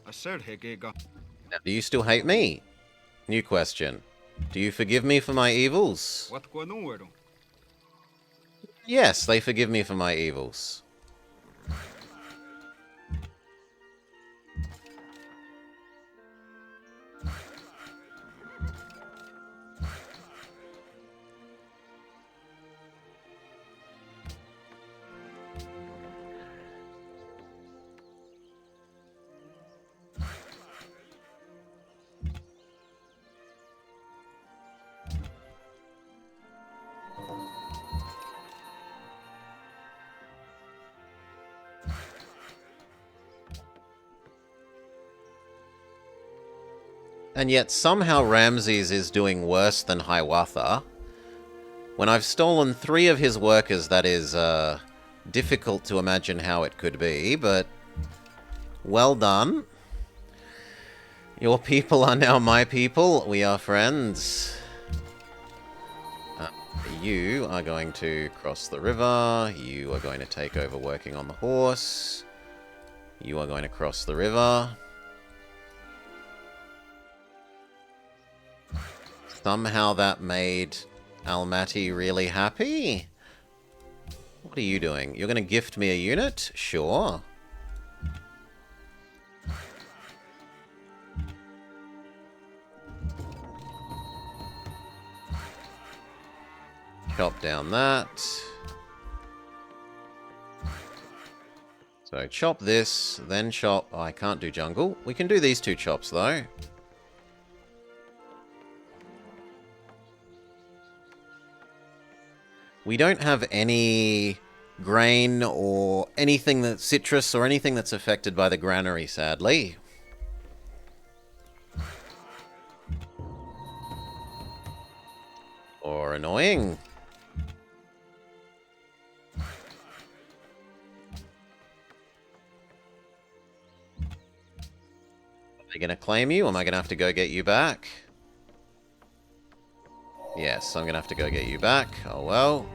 Now, do you still hate me? New question. Do you forgive me for my evils? Yes, they forgive me for my evils. And yet somehow Ramses is doing worse than Hiawatha. When I've stolen 3 of his workers, that is difficult to imagine how it could be, but well done. Your people are now my people. We are friends. You are going to cross the river. You are going to take over working on the horse. You are going to cross the river. Somehow that made Almaty really happy. What are you doing? You're going to gift me a unit? Sure. Chop down that. So chop this, then chop... Oh, I can't do jungle. We can do these 2 chops, though. We don't have any grain or anything that's citrus or anything that's affected by the granary, sadly. Or annoying. Are they going to claim you? Am I going to have to go get you back? Yes, I'm going to have to go get you back. Oh well.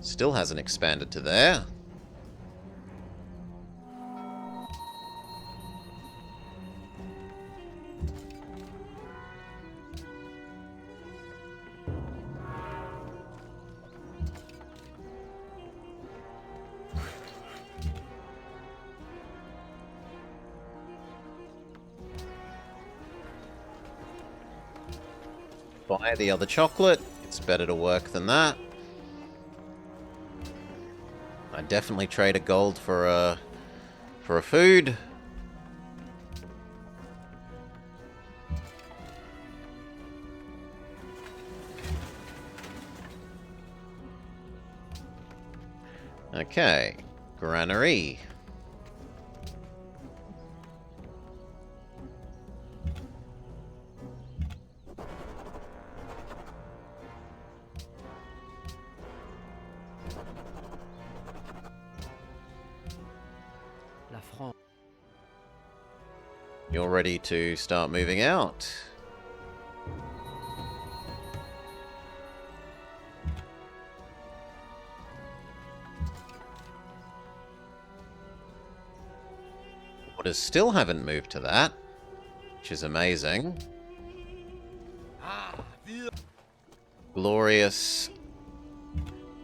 Still hasn't expanded to there. Buy the other chocolate. It's better to work than that. I'd definitely trade a gold for a food. Okay, granary. You're ready to start moving out. Orders still haven't moved to that, which is amazing. Glorious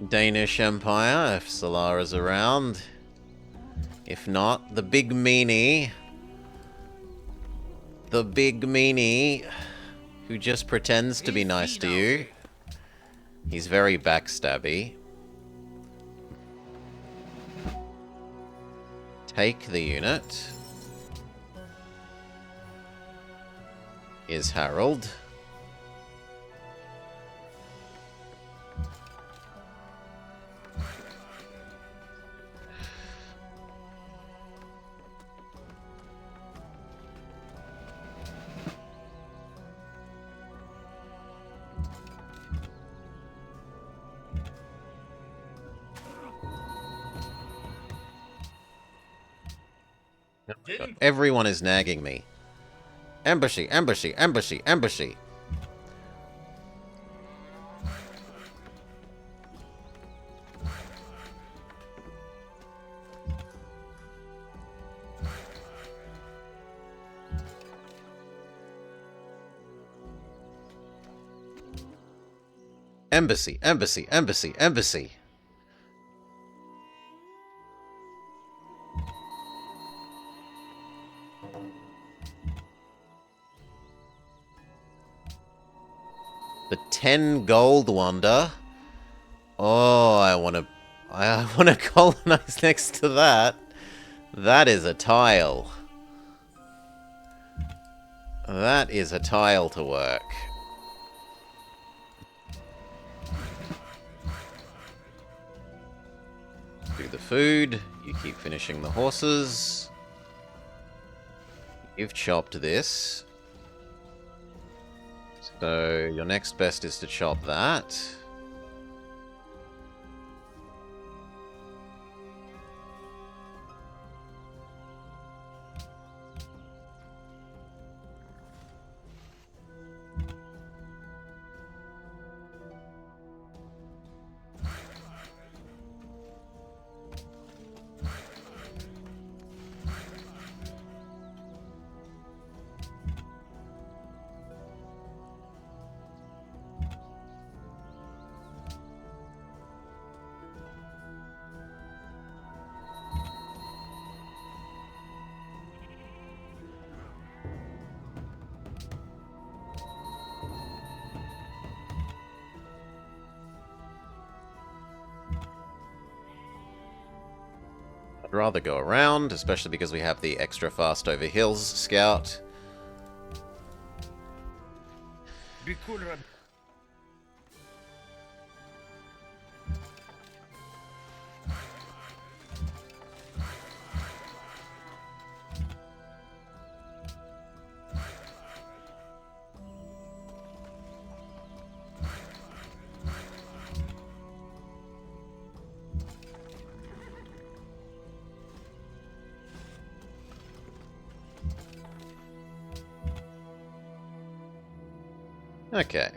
Danish Empire, if Solara's around. If not, the big meanie. The big meanie who just pretends to be nice to you. He's very backstabby. Take the unit. Is Harold. Everyone is nagging me. Ambushy, ambushy, ambushy, ambushy. Embassy, embassy, embassy, embassy. The 10 gold wonder. Oh, I want to colonize next to that. That is a tile. That is a tile to work. Do the food. You keep finishing the horses. You've chopped this. So your next best is to chop that. I'd rather go around, especially because we have the extra fast over hills scout. Okay.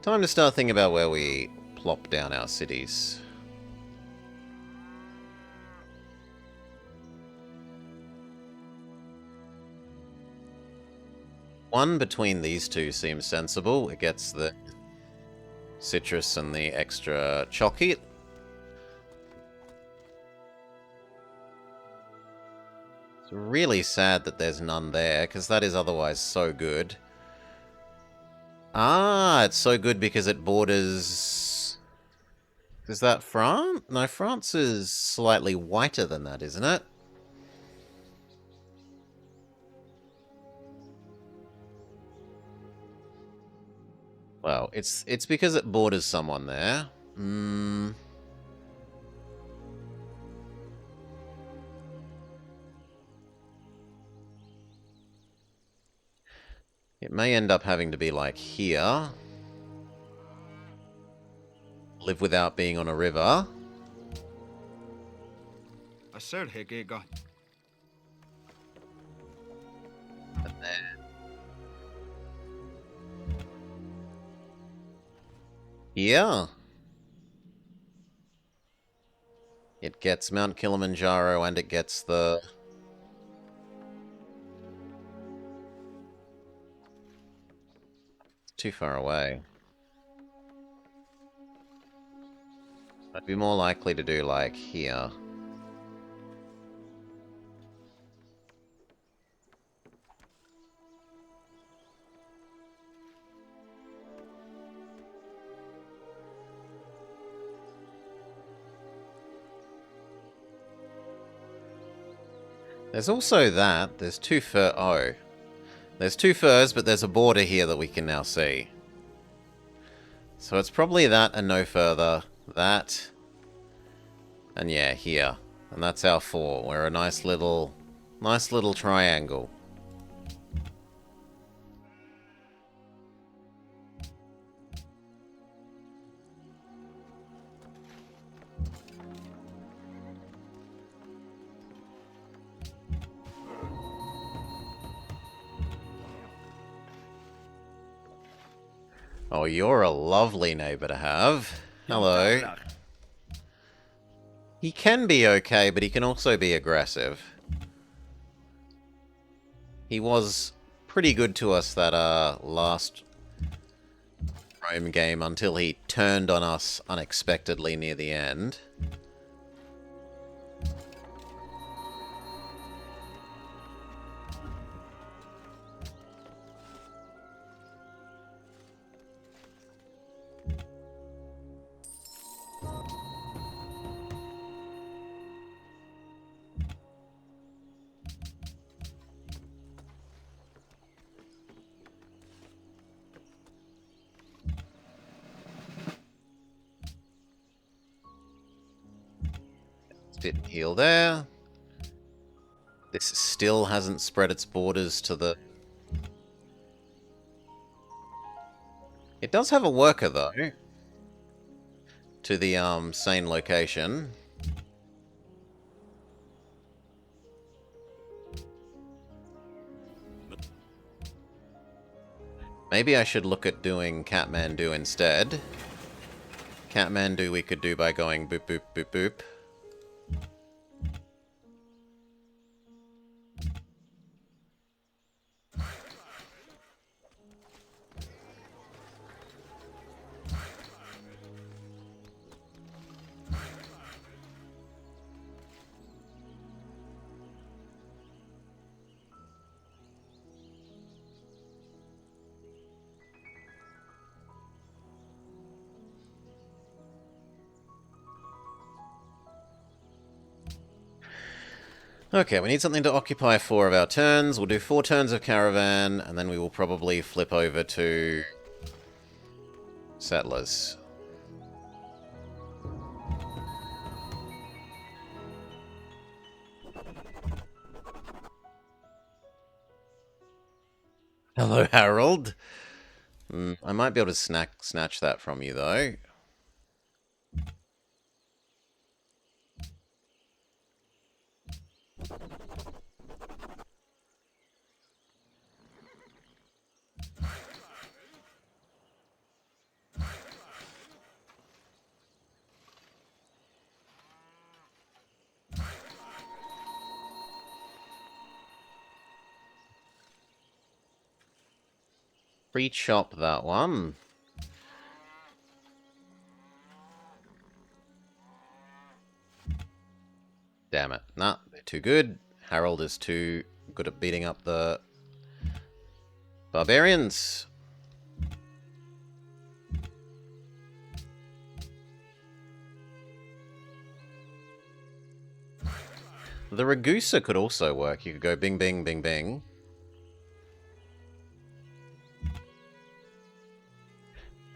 Time to start thinking about where we plop down our cities. One between these two seems sensible. It gets the citrus and the extra chocolate. It's really sad that there's none there, because that is otherwise so good. Ah, it's so good because it borders... Is that France? No, France is slightly whiter than that, isn't it? Well, it's because it borders someone there. It may end up having to be like here. Live without being on a river. And then... Here. It gets Mount Kilimanjaro and it gets the... It's too far away. I'd be more likely to do like here. There's also that. There's two fur... Oh. There's two furs, but there's a border here that we can now see. So it's probably that and no further. That. And yeah, here. And that's our four. We're a nice little triangle. Oh, you're a lovely neighbor to have. Hello. He can be okay, but he can also be aggressive. He was pretty good to us that last Rome game until he turned on us unexpectedly near the end. Didn't heal there. This still hasn't spread its borders to the... It does have a worker, though. To the, sane location. Maybe I should look at doing Kathmandu instead. Kathmandu we could do by going boop boop boop boop. Okay, we need something to occupy 4 of our turns. We'll do 4 turns of Caravan, and then we will probably flip over to Settlers. Hello, Harold. I might be able to snatch that from you, though. Pre-chop that one. Damn it. Nah, they're too good. Harold is too good at beating up the barbarians. The Ragusa could also work. You could go bing, bing, bing, bing.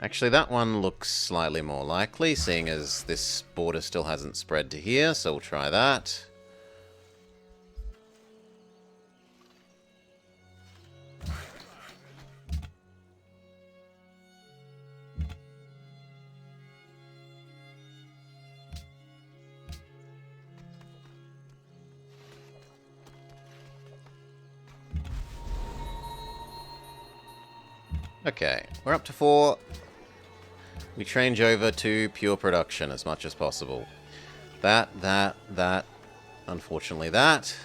Actually, that one looks slightly more likely, seeing as this border still hasn't spread to here, so we'll try that. Okay, we're up to 4. We change over to pure production as much as possible. That. Unfortunately, that.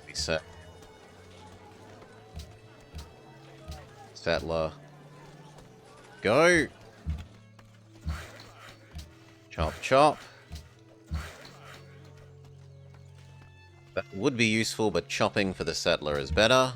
Reset. Settler. Go. Chop, chop. That would be useful, but chopping for the settler is better.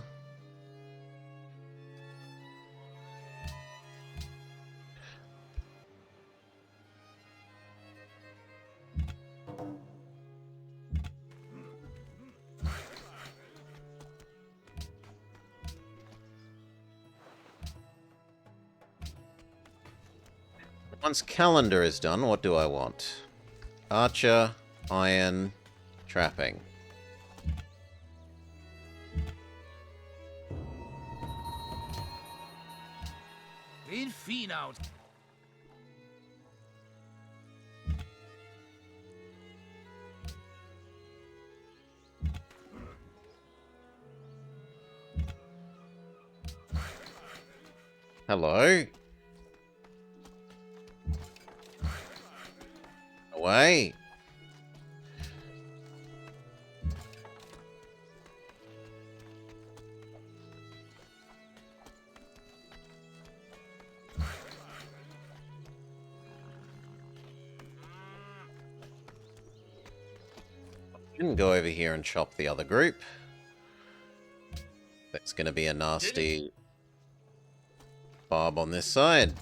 Once calendar is done, what do I want? Archer, iron, trapping. Out. Hello? Away. Shouldn't go over here and chop the other group. That's going to be a nasty barb on this side.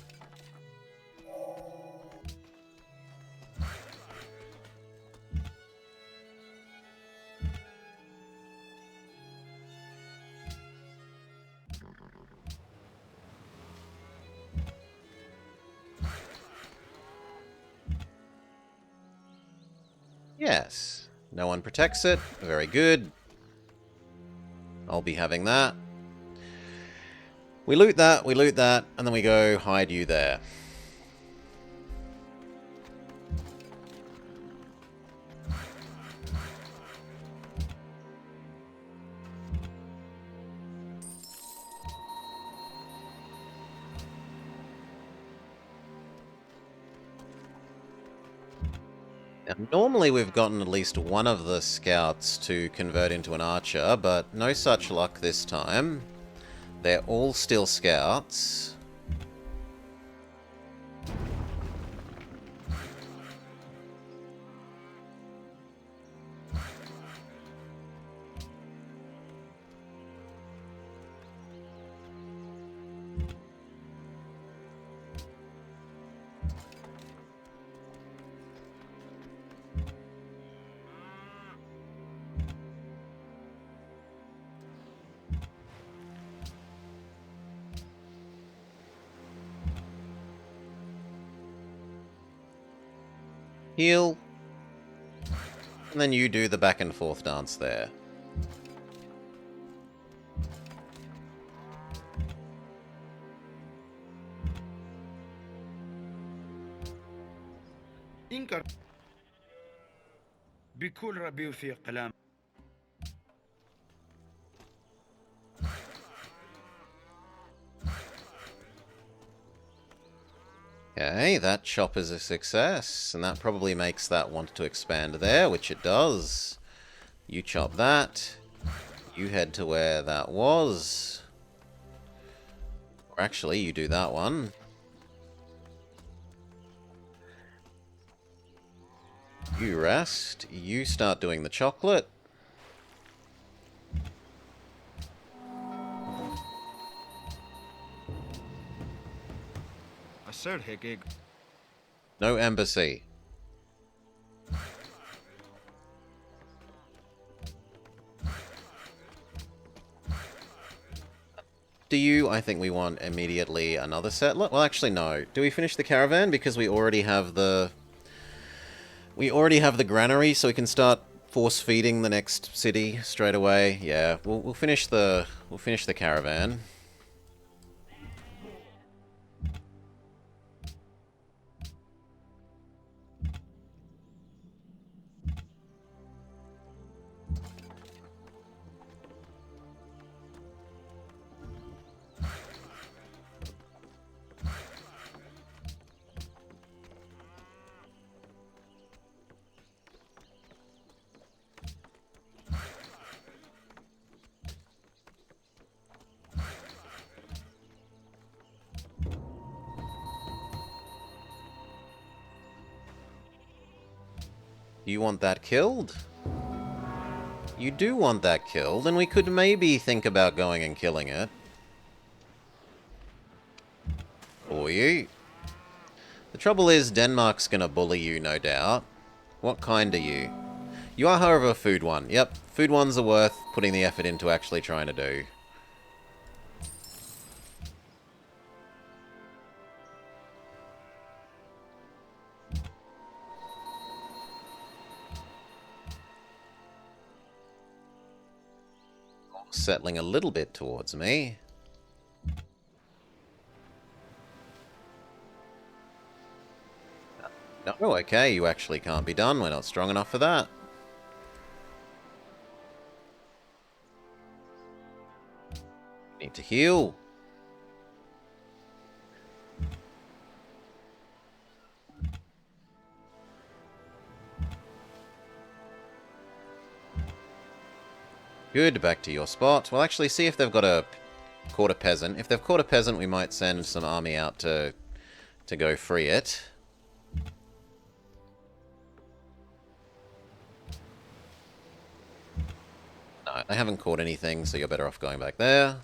Yes. No one protects it. Very good. I'll be having that. We loot that, and then we go hide you there. Now, normally we've gotten at least one of the scouts to convert into an archer, but no such luck this time. They're all still scouts. Heal. And then you do the back and forth dance there. ينكر بكل ربي وفي قلام. Okay, that chop is a success, and that probably makes that want to expand there, which it does. You chop that. You head to where that was. Or actually, you do that one. You rest. You start doing the chocolate. No embassy. Do you? I think we want immediately another settler. Well, actually, no. Do we finish the caravan? Because we already have the... We already have the granary, so we can start force feeding the next city straight away. Yeah, we'll finish the caravan. You want that killed? You do want that killed, and we could maybe think about going and killing it. For you. The trouble is, Denmark's gonna bully you, no doubt. What kind are you? You are, however, a food one. Yep, food ones are worth putting the effort into actually trying to do. Settling a little bit towards me. No, okay, you actually can't be done. We're not strong enough for that. Need to heal. Good, back to your spot. We'll actually see if they've got a caught a peasant. If they've caught a peasant, we might send some army out to go free it. No, they haven't caught anything, so you're better off going back there.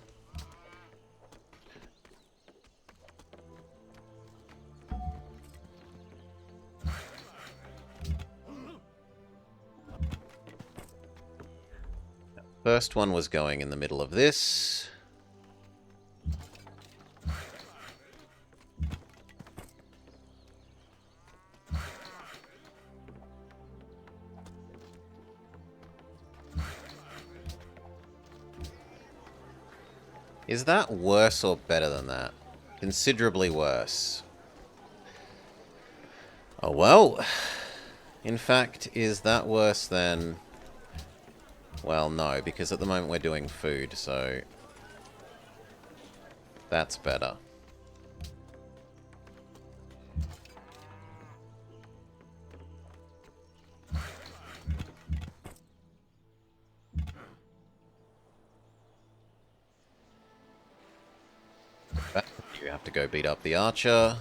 First one was going in the middle of this. Is that worse or better than that? Considerably worse. Oh well. In fact, is that worse than... Well, no, because at the moment we're doing food, so... That's better. You have to go beat up the archer.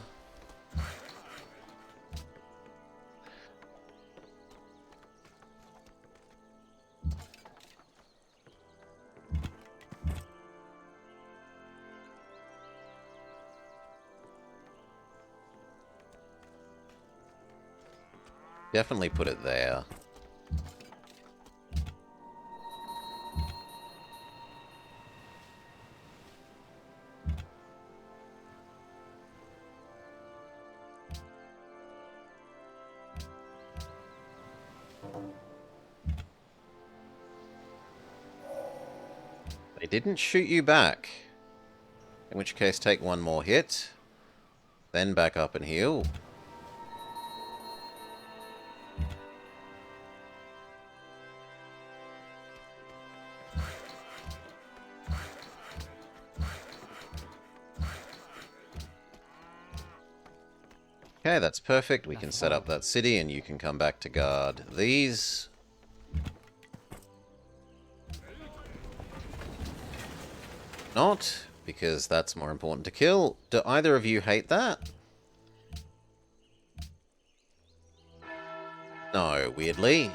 Definitely put it there. They didn't shoot you back. In which case, take one more hit. Then back up and heal. Okay, that's perfect. We can set up that city and you can come back to guard these. Not, because that's more important to kill. Do either of you hate that? No, weirdly.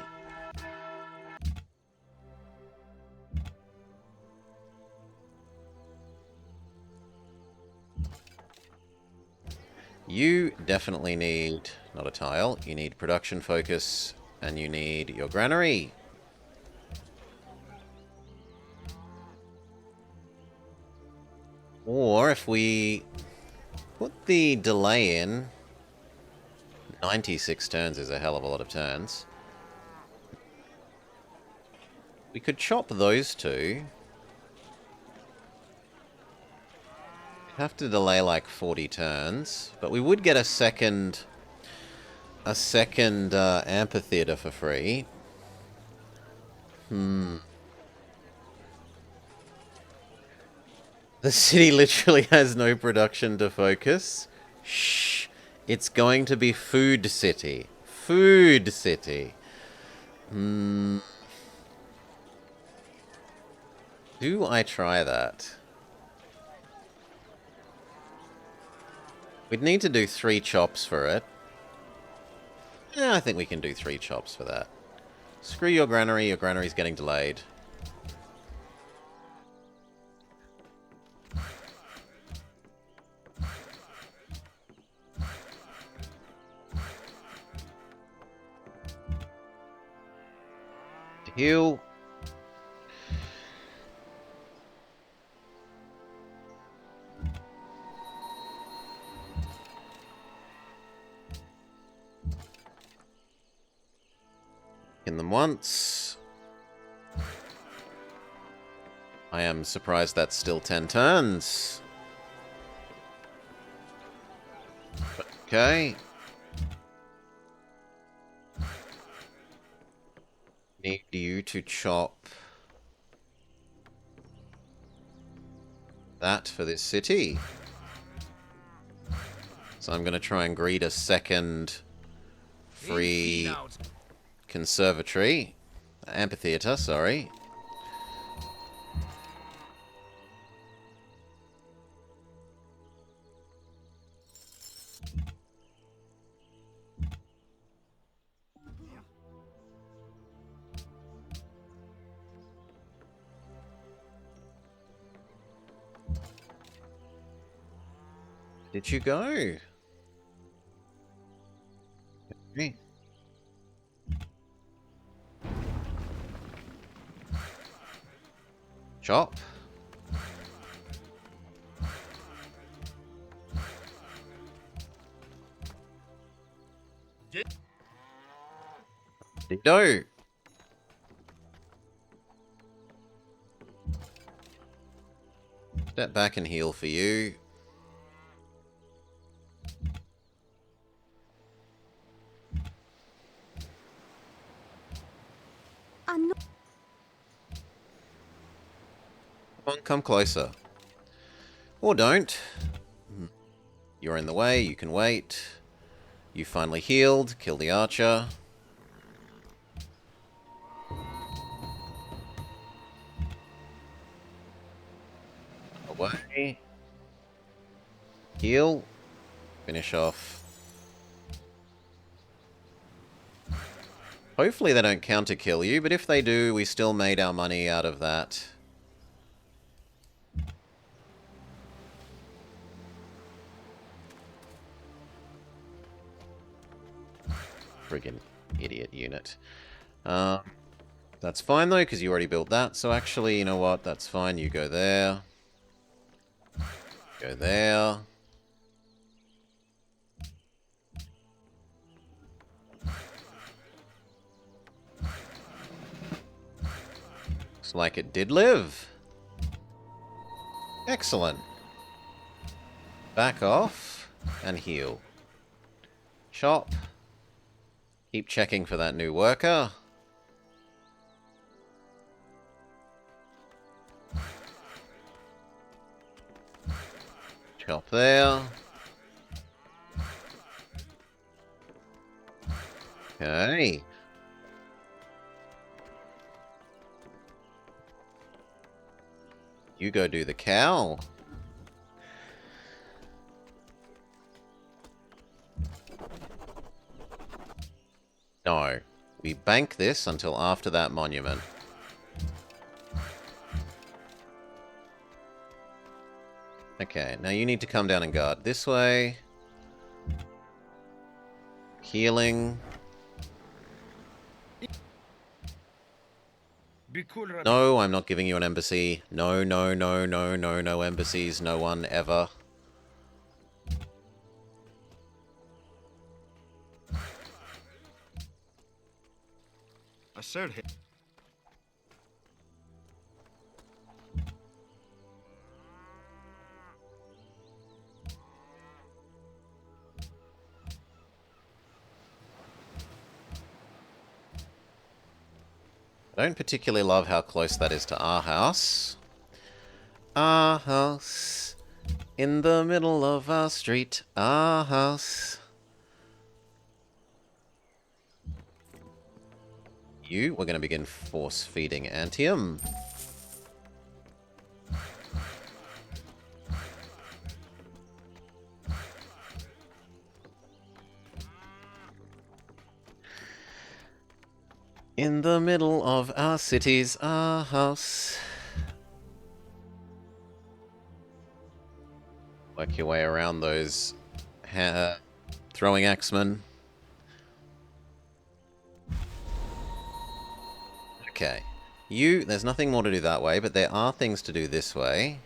You definitely need, not a tile, you need production focus, and you need your granary. Or if we put the delay in, 96 turns is a hell of a lot of turns. We could chop those two. Have to delay like 40 turns, but we would get a second amphitheater for free. The city literally has no production to focus. Shh. It's going to be Food City. Food City. Do I try that? We'd need to do 3 chops for it. Yeah, I think we can do 3 chops for that. Screw your granary's getting delayed. To heal. In them once. I am surprised that's still 10 turns. Okay. Need you to chop that for this city. So I'm going to try and greet a second free conservatory. Amphitheater, sorry. Did you go? Okay. Chop. Ditto. Step back and heal for you. I'm Come on, come closer. Or don't. You're in the way, you can wait. You finally healed, kill the archer. Away. Heal. Finish off. Hopefully they don't counter kill you, but if they do, we still made our money out of that. Friggin' idiot unit. That's fine though, because you already built that. So actually, you know what? That's fine. You go there. Go there. Looks like it did live. Excellent. Back off and heal. Chop. Keep checking for that new worker. Chop there. Okay. You go do the cow. No. We bank this until after that monument. Okay, now you need to come down and guard this way. Healing. بكل ربيع. No, I'm not giving you an embassy. No, no, no, no, no, no embassies. No one ever. السر هي. I don't particularly love how close that is to our house. Our house. In the middle of our street. Our house. You, we're going to begin force feeding Antium. In the middle of our cities, our house. Work your way around those throwing axemen. Okay. You, there's nothing more to do that way, but there are things to do this way.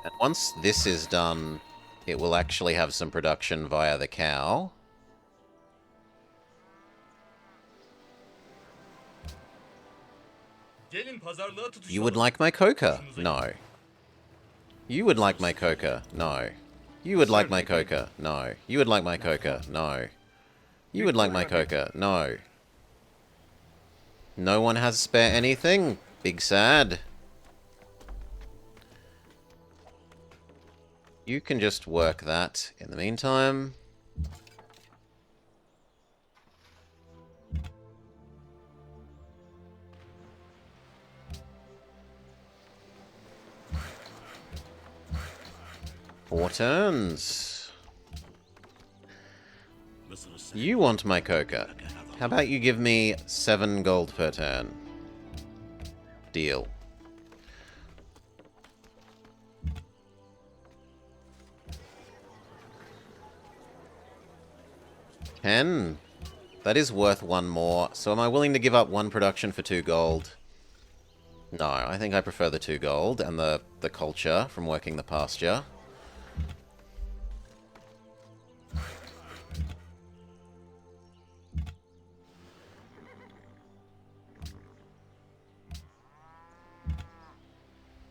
And once this is done, it will actually have some production via the cow. Gelin pazarlığa tutuşalım. You would like my coca? No. You would like my coca? No. You would like my coca? No. You would like my coca? No. You would like my coca? No. No one has spare anything? Big sad. You can just work that in the meantime. Four turns. You want my coca. How about you give me 7 gold per turn? Deal. Ten. That is worth 1 more. So am I willing to give up 1 production for 2 gold? No, I think I prefer the 2 gold and the culture from working the pasture.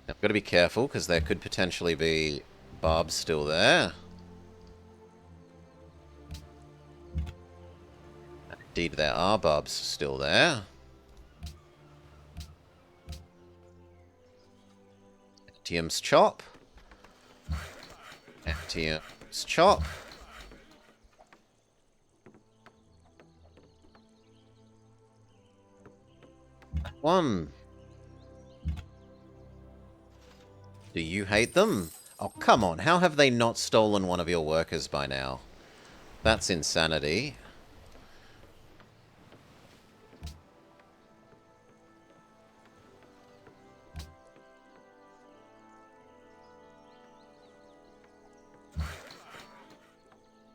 I've got to be careful because there could potentially be barbs still there. Indeed, there are barbs still there. Actium's chop. Actium's chop. One. Do you hate them? Oh, come on. How have they not stolen one of your workers by now? That's insanity.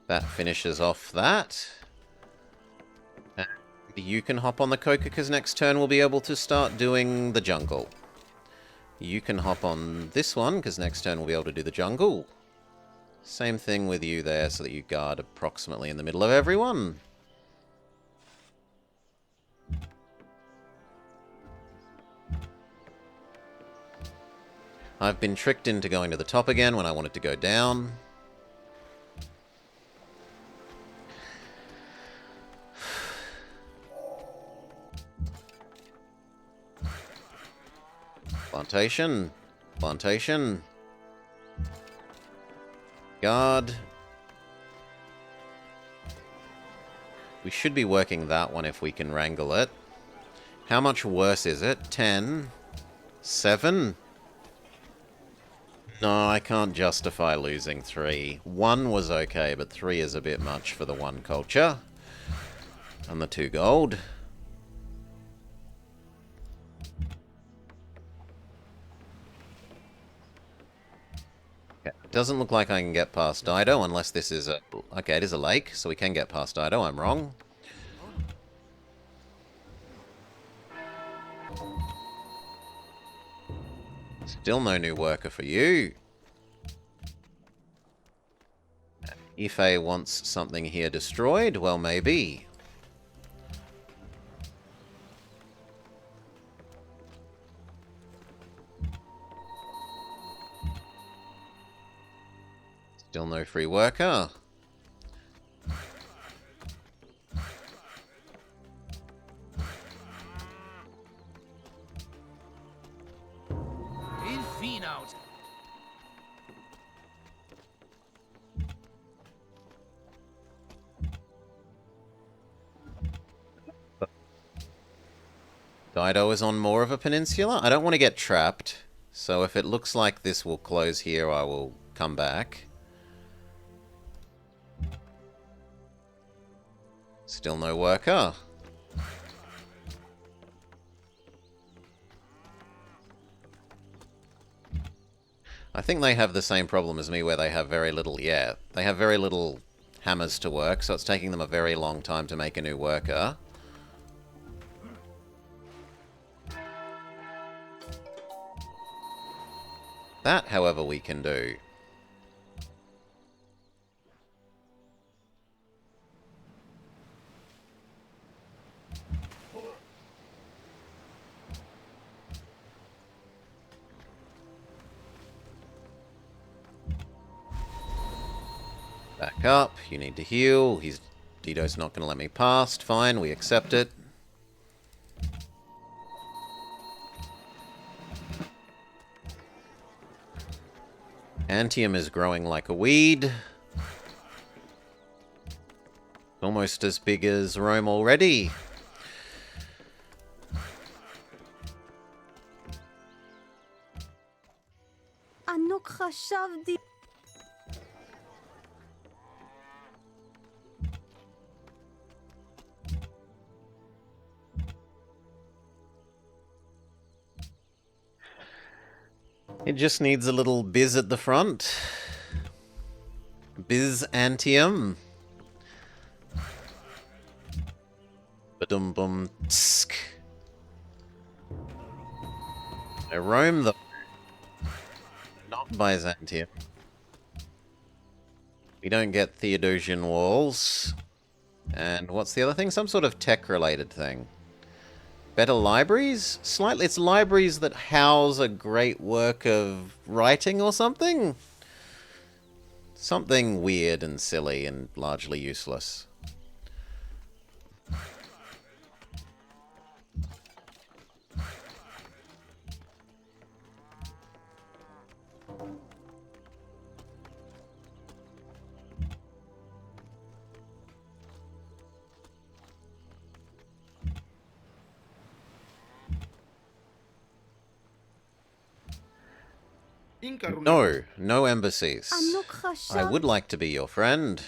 That finishes off that. And you can hop on the coca because next turn we'll be able to start doing the jungle. You can hop on this one, because next turn we'll be able to do the jungle. Same thing with you there, so that you guard approximately in the middle of everyone. I've been tricked into going to the top again when I wanted to go down. Plantation. Plantation. Guard. We should be working that one if we can wrangle it. How much worse is it? 10? 7? No, I can't justify losing 3. 1 was okay, but 3 is a bit much for the 1 culture. And the 2 gold. Doesn't look like I can get past Dido unless this is a... Okay, it is a lake, so we can get past Dido. I'm wrong. Still no new worker for you. Ife wants something here destroyed? Well, maybe. Still no free worker. Dido is on more of a peninsula. I don't want to get trapped, so if it looks like this will close here, I will come back. Still no worker. I think they have the same problem as me where they have very little, yeah, they have very little hammers to work, so it's taking them a very long time to make a new worker. That, however, we can do. Back up. You need to heal. Dido's not going to let me past. Fine, we accept it. Antium is growing like a weed. Almost as big as Rome already. ענוק חשבתי. It just needs a little biz at the front. Byzantium. Badum bum tsk. Rome, the not Byzantium. We don't get Theodosian walls. And what's the other thing? Some sort of tech-related thing. Better libraries? Slightly, it's libraries that house a great work of writing or something? Something weird and silly and largely useless. No, no embassies. I would like to be your friend.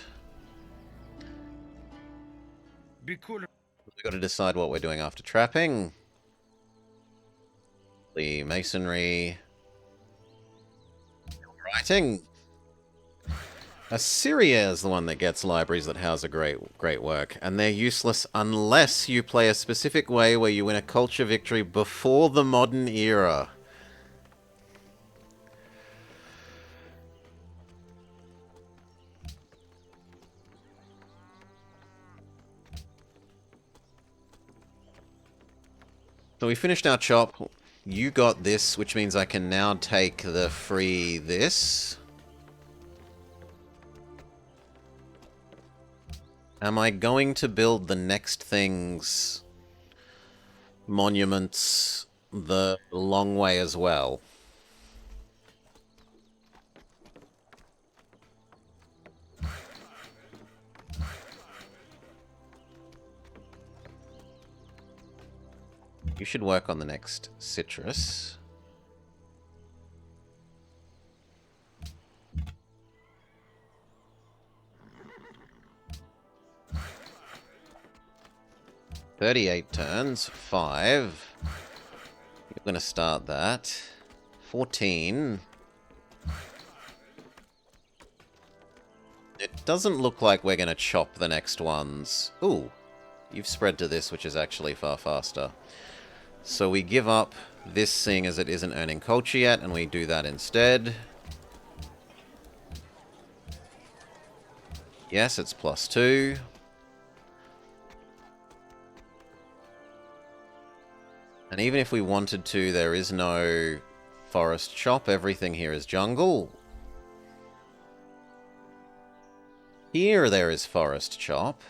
We've got to decide what we're doing after trapping. The masonry. Writing. Assyria is the one that gets libraries that house a great work, and they're useless unless you play a specific way where you win a culture victory before the modern era. So we finished our chop. You got this, which means I can now take the free this. Am I going to build the next things, monuments, the long way as well? You should work on the next citrus. $38 turns, 5. You're going to start that. 14. It doesn't look like we're going to chop the next ones. Ooh, you've spread to this, which is actually far faster. So we give up this, seeing as it isn't earning culture yet, and we do that instead. Yes, it's +2. And even if we wanted to, there is no forest chop. Everything here is jungle. Here there is forest chop.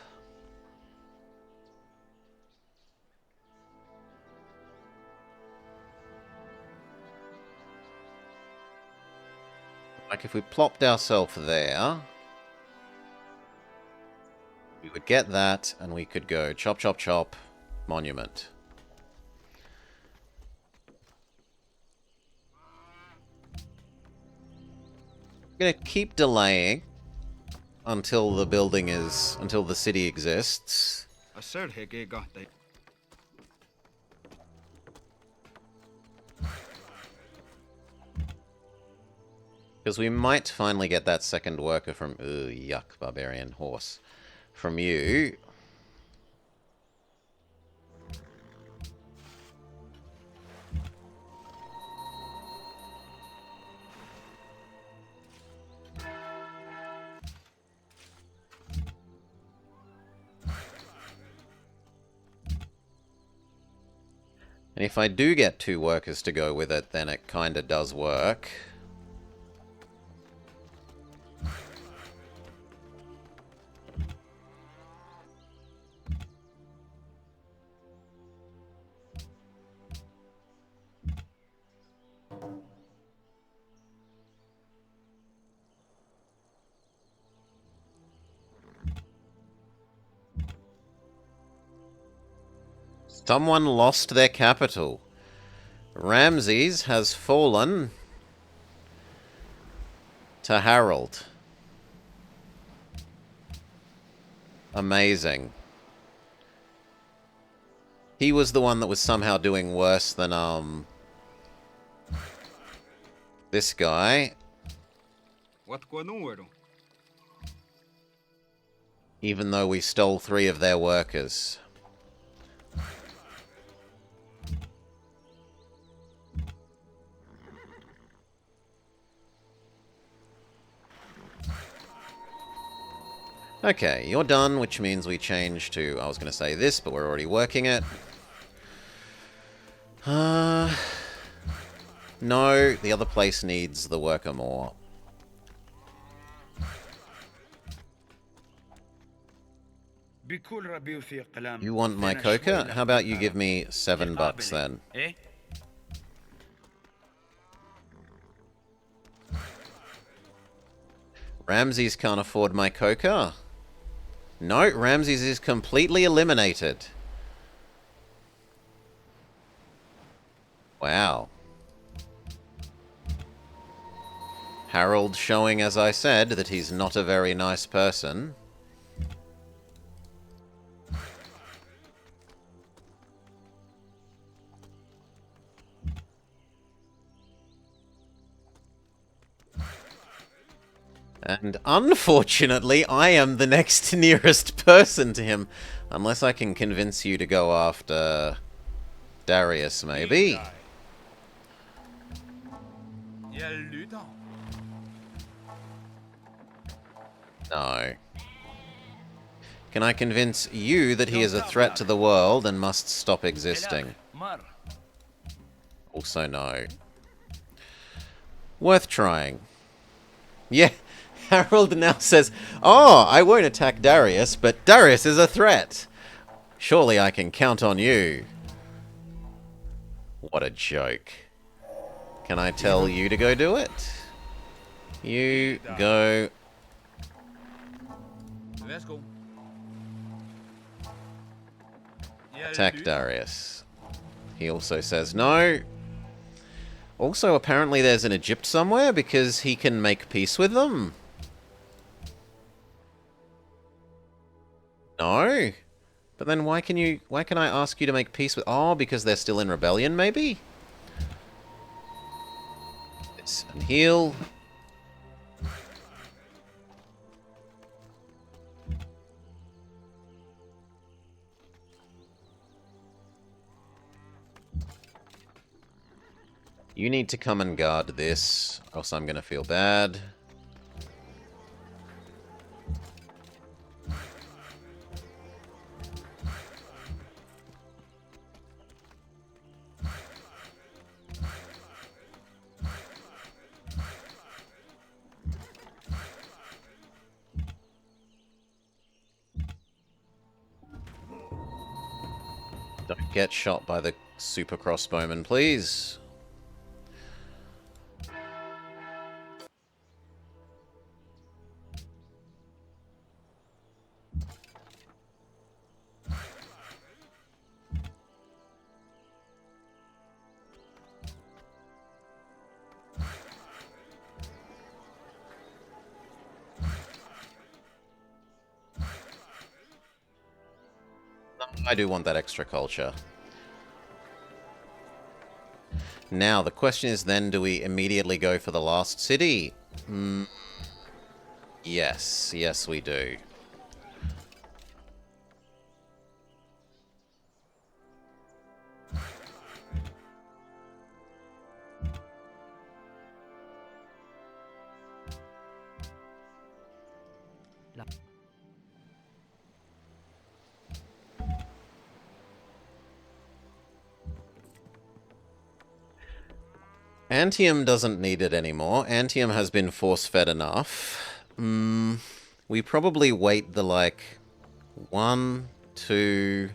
Like if we plopped ourselves there, we would get that, and we could go chop, chop, chop, monument. I'm gonna keep delaying until the building is, until the city exists. Because we might finally get that second worker from... Ooh, yuck, barbarian horse. From you. And if I do get 2 workers to go with it, then it kinda does work. Someone lost their capital. Ramses has fallen to Harold. Amazing. He was the one that was somehow doing worse than This guy, even though we stole 3 of their workers. Okay, you're done, which means we change to... I was going to say this, but we're already working it. No, the other place needs the worker more. You want my coca? How about you give me $7 then? Ramses can't afford my coca. No, Ramses is completely eliminated. Wow. Harold showing, as I said, that he's not a very nice person. And unfortunately, I am the next nearest person to him. Unless I can convince you to go after Darius, maybe. No. Can I convince you that he is a threat to the world and must stop existing? Also no. Worth trying. Yeah. Harold now says, "Oh, I won't attack Darius, but Darius is a threat. Surely I can count on you." What a joke. Can I tell you to go do it? You go. Attack Darius. He also says no. Also, apparently there's an Egypt somewhere because he can make peace with them. No. But then why can I ask you to make peace with... Oh, because they're still in rebellion, maybe? This and heal. You need to come and guard this, else I'm gonna feel bad. Don't get shot by the super crossbowman, please. I do want that extra culture. Now, the question is then, do we immediately go for the last city? Yes. Yes, we do. Antium doesn't need it anymore. Antium has been force-fed enough. We probably wait the, like, 1, 2,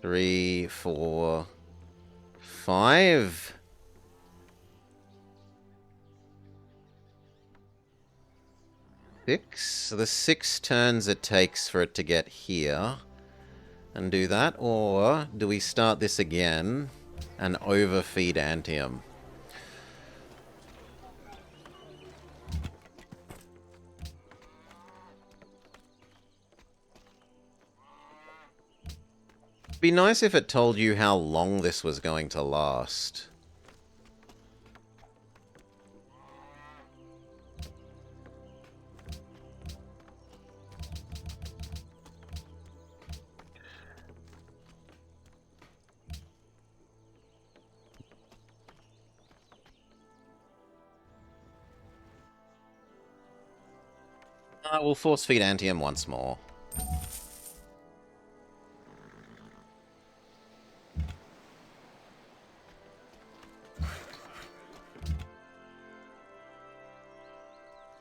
3, 4, 5. Six? The 6 turns it takes for it to get here. And do that, or do we start this again and overfeed Antium? It'd be nice if it told you how long this was going to last. We'll force feed Antium once more.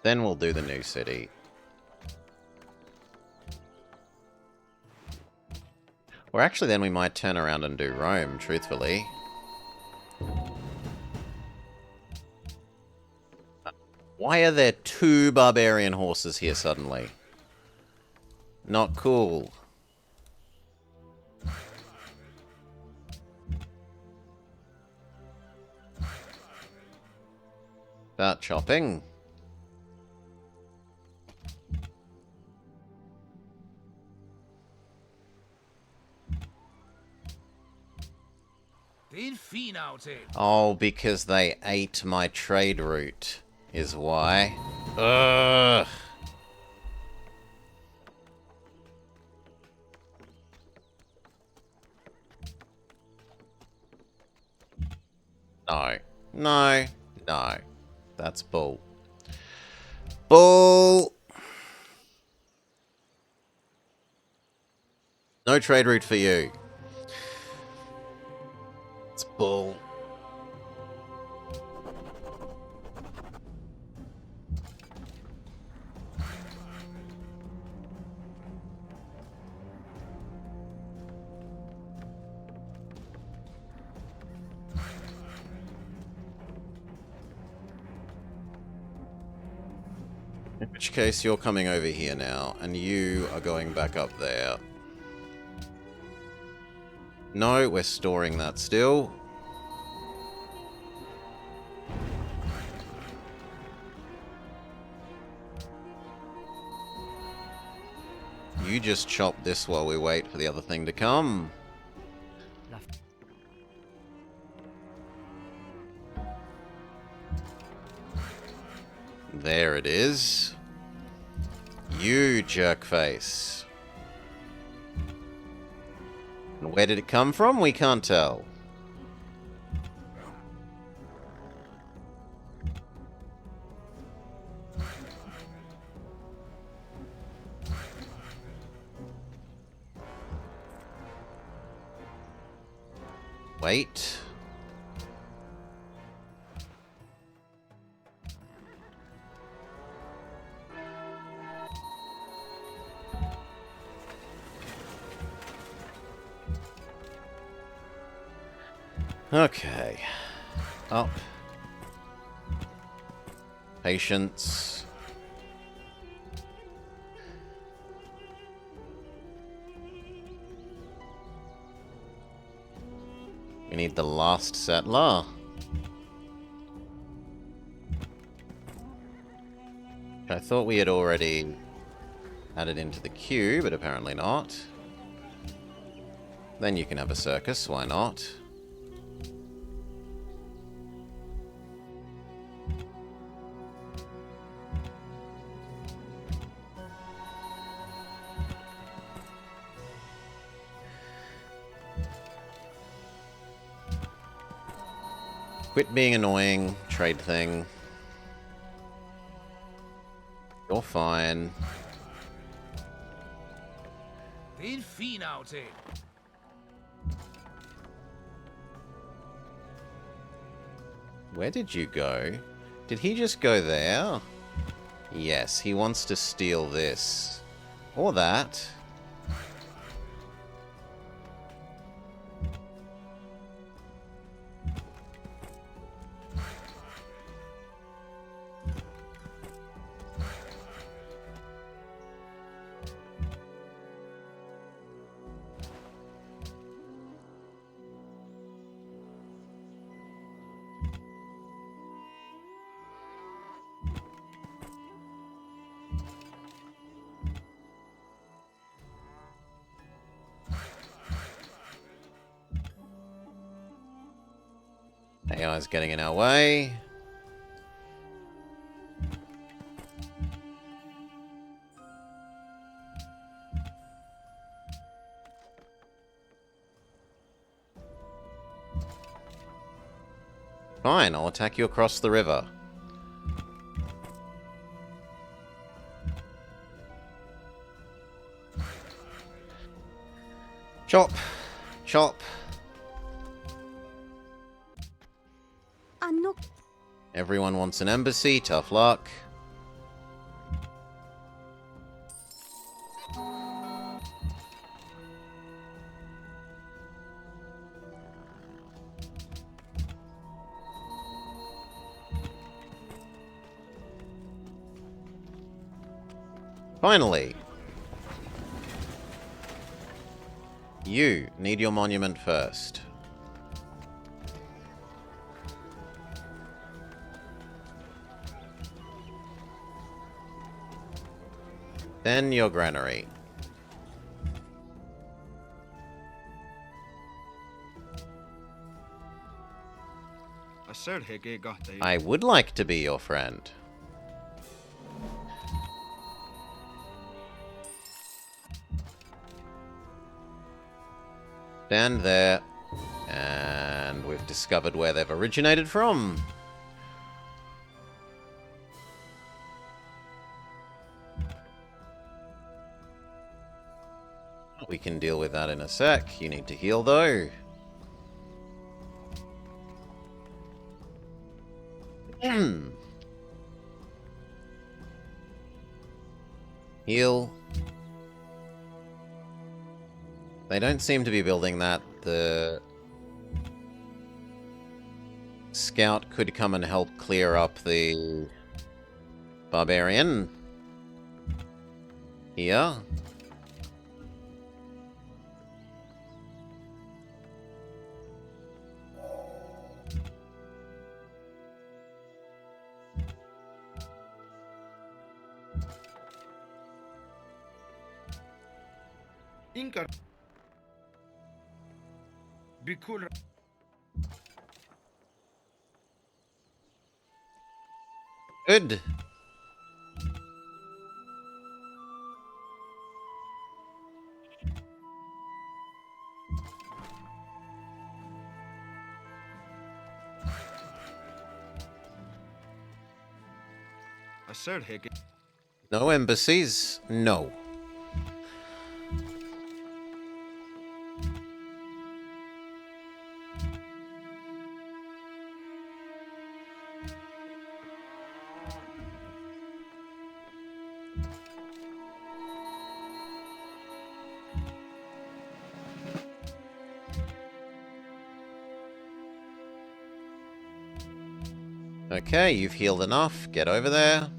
Then we'll do the new city. Or actually then we might turn around and do Rome, truthfully. Why are there 2 barbarian horses here suddenly? Not cool. Start chopping. Oh, because they ate my trade route, is why. Ugh. No. No. No. That's bull. Bull! No trade route for you. It's bull. In which case, you're coming over here now, and you are going back up there. No, we're storing that still. You just chop this while we wait for the other thing to come. There it is. You jerkface. And where did it come from? We can't tell. Wait. Okay. Up. Patience. We need the last settler. I thought we had already added into the queue, but apparently not. Then you can have a circus, why not? Quit being annoying, trade thing. You're fine. Where did you go? Did he just go there? Yes, he wants to steal this. Or that. AI's getting in our way. Fine, I'll attack you across the river. Chop. Chop. Everyone wants an embassy. Tough luck. Finally. You need your monument first. Then your granary. I would like to be your friend. Stand there. And we've discovered where they've originated from. We can deal with that in a sec. You need to heal, though. Heal. They don't seem to be building that. The scout could come and help clear up the barbarian. Here. Inkar. بكل Good. No embassies? No. Okay, you've healed enough. Get over there.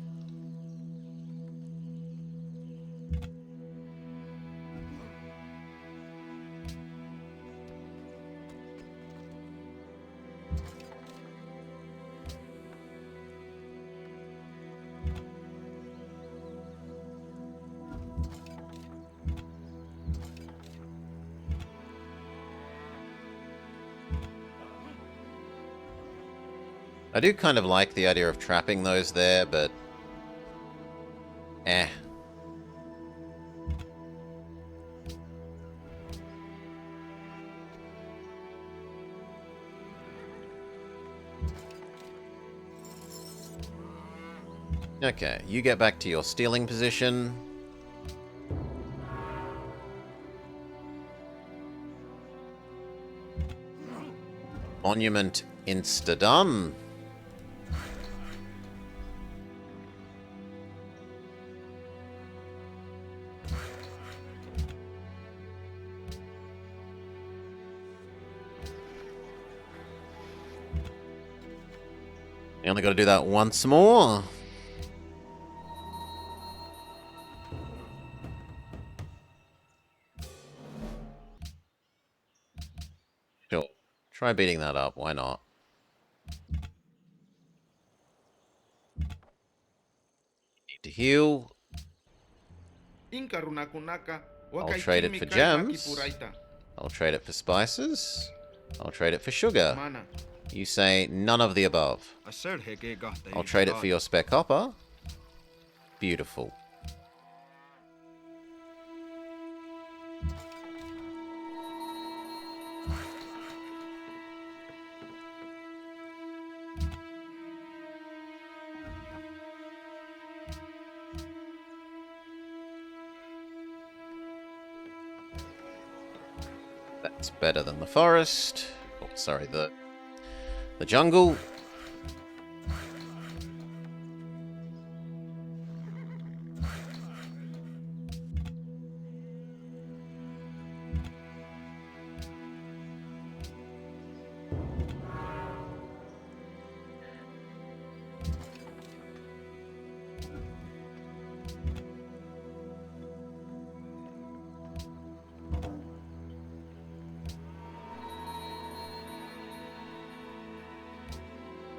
I do kind of like the idea of trapping those there, but... eh. Okay, you get back to your stealing position. Monument insta-done. You only got to do that once more. Sure. Try beating that up. Why not? Need to heal. I'll trade it for gems. I'll trade it for spices. I'll trade it for sugar. You say none of the above. I'll trade it for your spare copper. Beautiful. That's better than the forest. Oh, sorry, the jungle.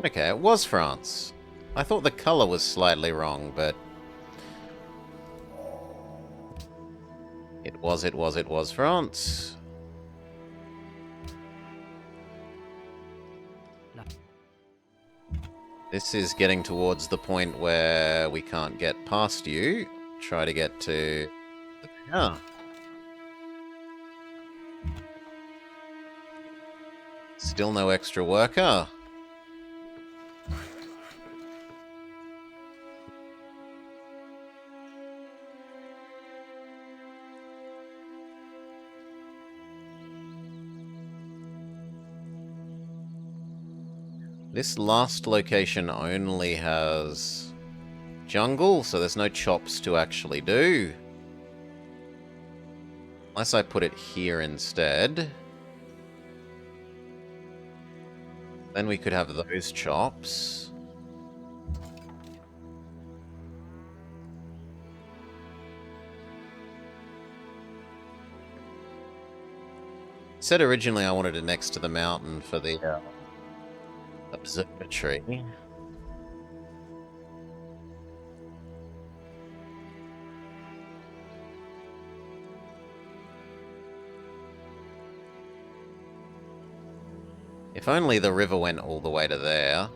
Okay, it was France. I thought the color was slightly wrong, but it was France. This is getting towards the point where we can't get past you. Try to get to... Yeah. Still no extra worker. This last location only has jungle, so there's no chops to actually do. Unless I put it here instead. Then we could have those chops. Said originally I wanted it next to the mountain for the observatory. If only the river went all the way to there.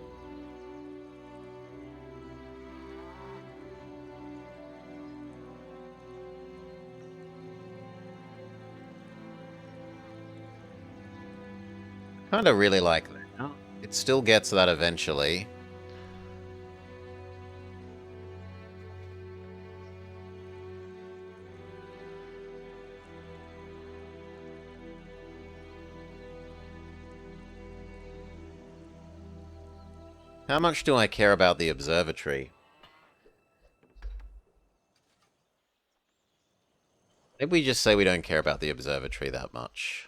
Kinda really like that. It still gets that eventually. How much do I care about the observatory? Maybe we just say we don't care about the observatory that much.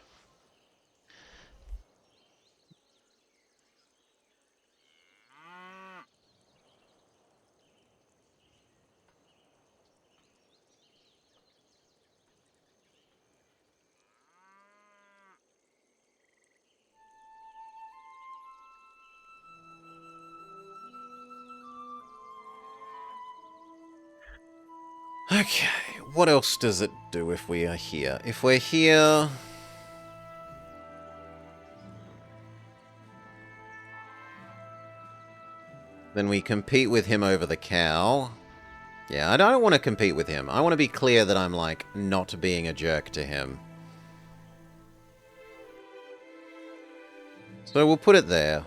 Okay, what else does it do if we are here? If we're here... then we compete with him over the cow. Yeah, I don't want to compete with him. I want to be clear that I'm, like, not being a jerk to him. So we'll put it there.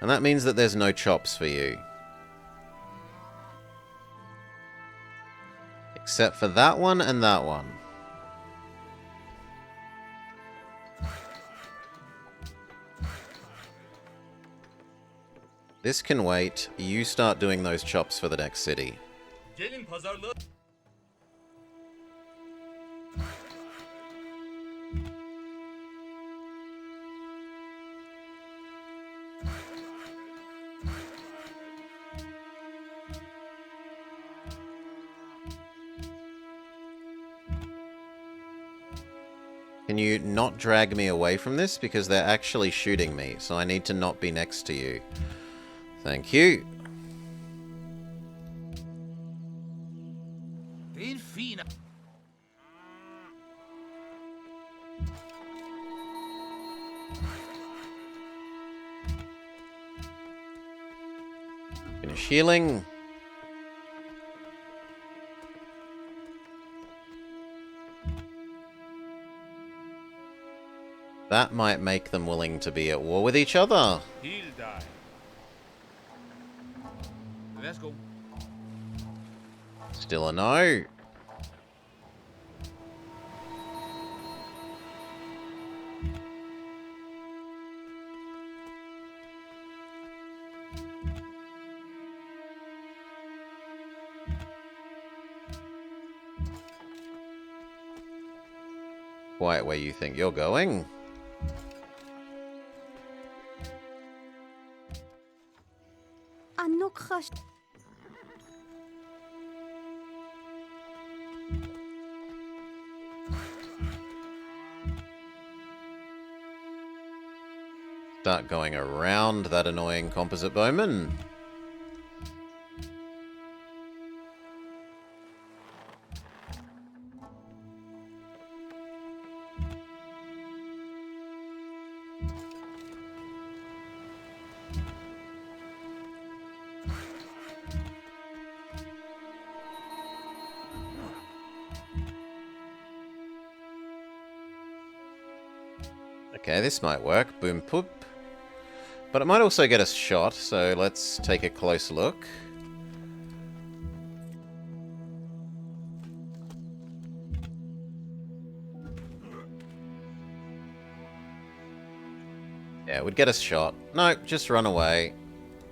And that means that there's no chops for you. Except for that one and that one. This can wait. You start doing those chops for the next city. Can you not drag me away from this? Because they're actually shooting me, so I need to not be next to you. Thank you. Finish healing. That might make them willing to be at war with each other. He'll die. Let's go. Still a no. quite where you think you're going. Start going around that annoying composite bowman. Okay, this might work. Boom poop. But it might also get us shot, so let's take a close look. Yeah, it would get us shot. No, just run away.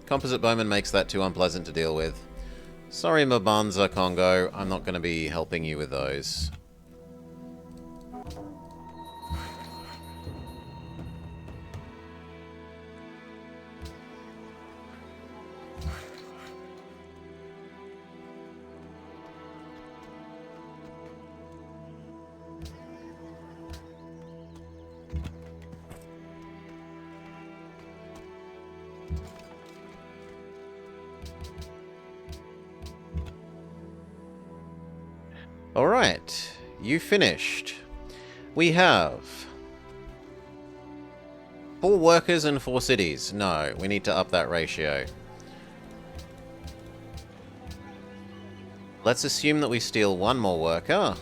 Composite bowman makes that too unpleasant to deal with. Sorry, Mabanza Congo. I'm not going to be helping you with those. Alright, you finished. We have 4 workers and 4 cities. No, we need to up that ratio. Let's assume that we steal 1 more worker.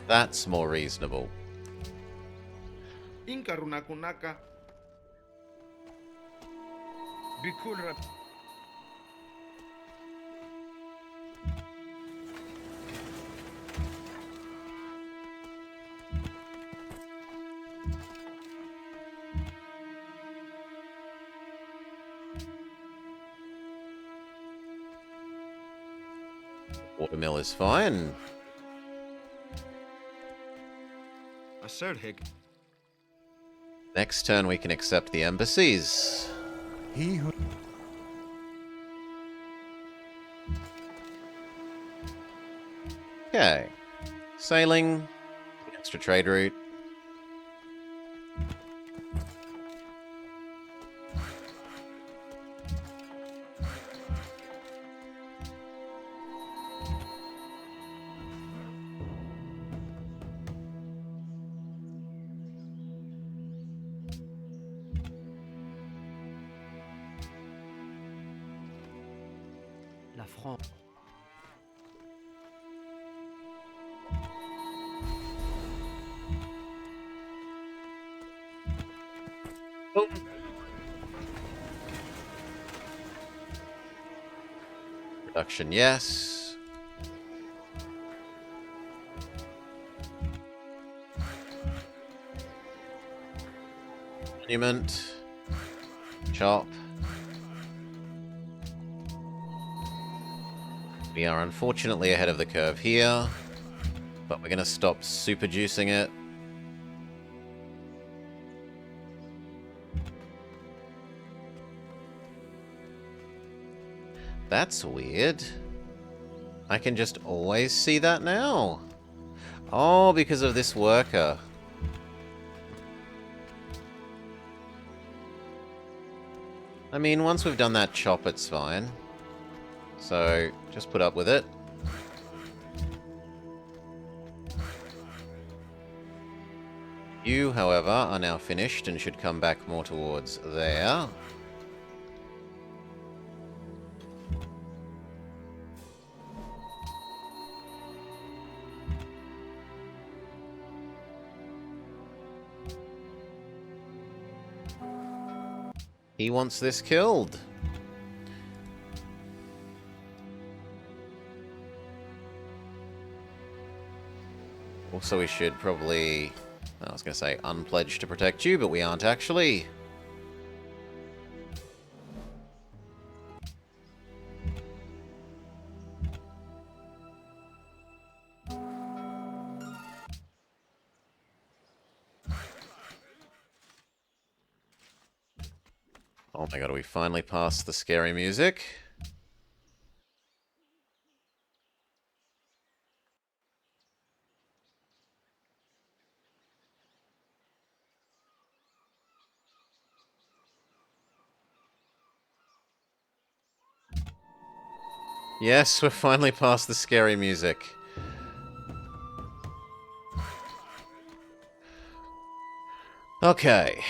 That's more reasonable. Inka runakunaka. Bikulra. Watermill is fine. Aserheg. Next turn we can accept the embassies. He who Okay. Sailing. Extra trade route. la France. Production, yes. Monument. Chop. We are unfortunately ahead of the curve here, but we're going to stop super juicing it. That's weird. I can just always see that now. Oh, because of this worker. I mean, once we've done that chop, it's fine. So, just put up with it. You, however, are now finished and should come back more towards there. He wants this killed. Also, we should probably... I was going to say unpledge to protect you, but we aren't actually. Oh my god, we finally passed the scary music. Yes, we're finally past the scary music. Okay.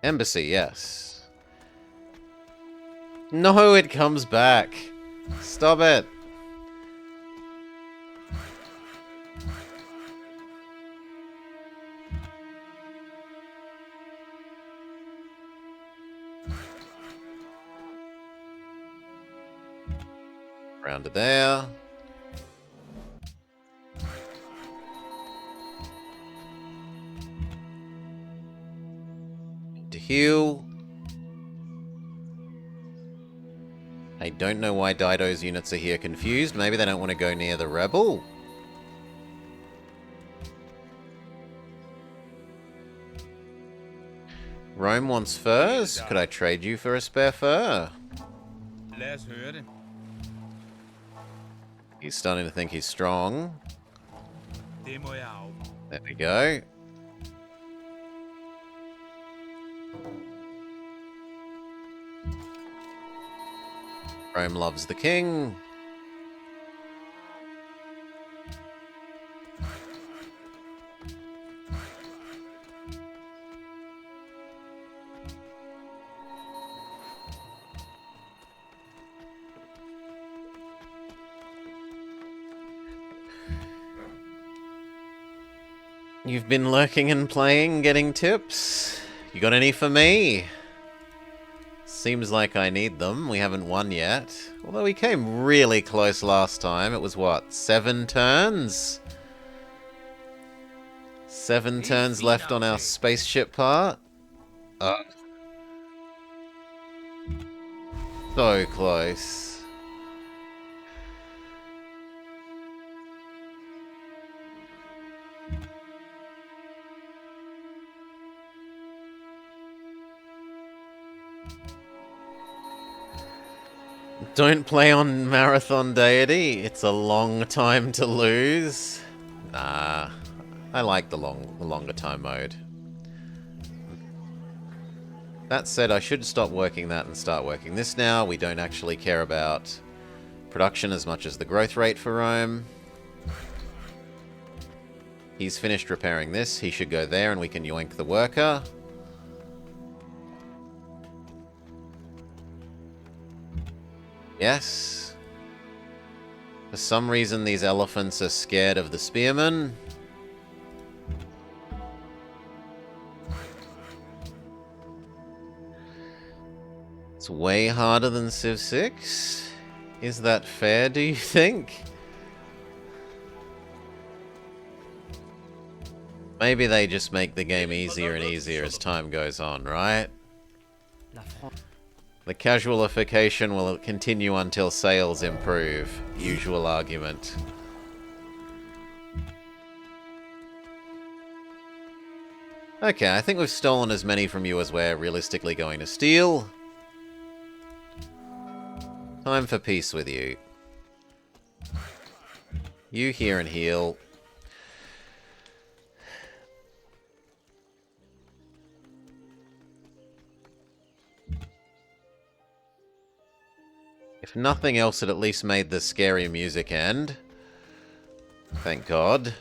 Embassy, yes. No, it comes back. Stop it. Round to there. To heal. I don't know why Dido's units are here confused. Maybe they don't want to go near the rebel. Rome wants furs. Could I trade you for a spare fur? Lad os høre det. He's starting to think he's strong. Det må jeg af. There we go. Rome loves the king. You've been lurking and playing, getting tips? You got any for me? Seems like I need them. We haven't won yet. Although we came really close last time. It was what, 7 turns? 7 turns left on our spaceship part? So close. Don't play on Marathon Deity. It's a long time to lose. Nah, I like the longer time mode. That said, I should stop working that and start working this now. We don't actually care about production as much as the growth rate for Rome. He's finished repairing this. He should go there and we can yoink the worker. Yes. For some reason, these elephants are scared of the spearmen. It's way harder than Civ 6. Is that fair, do you think? Maybe they just make the game easier and easier as time goes on, right? La France. The casualification will continue until sales improve. Usual argument. Okay, I think we've stolen as many from you as we're realistically going to steal. Time for peace with you. You hear and heal. If nothing else, it at least made the scary music end. Thank God.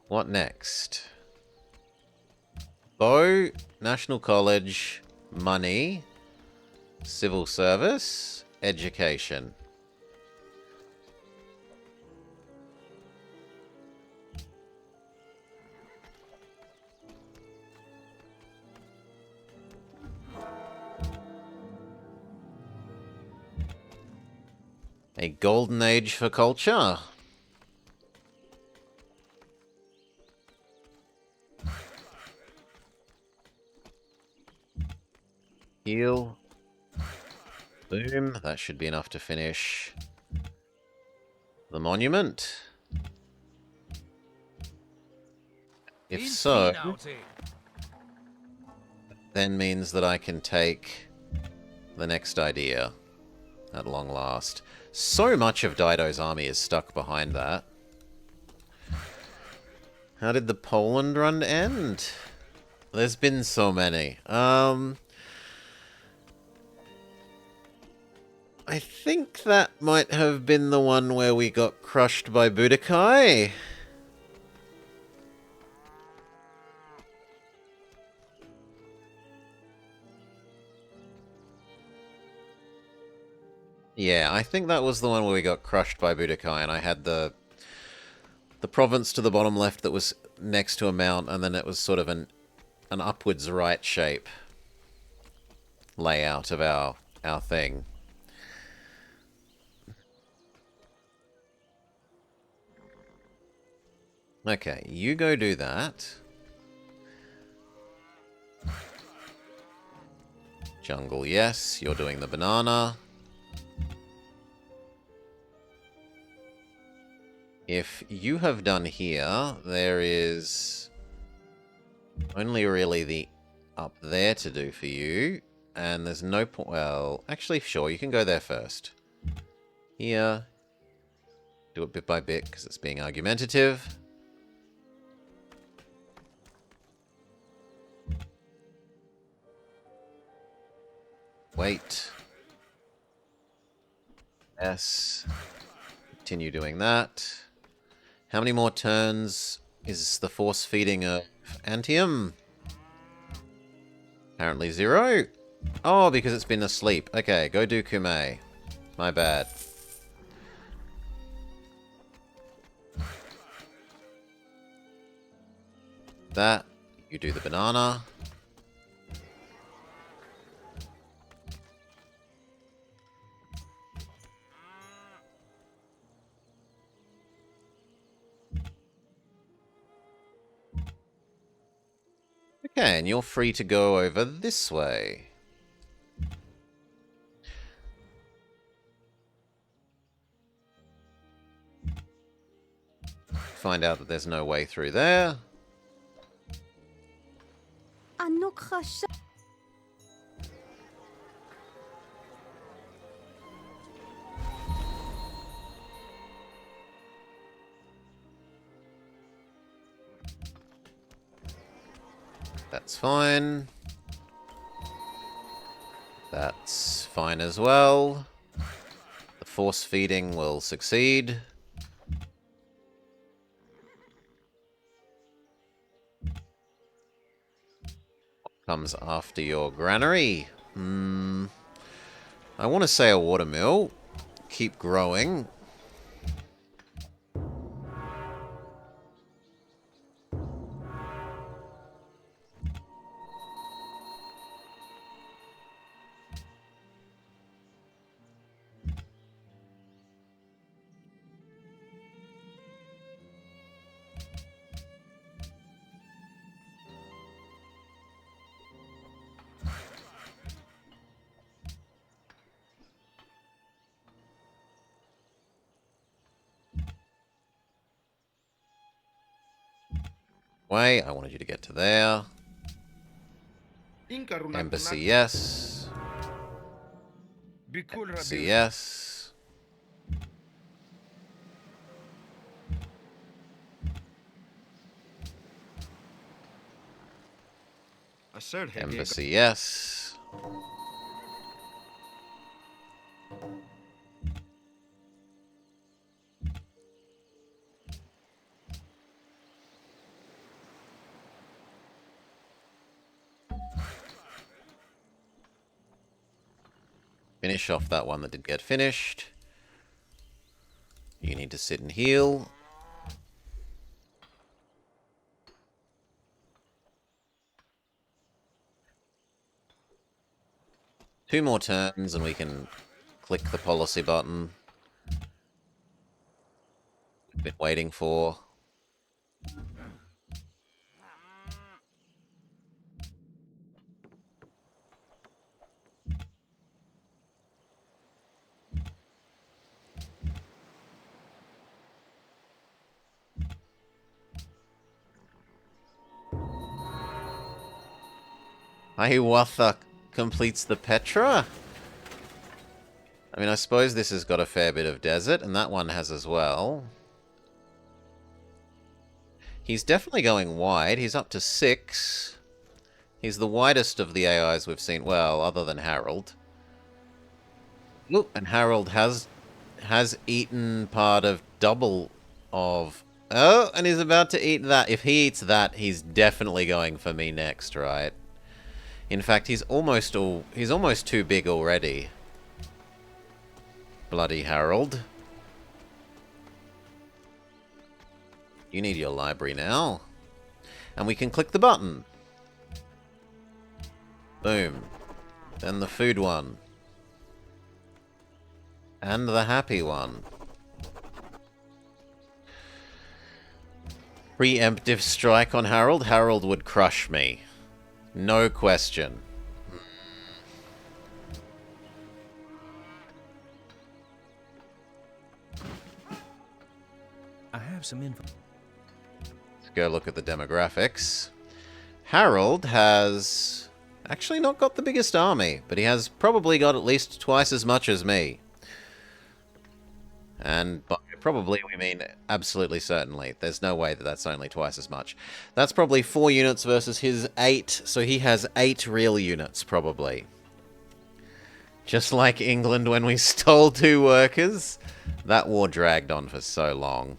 What next? Bow, National College, money, civil service, education. A golden age for culture. Heal. Boom. That should be enough to finish the monument. If En so, fin aftale. then means that I can take the next idea at long last. So much of Dido's army is stuck behind that. How did the Poland run end? There's been so many. I think that might have been the one where we got crushed by Budokai. Yeah, I think that was the one where we got crushed by Budokai, and I had the province to the bottom left that was next to a mount, and then it was sort of an upwards right shape layout of our thing. Okay, you go do that. Jungle, yes. You're doing the banana. If you have done here, there is only really the up there to do for you. And there's no point... Well, actually, sure, you can go there first. Here. Do it bit by bit, because it's being argumentative. Wait. Yes. Continue doing that. How many more turns is the force feeding of Antium? Apparently 0. Oh, because it's been asleep. Okay, go do Kume. My bad. That. You do the banana. Okay, and you're free to go over this way. Find out that there's no way through there. That's fine. That's fine as well. The force feeding will succeed. What comes after your granary? I want to say a watermill. Keep growing. Way, I wanted you to get to there. Inca Embassy, Runakunaka. yes. Bikul Embassy, Rabil. yes. Assert Hegega. Embassy, yes. Finish off that one that did get finished. You need to sit and heal. Two more turns and we can click the policy button. Been waiting for. Hiawatha completes the Petra? I mean, I suppose this has got a fair bit of desert, and that one has as well. He's definitely going wide. He's up to 6. He's the widest of the AIs we've seen. Well, other than Harold. Oop, and Harold has eaten part of double of... Oh, and he's about to eat that. If he eats that, he's definitely going for me next, right? In fact, he's almost too big already. Bloody Harold. You need your library now. And we can click the button. Boom. Then the food one. And the happy one. Preemptive strike on Harold. Harold would crush me. No question. I have some info. Let's go look at the demographics. Harold has actually not got the biggest army, but he has probably got at least twice as much as me. And by probably we mean absolutely certainly. There's no way that that's only twice as much. That's probably 4 units versus his 8, so he has 8 real units probably. Just like England when we stole 2 workers. That war dragged on for so long.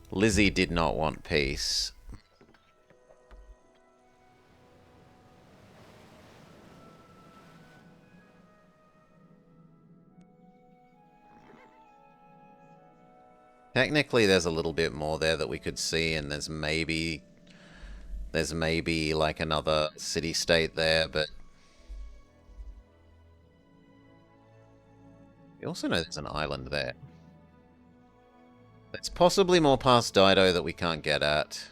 Lizzie did not want peace. Technically, there's a little bit more there that we could see, and there's maybe like another city-state there, but we also know there's an island there. There's possibly more past Dido that we can't get at.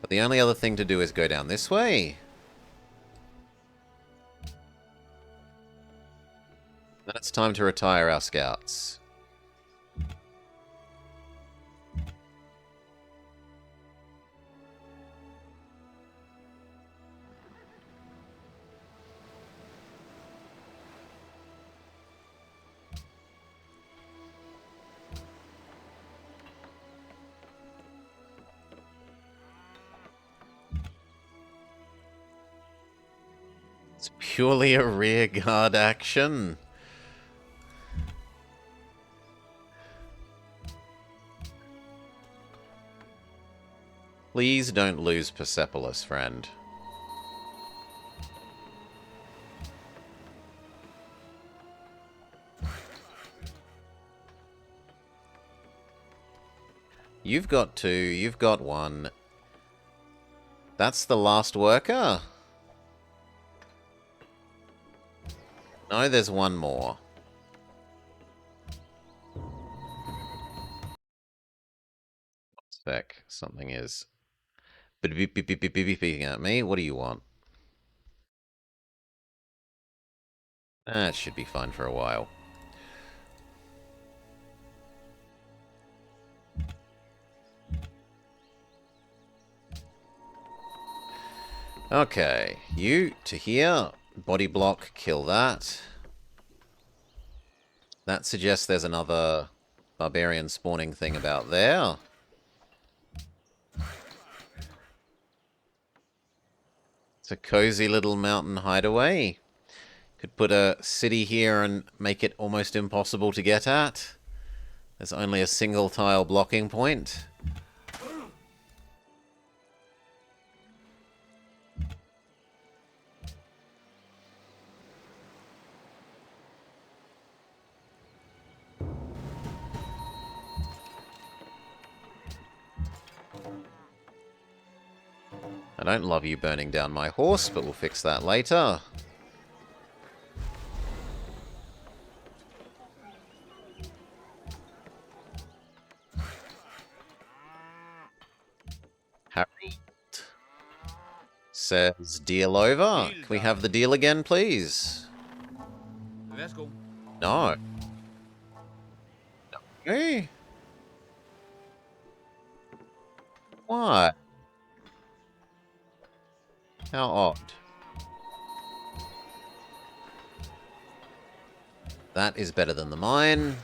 But the only other thing to do is go down this way. Then it's time to retire our scouts. It's purely a rearguard action. Please don't lose Persepolis, friend. You've got 2, you've got 1. That's the last worker? No, there's 1 more. Spec, something is beeping at me. What do you want? That should be fine for a while. Okay, you to here. Body block, kill that. That suggests there's another barbarian spawning thing about there. It's a cozy little mountain hideaway. Could put a city here and make it almost impossible to get at. There's only a single tile blocking point. I don't love you burning down my horse, but we'll fix that later. Harold says deal over. Can we have the deal again, please? Værsgo. No. Hey. What? How odd. That is better than the mine.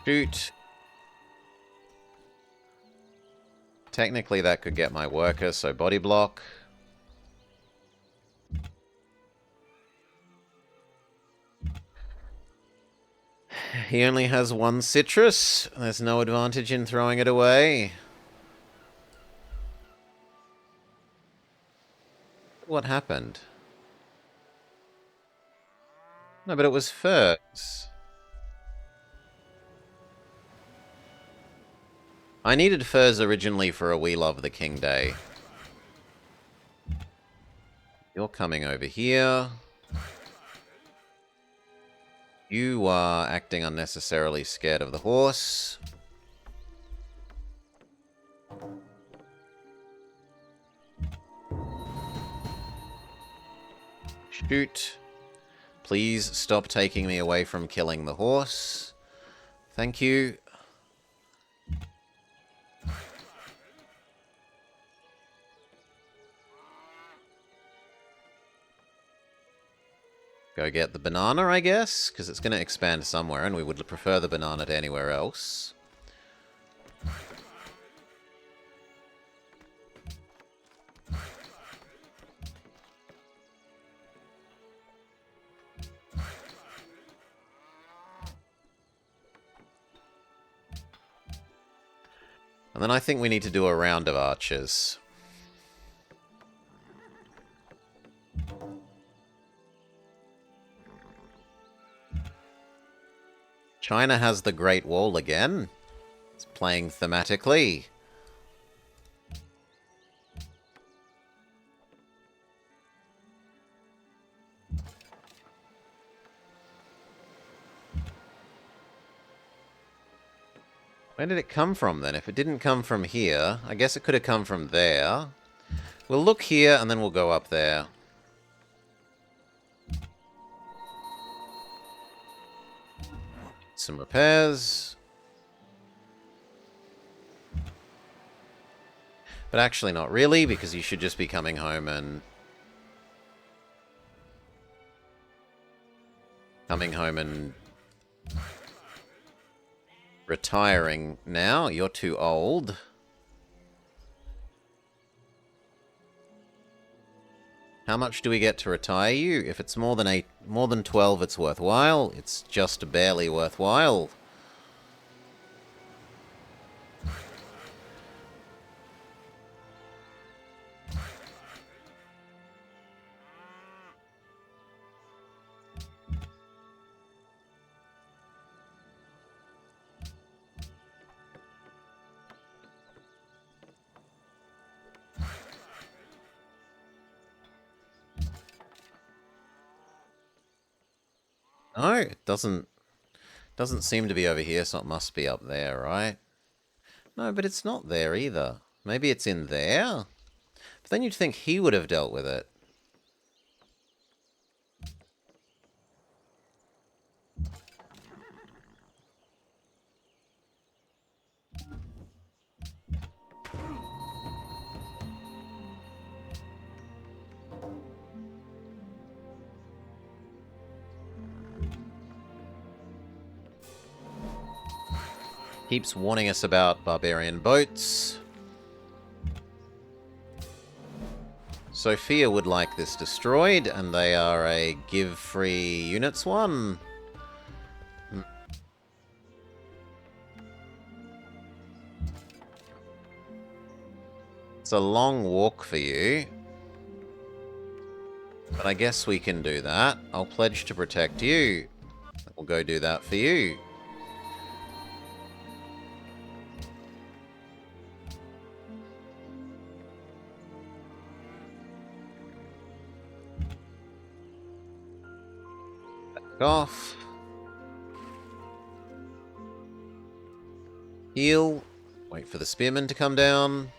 Shoot. Technically that could get my worker, so body block. He only has one citrus. There's no advantage in throwing it away. What happened? No, but it was furs. I needed furs originally for a We Love the King Day. You're coming over here. You are acting unnecessarily scared of the horse. Shoot. Please stop taking me away from killing the horse. Thank you. Go get the banana, I guess, because it's going to expand somewhere, and we would prefer the banana to anywhere else. And then I think we need to do a round of archers. China has the Great Wall again. It's playing thematically. Where did it come from then? If it didn't come from here, I guess it could have come from there. We'll look here and then we'll go up there. Some repairs. But actually not really, because you should just be coming home and... retiring now. You're too old. How much do we get to retire you? If it's more than 12, it's worthwhile. It's just barely worthwhile. No, it doesn't seem to be over here, so it must be up there, right? No, but it's not there either. Maybe it's in there? But then you'd think he would have dealt with it. Keeps warning us about barbarian boats. Sophia would like this destroyed, and they are a give free units one. It's a long walk for you. But I guess we can do that. I'll pledge to protect you. We'll go do that for you. Off. Heal. Wait for the spearmen to come down.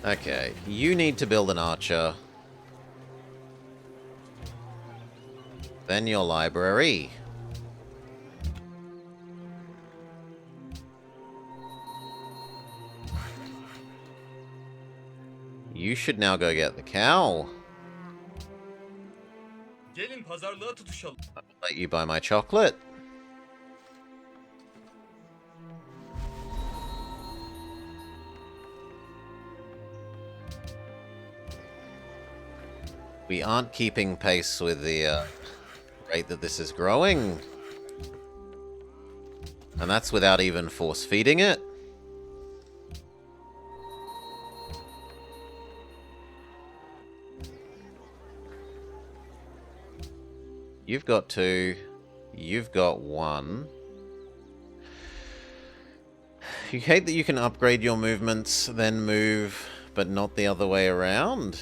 Okay, you need to build an archer. Then your library. You should now go get the cow. Gelin pazarlığa tutuşalım. I'll let you buy my chocolate. We aren't keeping pace with the rate that this is growing. And that's without even force feeding it. You've got 2. You've got 1. You hate that you can upgrade your movements, then move, but not the other way around?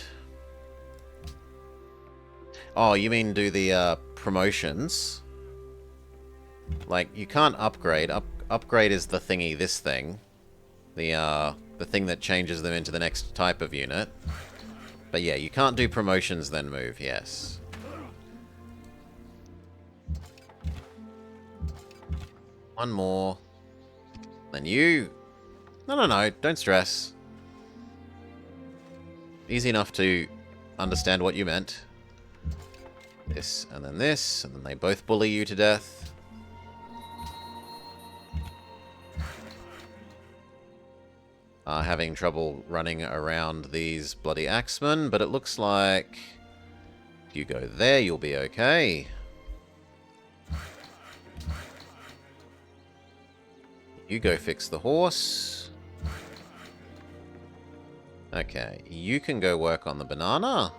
Oh, you mean do the promotions? Like, you can't upgrade. Upgrade is the thingy, this thing. The thing that changes them into the next type of unit. But yeah, you can't do promotions then move, yes. One more. Then you. No, don't stress. Easy enough to understand what you meant. This, and then they both bully you to death. Having trouble running around these bloody axemen, but it looks like if you go there, you'll be okay. You go fix the horse. Okay, you can go work on the banana.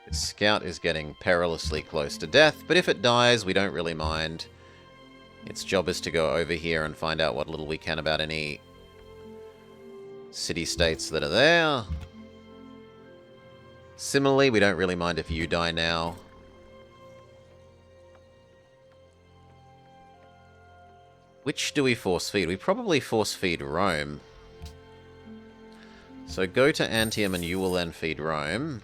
The scout is getting perilously close to death, but if it dies, we don't really mind. Its job is to go over here and find out what little we can about any city-states that are there. Similarly, we don't really mind if you die now. Which do we force feed? We probably force feed Rome. So go to Antium and you will then feed Rome.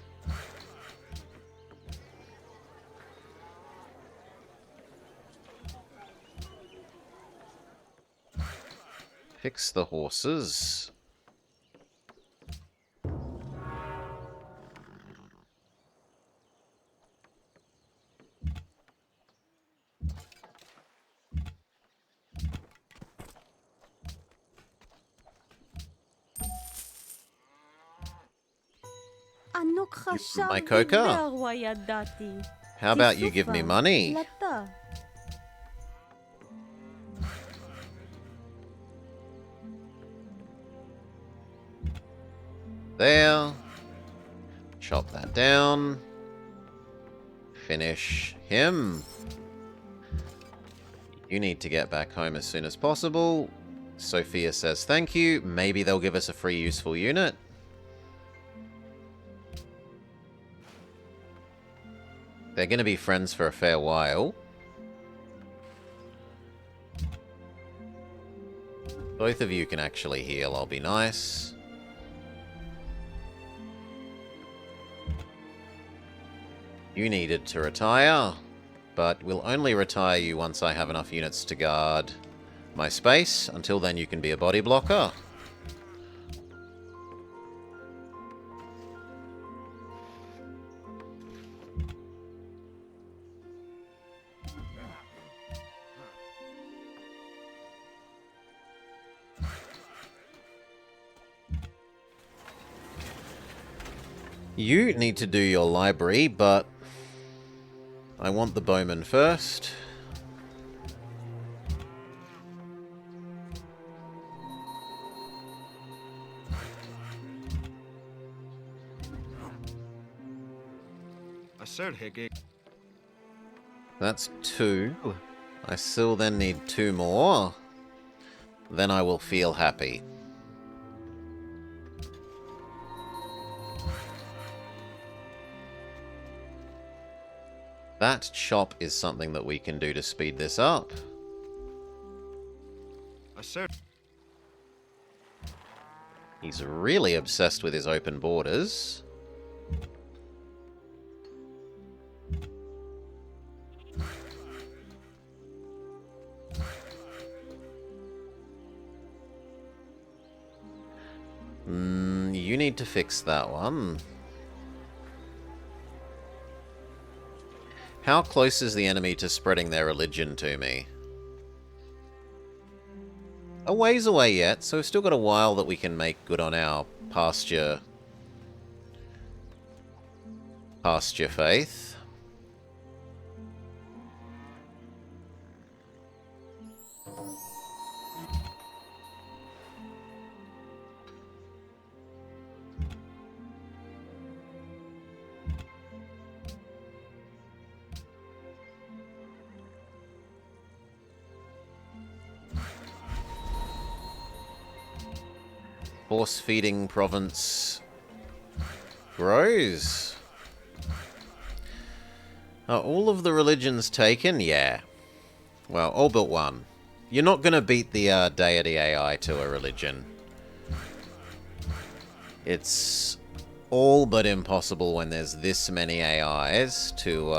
Fix the horses. My coca? How about you give me money? There. Chop that down. Finish him. You need to get back home as soon as possible. Sophia says thank you. Maybe they'll give us a free useful unit. They're going to be friends for a fair while. Both of you can actually heal, I'll be nice. You needed to retire, but we'll only retire you once I have enough units to guard my space. Until then, you can be a body blocker. You need to do your library, but I want the bowman first. I said Hickey. That's 2. I still then need 2 more. Then I will feel happy. That chop is something that we can do to speed this up. assert. He's really obsessed with his open borders. You need to fix that one. How close is the enemy to spreading their religion to me? A ways away yet, so we've still got a while that we can make good on our pasture faith. Force feeding province grows. Are all of the religions taken? Yeah. Well, all but one. You're not going to beat the deity AI to a religion. It's all but impossible when there's this many AIs to,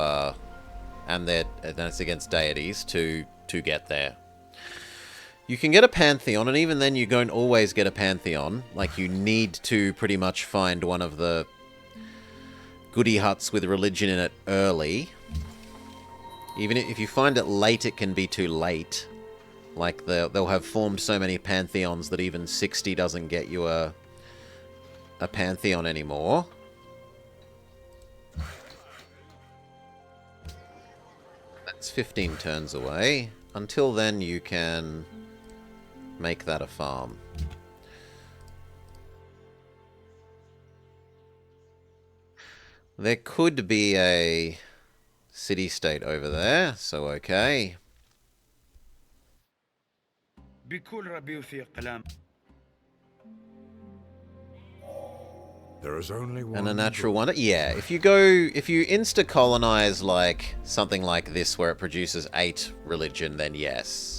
and it's against deities to get there. You can get a Pantheon, and even then you don't always get a Pantheon. Like, you need to pretty much find one of the goody huts with religion in it early. Even if you find it late, it can be too late. Like, they'll have formed so many Pantheons that even 60 doesn't get you a Pantheon anymore. That's 15 turns away. Until then, you can make that a farm. There could be a city-state over there, so okay. There is only one. And a natural wonder? Yeah, if you insta-colonize like something like this where it produces 8 religion, then yes.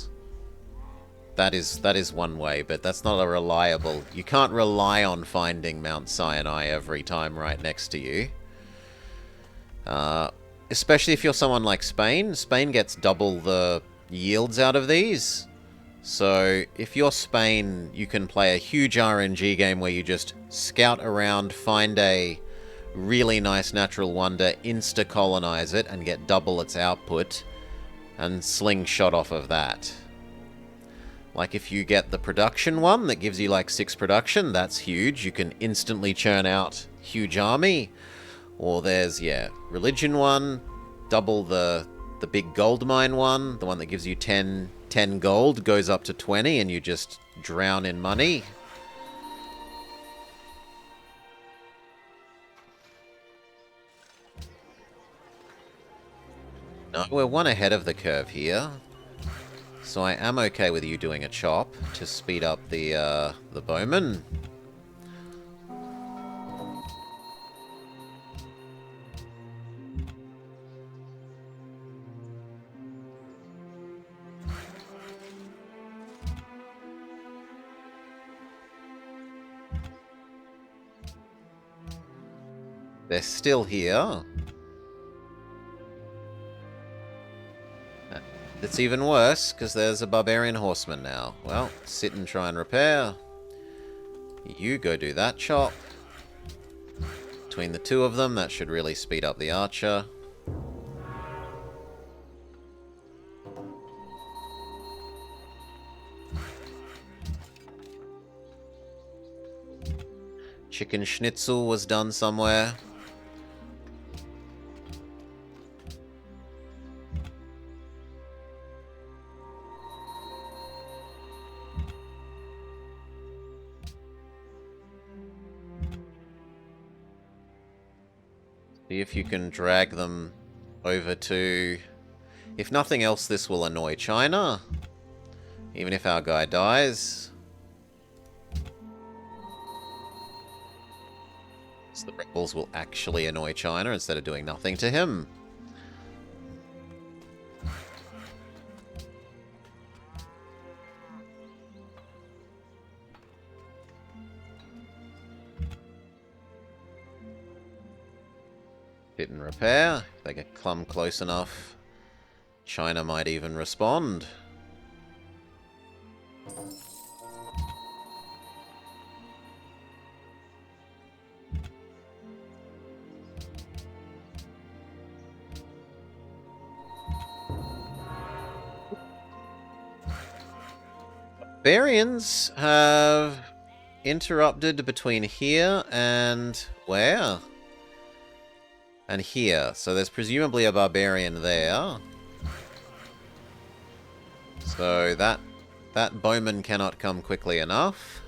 That is one way, but that's not a reliable... You can't rely on finding Mount Sinai every time right next to you. Especially if you're someone like Spain. Spain gets double the yields out of these. So if you're Spain, you can play a huge RNG game where you just scout around, find a really nice natural wonder, insta-colonize it, and get double its output, and slingshot off of that. Like, if you get the production one that gives you like 6 production, that's huge. You can instantly churn out huge army. Or there's, yeah, religion one, double the big gold mine one, the one that gives you 10 gold, goes up to 20, and you just drown in money. No, we're one ahead of the curve here. So I am okay with you doing a chop to speed up the bowman. They're still here. It's even worse, because there's a barbarian horseman now. Well, sit and try and repair. You go do that chop. Between the two of them, that should really speed up the archer. Chicken schnitzel was done somewhere. See if you can drag them over to... If nothing else, this will annoy China. Even if our guy dies. So the rebels will actually annoy China instead of doing nothing to him. Fit and repair. If they get come close enough, China might even respond. Barbarians have interrupted between here and where? And here. So there's presumably a barbarian there. So that bowman cannot come quickly enough.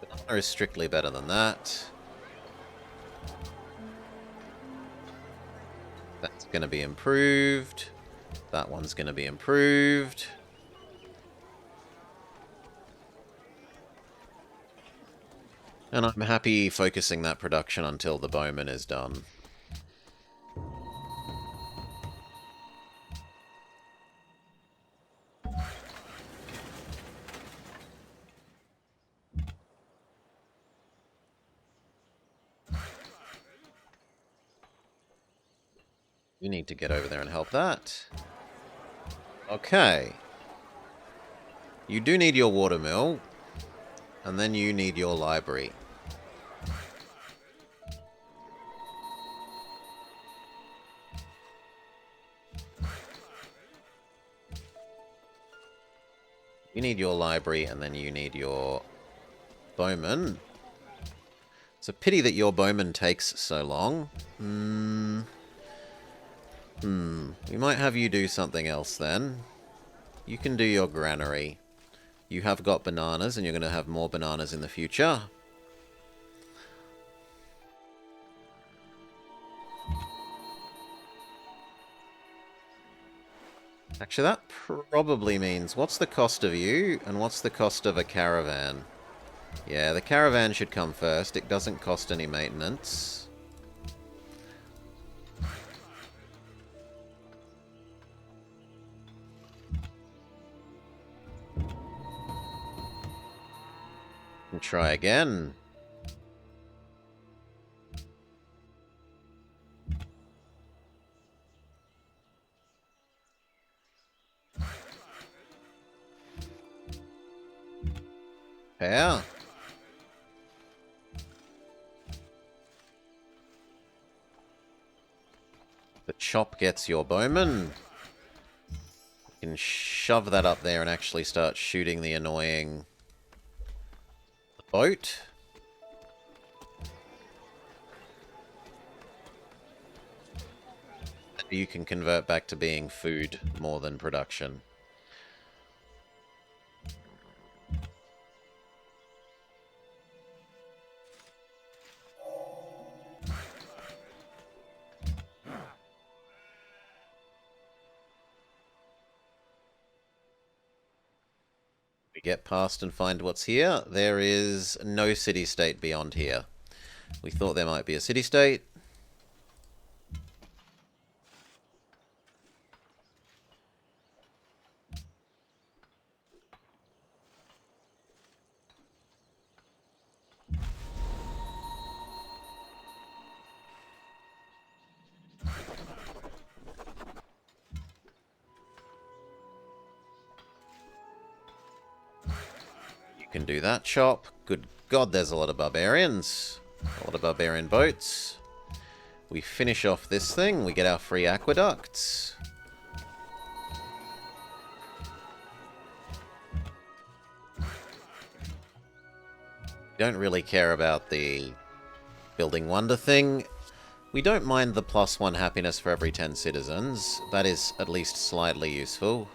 Banana is strictly better than that. That's going to be improved. That one's going to be improved. And I'm happy focusing that production until the bowman is done. You need to get over there and help that. Okay. You do need your watermill. And then you need your library. You need your library, and then you need your bowman. It's a pity that your bowman takes so long. We might have you do something else then. You can do your granary. You have got bananas, and you're going to have more bananas in the future. Actually, that probably means, what's the cost of you, and what's the cost of a caravan? Yeah, the caravan should come first. It doesn't cost any maintenance. And try again. Yeah. The chop gets your bowman. You can shove that up there and actually start shooting the annoying boat. You can convert back to being food more than production. We get past and find what's here. There is no city-state beyond here. We thought there might be a city-state. Can do that chop. Good God, there's a lot of barbarians. A lot of barbarian boats. We finish off this thing. We get our free aqueducts. Don't really care about the building wonder thing. We don't mind the +1 happiness for every 10 citizens. That is at least slightly useful.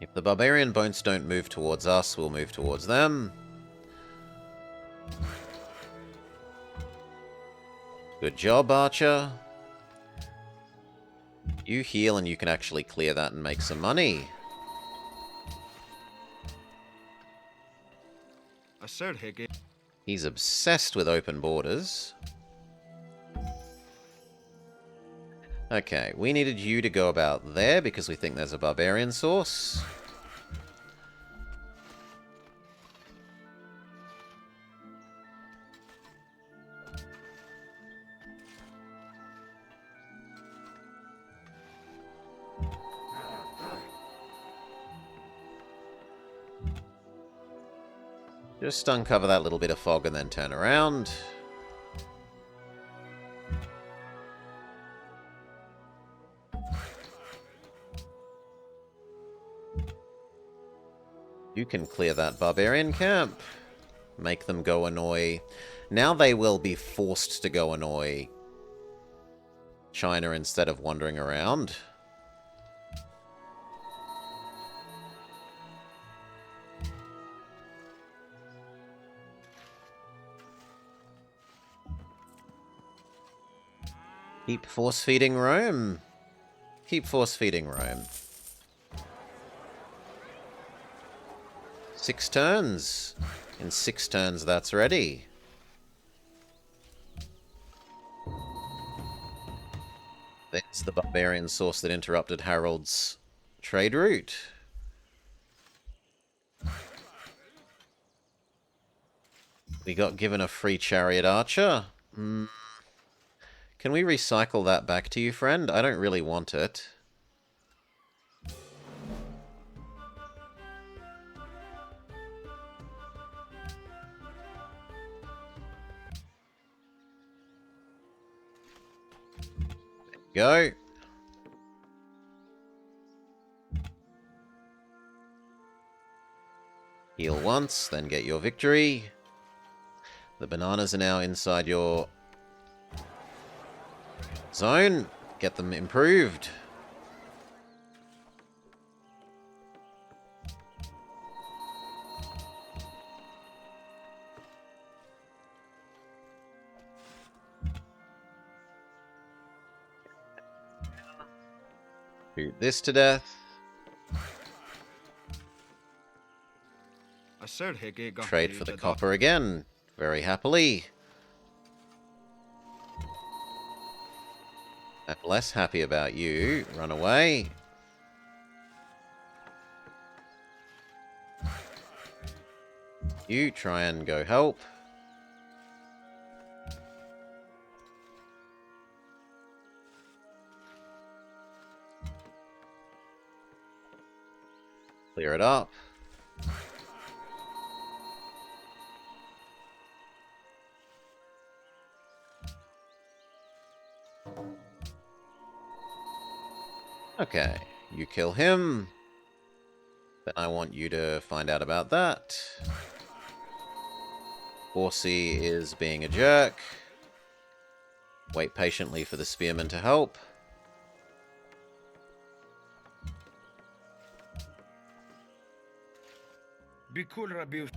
If the barbarian boats don't move towards us, we'll move towards them. Good job, Archer. You heal and you can actually clear that and make some money. said Hickey. He's obsessed with open borders. Okay, we needed you to go about there because we think there's a barbarian source. Just uncover that little bit of fog and then turn around. You can clear that barbarian camp. Make them go annoy. Now they will be forced to go annoy China instead of wandering around. Keep force-feeding Rome. Keep force-feeding Rome. 6 turns. In 6 turns, that's ready. That's the barbarian source that interrupted Harold's trade route. We got given a free chariot archer. Can we recycle that back to you, friend? I don't really want it. There you go. Heal once, then get your victory. The bananas are now inside your zone. Get them improved. Shoot this to death. I said Hickey. Trade for the copper again. Very happily. I'm less happy about you. Run away. You try and go help. Clear it up. Okay, you kill him. Then I want you to find out about that. Horsey is being a jerk. Wait patiently for the spearman to help. Be cool, Rabiu.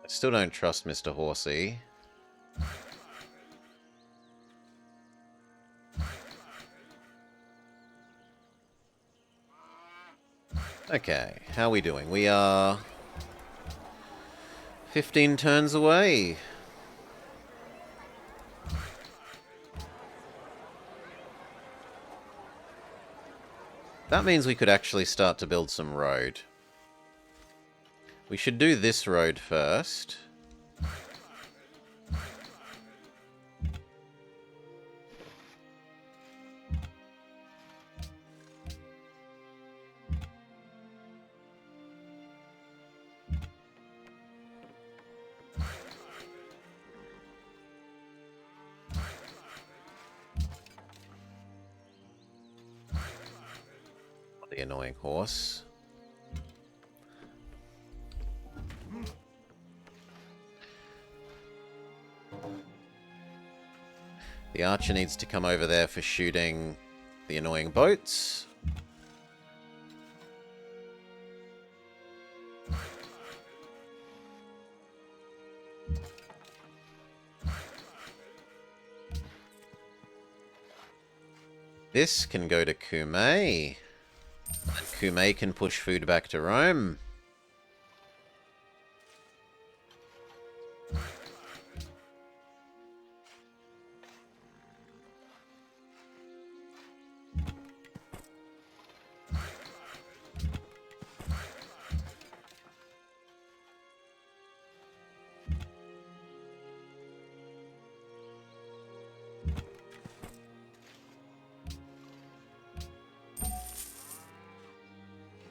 I still don't trust Mr. Horsey. Okay, how are we doing? We are 15 turns away. That means we could actually start to build some road. We should do this road first. The annoying horse. The archer needs to come over there for shooting the annoying boats. This can go to Kume. And Kume can push food back to Rome.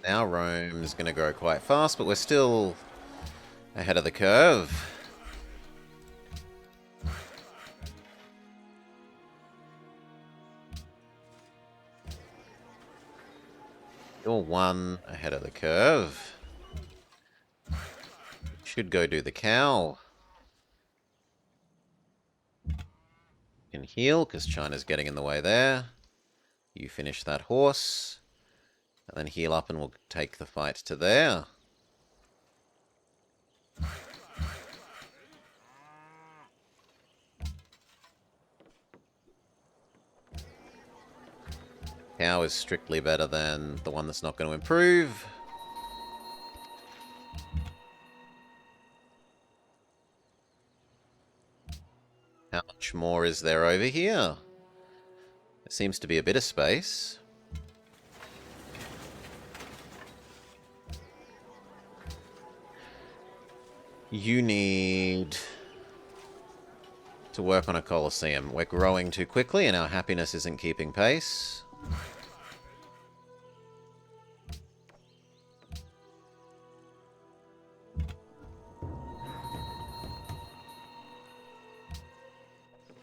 Now Rome's going to grow quite fast, but we're still ahead of the curve. You're one ahead of the curve. Should go do the cow. You can heal, because China's getting in the way there. You finish that horse. And then heal up and we'll take the fight to there. Cow is strictly better than the one that's not going to improve. How much more is there over here? There seems to be a bit of space. You need to work on a Colosseum. We're growing too quickly and our happiness isn't keeping pace. In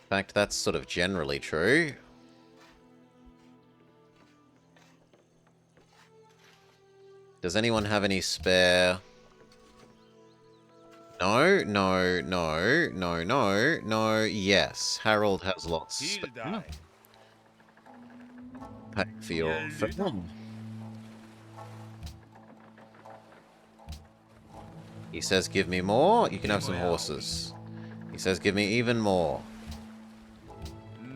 fact, that's sort of generally true. Does anyone have any spare... No, no, no, no, no, no, yes. Harold has lots. Pay for your film. He says, give me more, you can have some horses. He says, give me even more.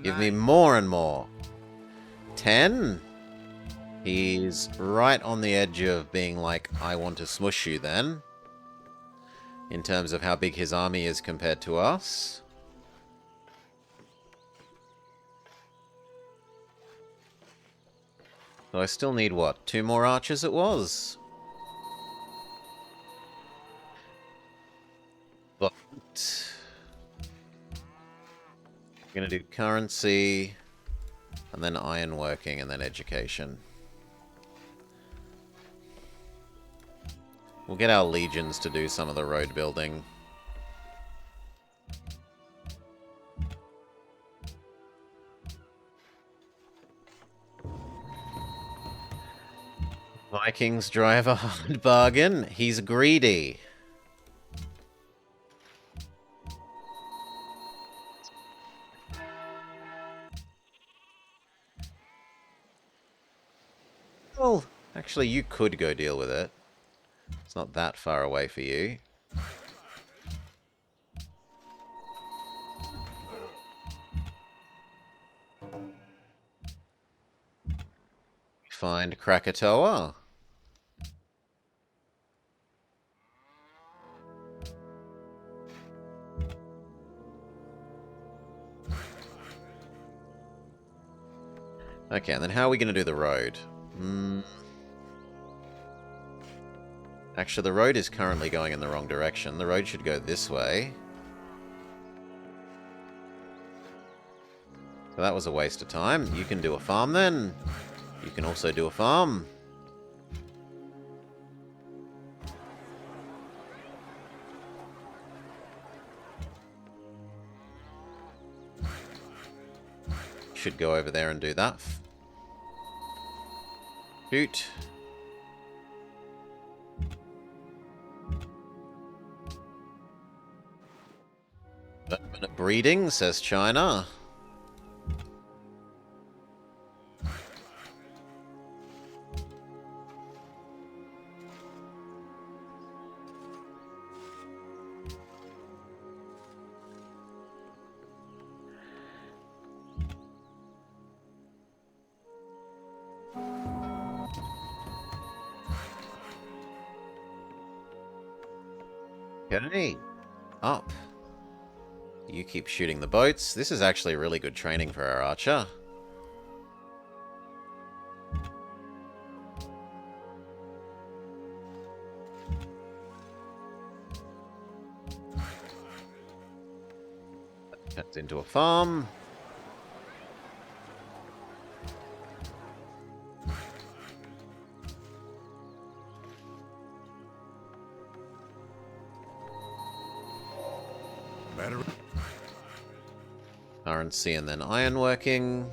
Give me more and more. 10? He's right on the edge of being like, I want to smush you then. In terms of how big his army is compared to us. So I still need, what, 2 more archers it was? But... I'm gonna do currency, and then ironworking, and then education. We'll get our legions to do some of the road building. Vikings drive a hard bargain. He's greedy. Well, actually, you could go deal with it. It's not that far away for you. Find Krakatoa. Okay, and then how are we going to do the road? Actually, the road is currently going in the wrong direction. The road should go this way. So that was a waste of time. You can do a farm then. You can also do a farm. Should go over there and do that. Shoot. Permanent breeding, says China. Okay. Up. You keep shooting the boats. This is actually really good training for our archer. Turns into a farm. RNC and then ironworking.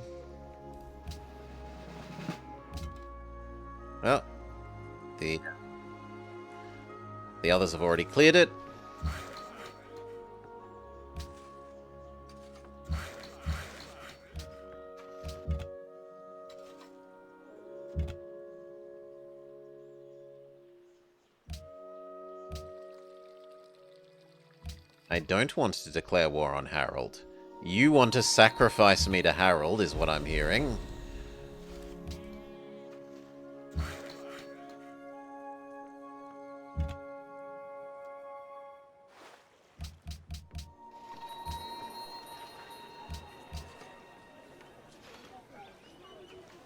Oh. The others have already cleared it. I don't want to declare war on Harold. You want to sacrifice me to Harold, is what I'm hearing.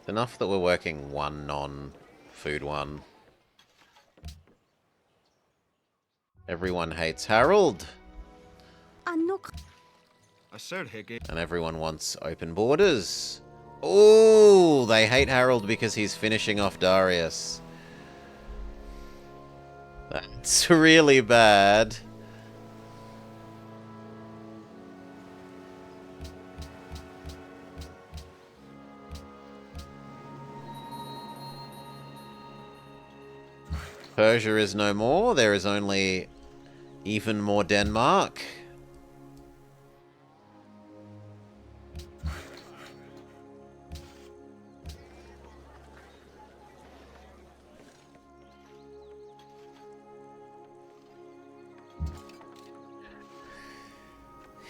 It's enough that we're working one non-food one. Everyone hates Harold. And everyone wants open borders. Oh, they hate Harold because he's finishing off Darius. That's really bad. Persia is no more. There is only even more Denmark.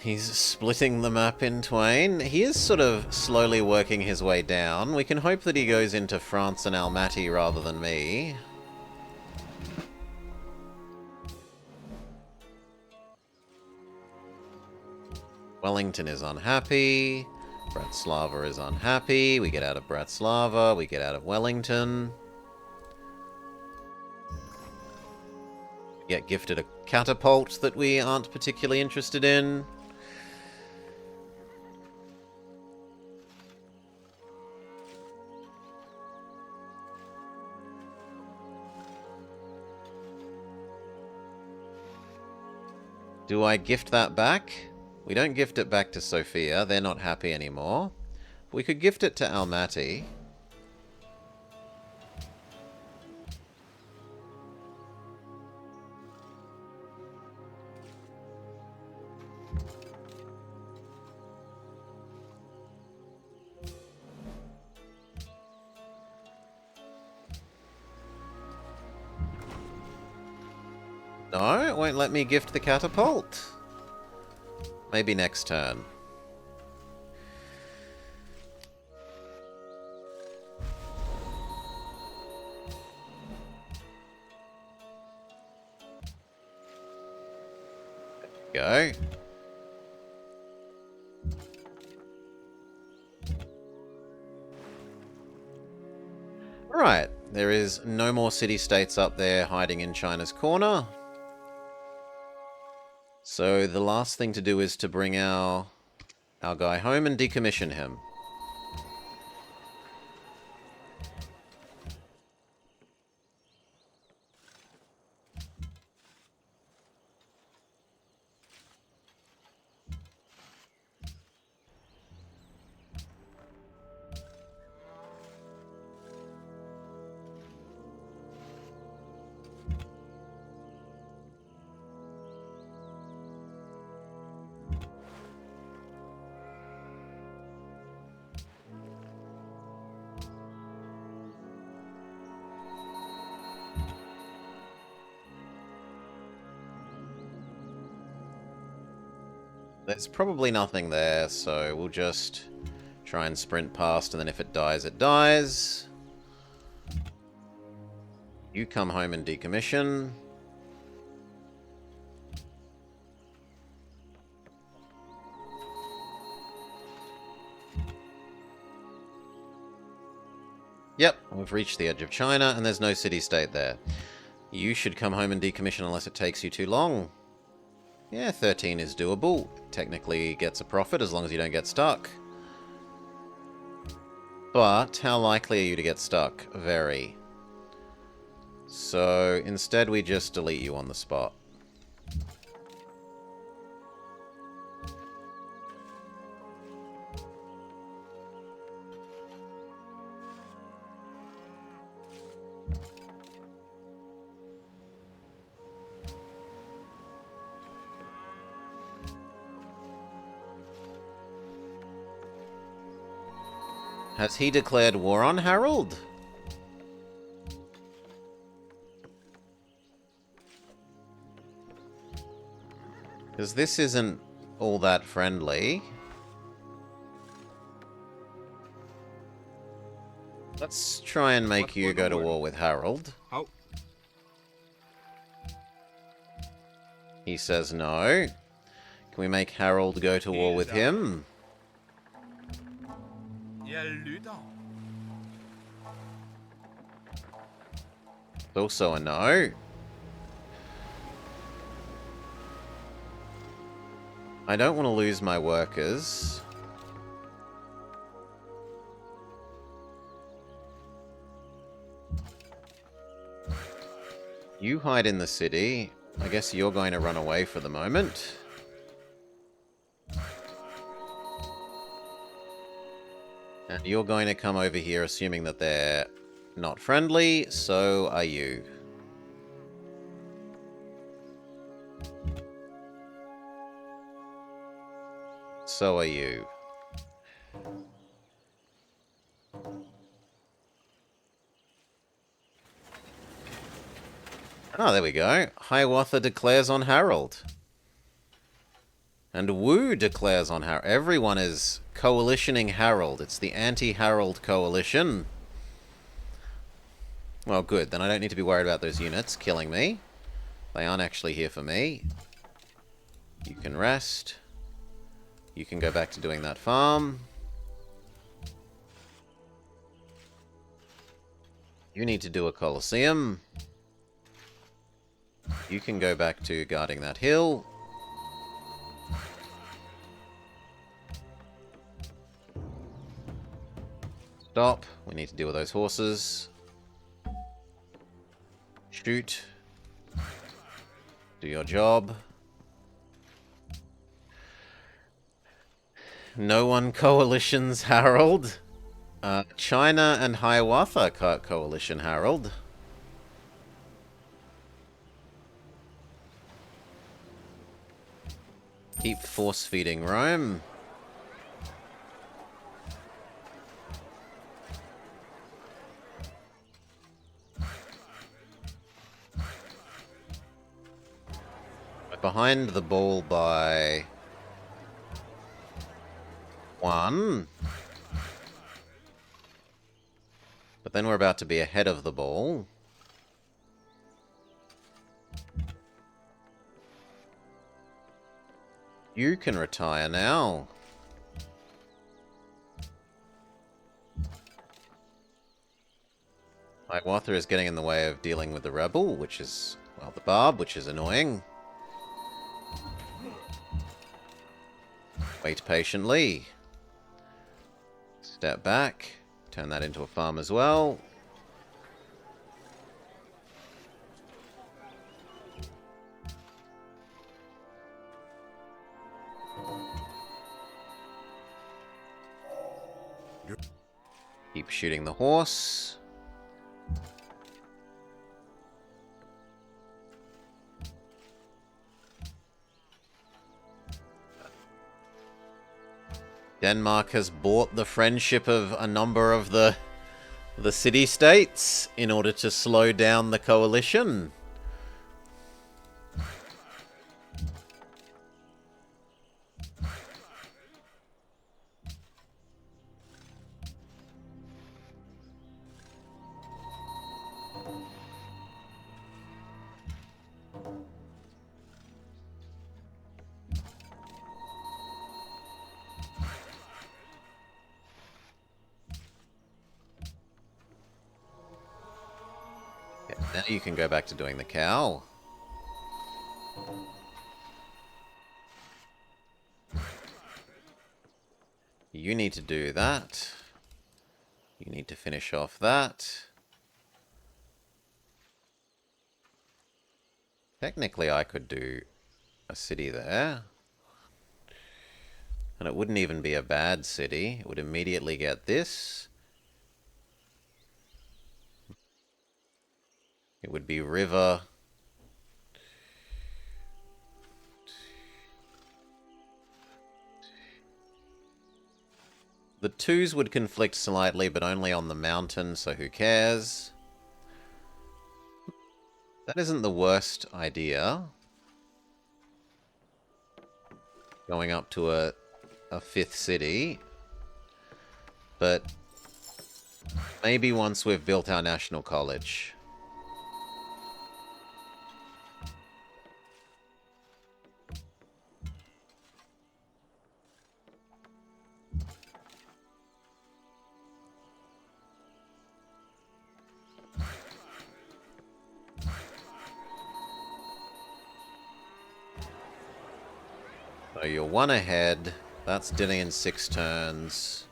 He's splitting the map in twain. He is sort of slowly working his way down. We can hope that he goes into France and Almaty rather than me. Wellington is unhappy. Bratislava is unhappy. We get out of Bratislava. We get out of Wellington. Get gifted a catapult that we aren't particularly interested in. Do I gift that back? We don't gift it back to Sofia. They're not happy anymore. We could gift it to Almaty. No, it won't let me gift the catapult. Maybe next turn. There we go. Right, there is no more city-states up there hiding in China's corner. So the last thing to do is to bring our guy home and decommission him. There's probably nothing there, so we'll just try and sprint past, and then if it dies, it dies. You come home and decommission. Yep, we've reached the edge of China, and there's no city-state there. You should come home and decommission unless it takes you too long. Yeah, 13 is doable. Technically gets a profit as long as you don't get stuck. But how likely are you to get stuck? Very. So instead we just delete you on the spot. Has he declared war on Harold? Because this isn't all that friendly. Let's try and make you go to war with Harold. Hov. He says no. Can we make Harold go to war with him? Jeg lytter. It's also a no. I don't want to lose my workers. You hide in the city. I guess you're going to run away for the moment. And you're going to come over here assuming that they're not friendly, so are you. So are you. Ah, there we go. Hiawatha declares on Harold. And Wu declares on Harold. Everyone is coalitioning Harold. It's the anti-Harold coalition. Well, good. Then I don't need to be worried about those units killing me. They aren't actually here for me. You can rest. You can go back to doing that farm. You need to do a Colosseum. You can go back to guarding that hill. Stop. We need to deal with those horses. Shoot. Do your job. No one coalitions Harold. China and Hiawatha coalition Harold. Keep force-feeding Rome. Behind the ball by 1. But then we're about to be ahead of the ball. You can retire now. Hiawatha is getting in the way of dealing with the rebel, which is, well, the barb, which is annoying. Wait patiently. Step back. Turn that into a farm as well. Keep shooting the horse. Denmark has bought the friendship of a number of the city-states in order to slow down the coalition. You can go back to doing the cow. You need to do that. You need to finish off that. Technically, I could do a city there. And it wouldn't even be a bad city. It would immediately get this. It would be river. The twos would conflict slightly, but only on the mountain, so who cares? That isn't the worst idea. Going up to a fifth city. But maybe once we've built our national college. So you're one ahead. That's dinner in 6 turns.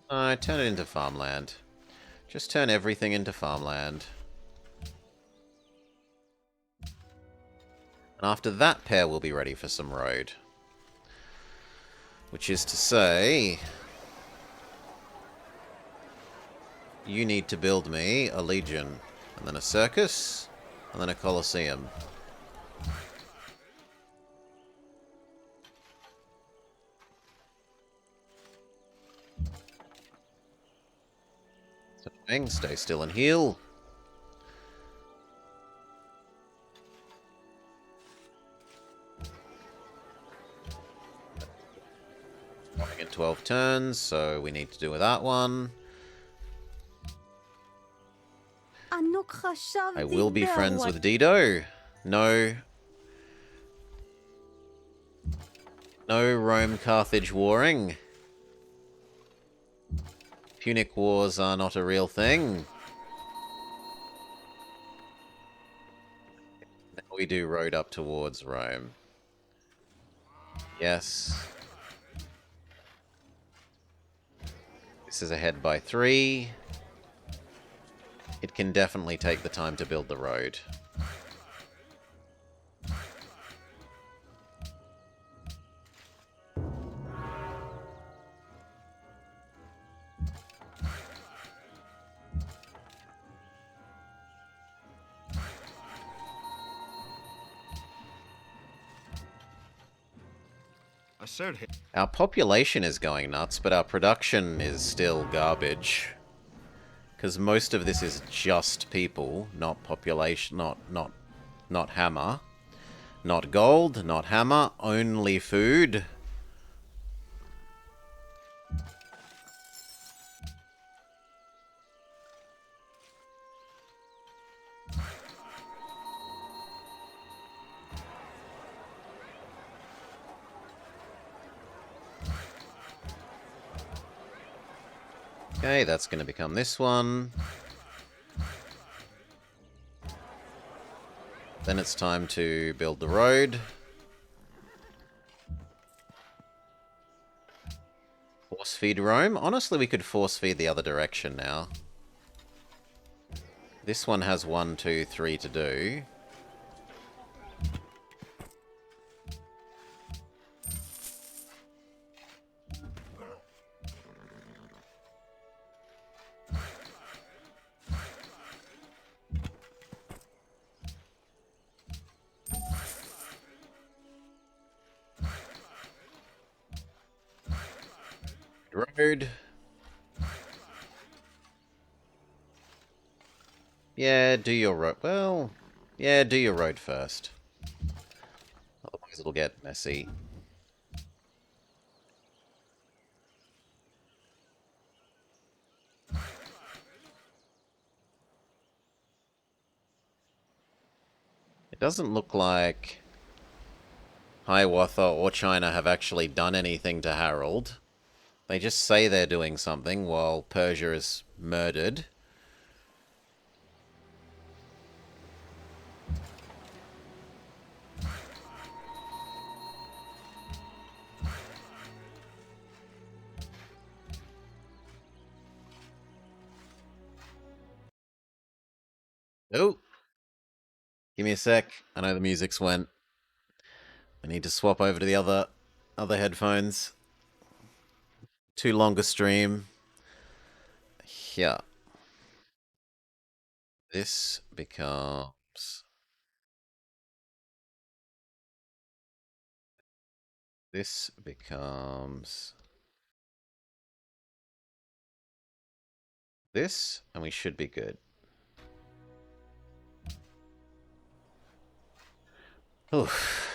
Turn it into farmland. Just turn everything into farmland. And after that pair, we'll be ready for some road. Which is to say, you need to build me a legion, and then a circus, and then a coliseum. Stay still and heal. In 12 turns, so we need to do with that one. I will be friends with Dido. No. No Rome-Carthage warring. Punic Wars are not a real thing. Now we do road up towards Rome. Yes. This is ahead by 3. It can definitely take the time to build the road. Our population is going nuts, but our production is still garbage. Because most of this is just people, not population, not hammer. Not gold, not hammer, only food. Okay, that's going to become this one. Then it's time to build the road. Force feed Rome. Honestly, we could force feed the other direction now. This one has 1, 2, 3 to do. Road. Yeah, do your road. Well, yeah, do your road first. Otherwise it'll get messy. It doesn't look like Hiawatha or China have actually done anything to Harold. They just say they're doing something while Persia is murdered. Oh! Give me a sec. I know the music's went. I need to swap over to the other headphones. Too long a stream. Yeah. This becomes... This becomes... This, and we should be good. Oof.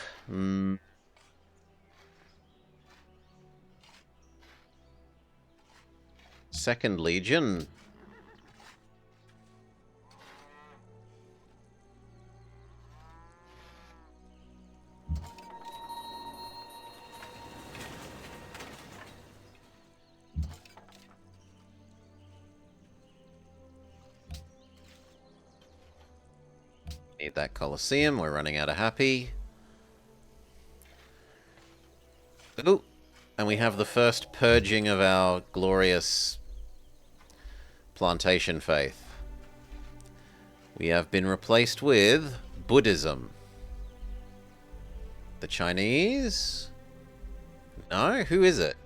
Second Legion. Need that Colosseum. We're running out of happy. Ooh. And we have the first purging of our glorious plantation faith. We have been replaced with Buddhism. The Chinese? No? Who is it?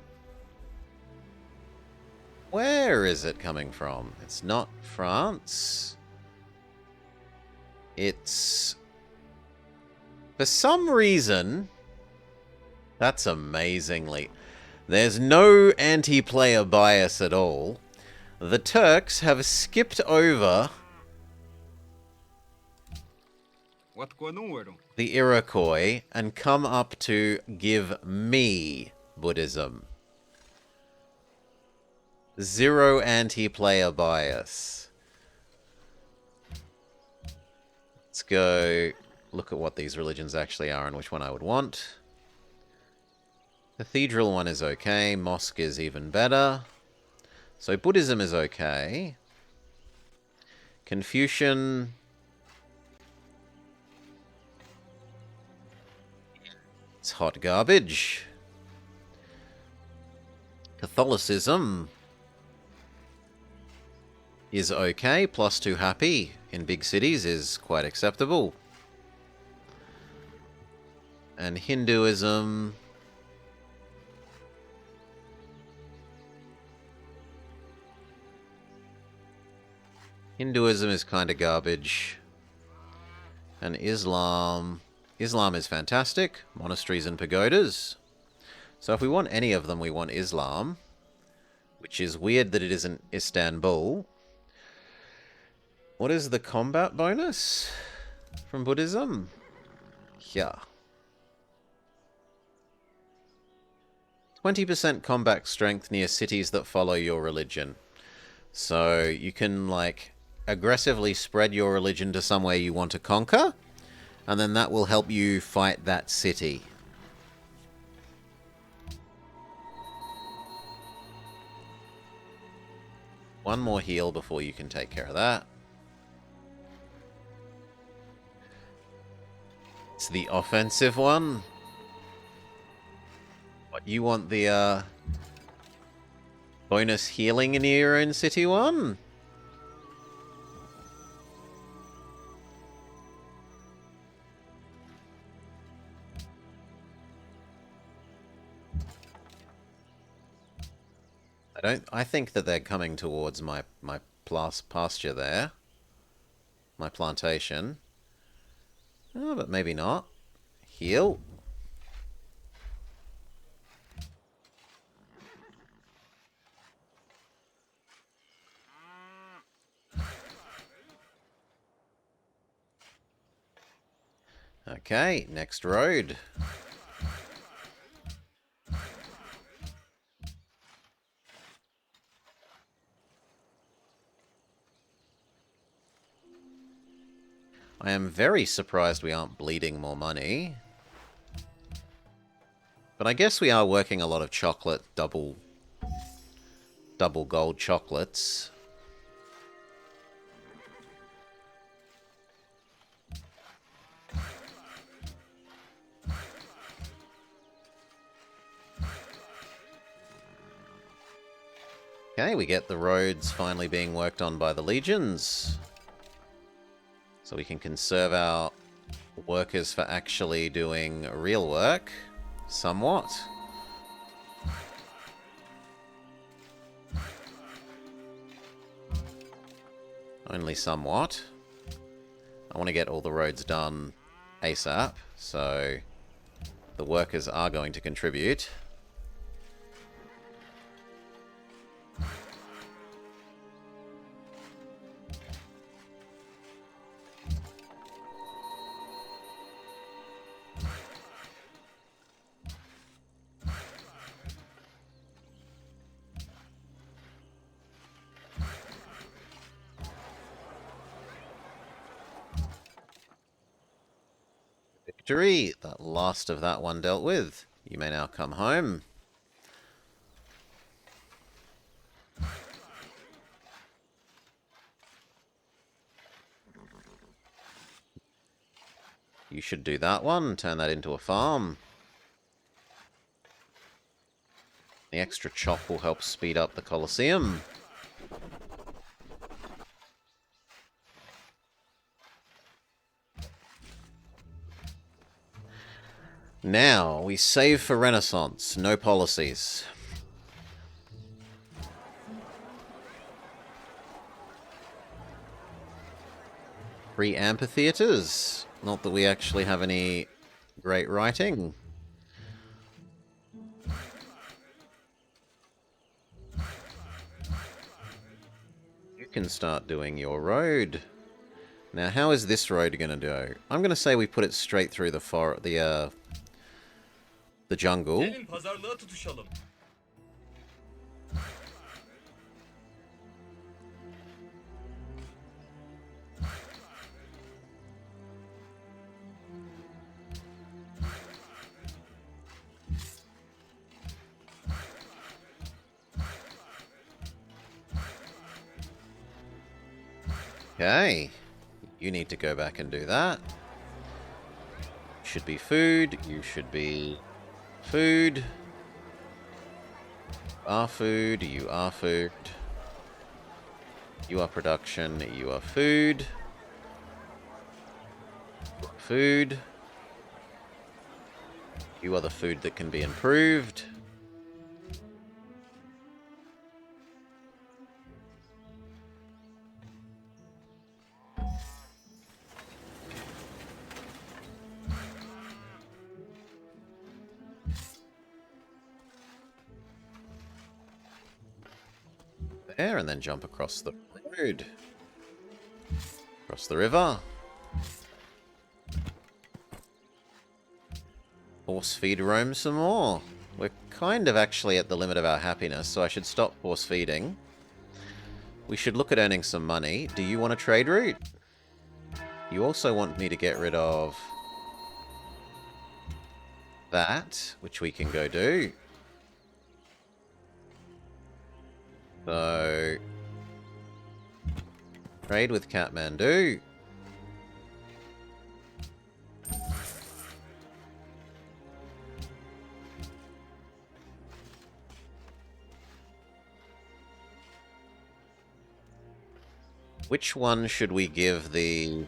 Where is it coming from? It's not France. It's... For some reason... That's amazingly... There's no anti-player bias at all. The Turks have skipped over... Wat qua número? the Iroquois and come up to give me Buddhism. Zero anti-player bias. Let's go look at what these religions actually are and which one I would want. Cathedral one is okay. Mosque is even better. So Buddhism is okay. Confucian... It's hot garbage. Catholicism is okay. +2 happy in big cities is quite acceptable. And Hinduism... Hinduism is kind of garbage. And Islam... Islam is fantastic. Monasteries and pagodas. So if we want any of them, we want Islam. Which is weird that it isn't Istanbul. What is the combat bonus from Buddhism? Yeah. 20% combat strength near cities that follow your religion. So you can, like, aggressively spread your religion to somewhere you want to conquer. And then that will help you fight that city. One more heal before you can take care of that. It's the offensive one. What, you want the bonus healing in your own city one? I think that they're coming towards my pasture there. My plantation. Oh, but maybe not. Heal. Okay, next road. I am very surprised we aren't bleeding more money. But I guess we are working a lot of chocolate, double gold chocolates. Okay, we get the roads finally being worked on by the legions. So we can conserve our workers for actually doing real work. Somewhat. Only somewhat. I want to get all the roads done ASAP, so the workers are going to contribute. Victory! The last of that one dealt with. You may now come home. You should do that one, turn that into a farm. The extra chop will help speed up the Colosseum. Now, we save for Renaissance. No policies. Free amphitheaters. Not that we actually have any great writing. You can start doing your road. Now, how is this road going to do? I'm going to say we put it straight through the jungle. Gelin pazarlığa tutuşalım. Okay. You need to go back and do that. Should be food. You should be food. You are food. You are food. You are production. You are food. You are food. You are the food that can be improved. There, and then jump across the road. Across the river. Force feed Rome some more. We're kind of actually at the limit of our happiness, so I should stop force feeding. We should look at earning some money. Do you want a trade route? You also want me to get rid of that, which we can go do. So, trade with Kathmandu. Which one should we give the...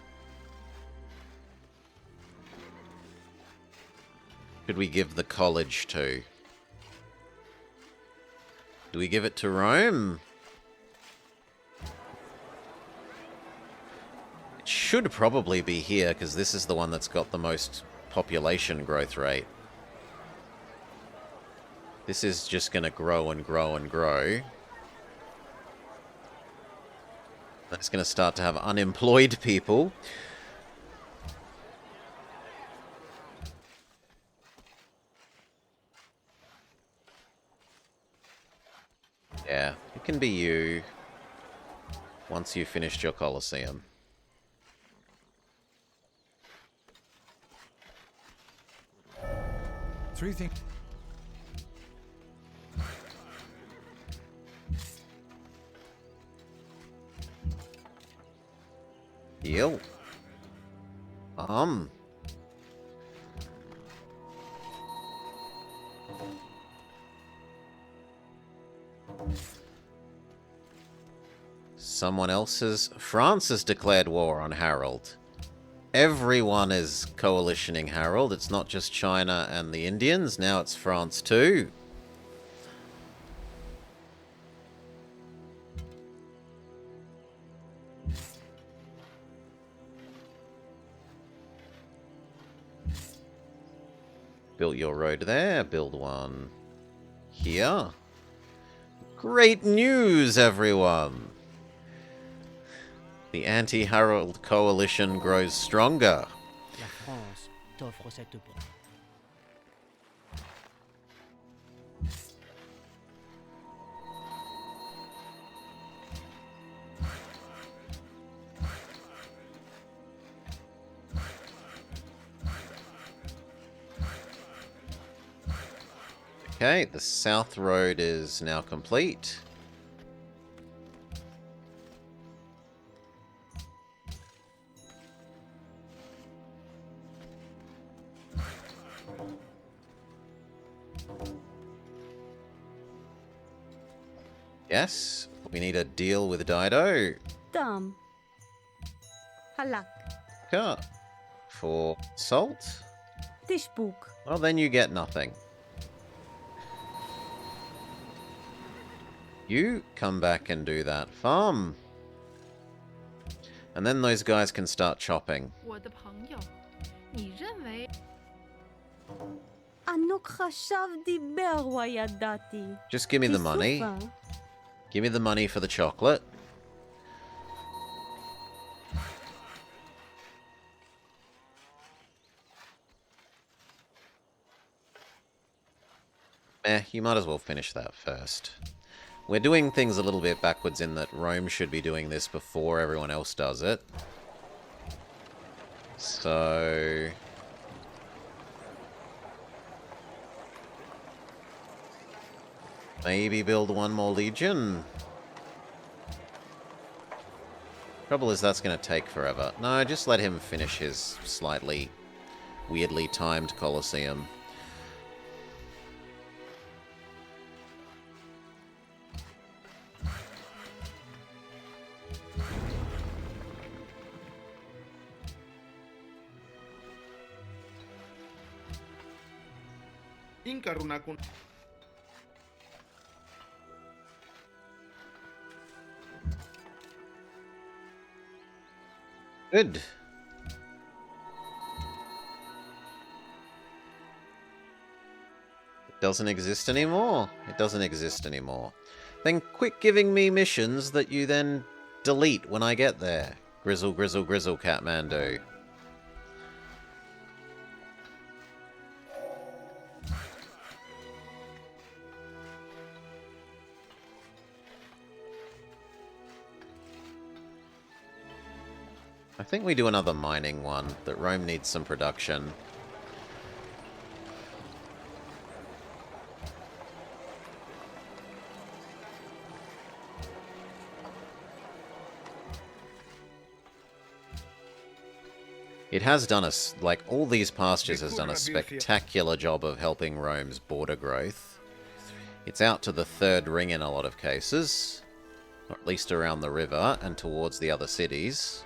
Should we give the college to? Do we give it to Rome? It should probably be here, because this is the one that's got the most population growth rate. This is just going to grow and grow and grow. That's going to start to have unemployed people. Yeah, it can be you once you've finished your Colosseum. Three things. Heal. Someone else's... France has declared war on Harold. Everyone is coalitioning Harold. It's not just China and the Indians. Now it's France too. Built your road there. Build one here. Great news, everyone! The anti-Harold coalition grows stronger. La France t'offre cette pro. Okay, the south road is now complete. Yes, we need a deal with Dido. Tam. Halak. Okay. For salt? Tishpuk. Well, then you get nothing. You come back and do that farm. And then those guys can start chopping. 我的朋友，你认为 Anok chashav diber wa yadati. Just give me the money. Tisufa. Give me the money for the chocolate. You might as well finish that first. We're doing things a little bit backwards in that Rome should be doing this before everyone else does it. So... maybe build one more legion? Trouble is that's going to take forever. No, just let him finish his slightly weirdly timed Colosseum. Inkarunakun. Good. It doesn't exist anymore. It doesn't exist anymore. Then quit giving me missions that you then delete when I get there. Grizzle, grizzle, grizzle, Catmandu. I think we do another mining one, that Rome needs some production. It has done us, like, all these pastures has done a spectacular job of helping Rome's border growth. It's out to the third ring in a lot of cases, or at least around the river and towards the other cities.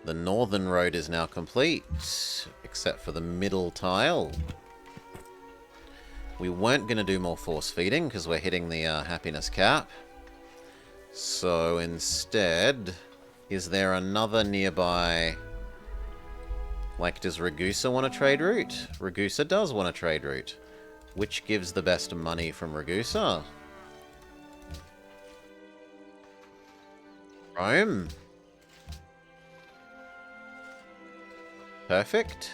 The northern road is now complete, except for the middle tile. We weren't going to do more force feeding because we're hitting the happiness cap. So instead, is there another nearby... like, does Ragusa want a trade route? Ragusa does want a trade route. Which gives the best money from Ragusa? Rome? Perfect.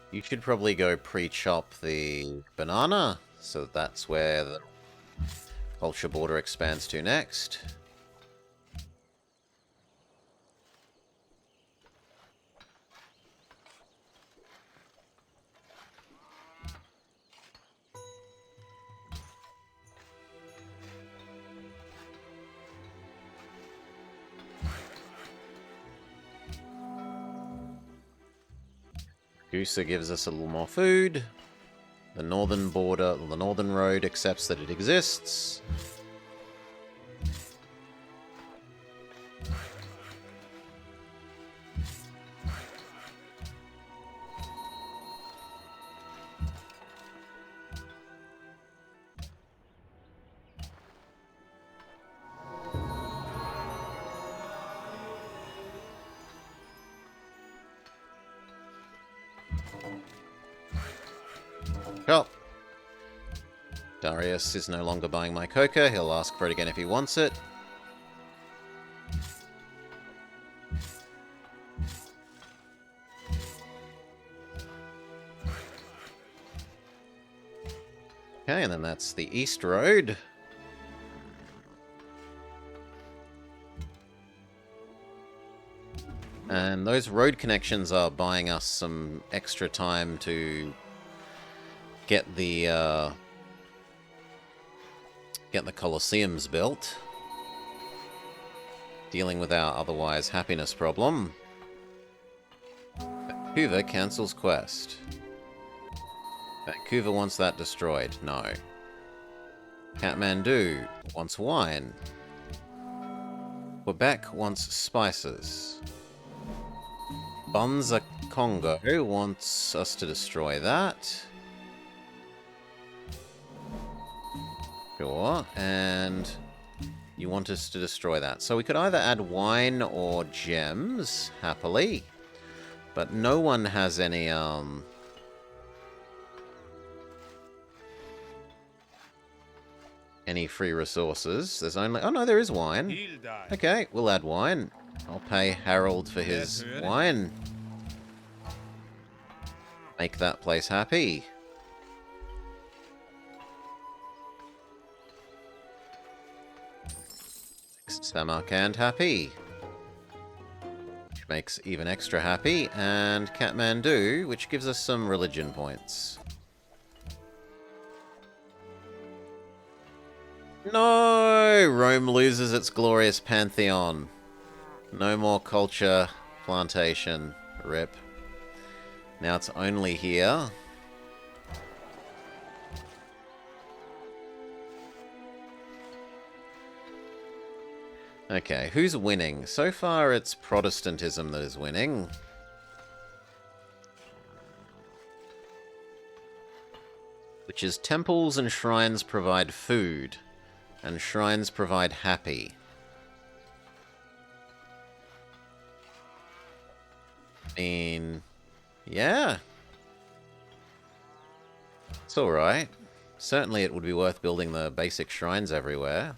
You should probably go pre-chop the banana, so that's where the culture border expands to next. Goosa gives us a little more food. The northern border, the northern road accepts that it exists. Cool. Darius is no longer buying my coca. He'll ask for it again if he wants it. Okay, and then that's the East Road. And those road connections are buying us some extra time to get the Colosseums built, dealing with our otherwise happiness problem. Vancouver cancels quest. Vancouver wants that destroyed. No. Kathmandu wants wine. Quebec wants spices. Banza Congo wants us to destroy that. Sure, and you want us to destroy that. So we could either add wine or gems, happily. But no one has any, free resources. There's only... Oh, no, there is wine. Okay, we'll add wine. I'll pay Harold for his wine. Make that place happy. Samarkand happy. Which makes even extra happy. And Kathmandu, which gives us some religion points. No! Rome loses its glorious pantheon. No more culture plantation. Rip. Now it's only here. Okay, who's winning? So far it's Protestantism that is winning. Which is temples and shrines provide food. And shrines provide happy. I mean... yeah. It's alright. Certainly it would be worth building the basic shrines everywhere.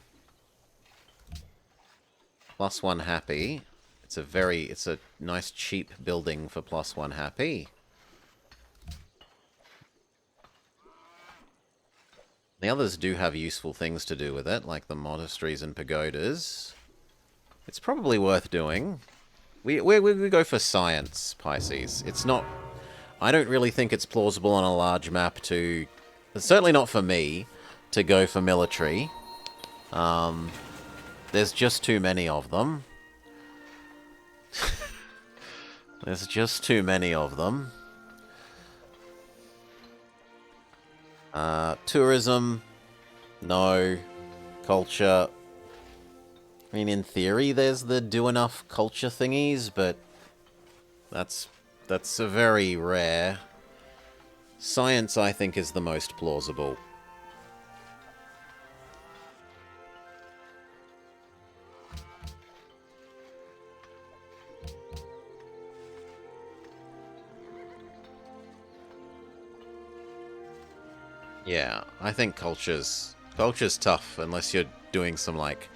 +1 happy. It's a nice cheap building for +1 happy. The others do have useful things to do with it, like the monasteries and pagodas. It's probably worth doing. We go for science, Pisces. It's not... I don't really think it's plausible on a large map to... certainly not for me, to go for military. There's just too many of them. There's just too many of them. Tourism. No. Culture. I mean, in theory, there's the do enough culture thingies, but that's a very rare. Science, I think, is the most plausible. Yeah, I think culture's tough unless you're doing some like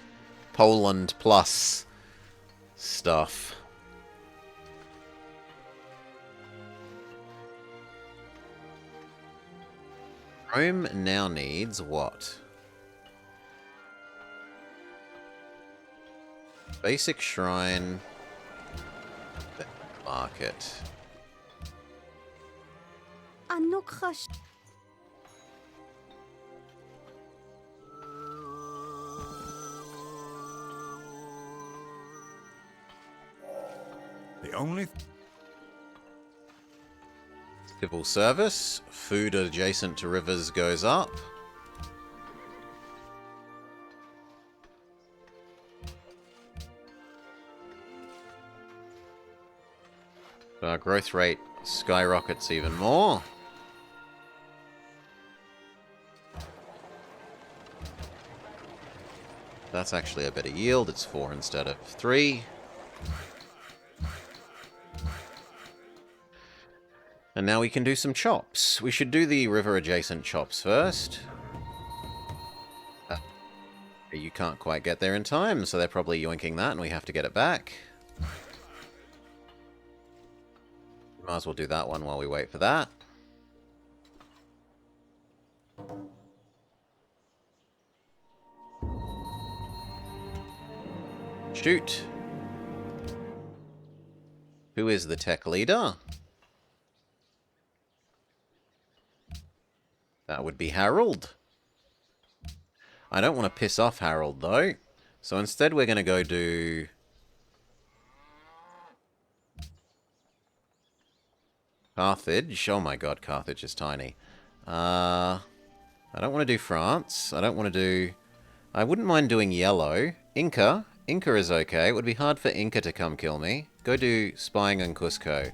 Poland plus stuff. Rome now needs what? Basic shrine. Market. Ano crush? The only Civil service. Food adjacent to rivers goes up. Our growth rate skyrockets even more. That's actually a better yield. It's 4 instead of 3. And now we can do some chops. We should do the river adjacent chops first. You can't quite get there in time, so they're probably yoinking that and we have to get it back. Might as well do that one while we wait for that. Shoot. Who is the tech leader? That would be Harold. I don't want to piss off Harold, though. So instead we're going to go do... Carthage. Oh my god, Carthage is tiny. I don't want to do France. I don't want to do... I wouldn't mind doing yellow. Inca. Inca is okay. It would be hard for Inca to come kill me. Go do spying on Cusco.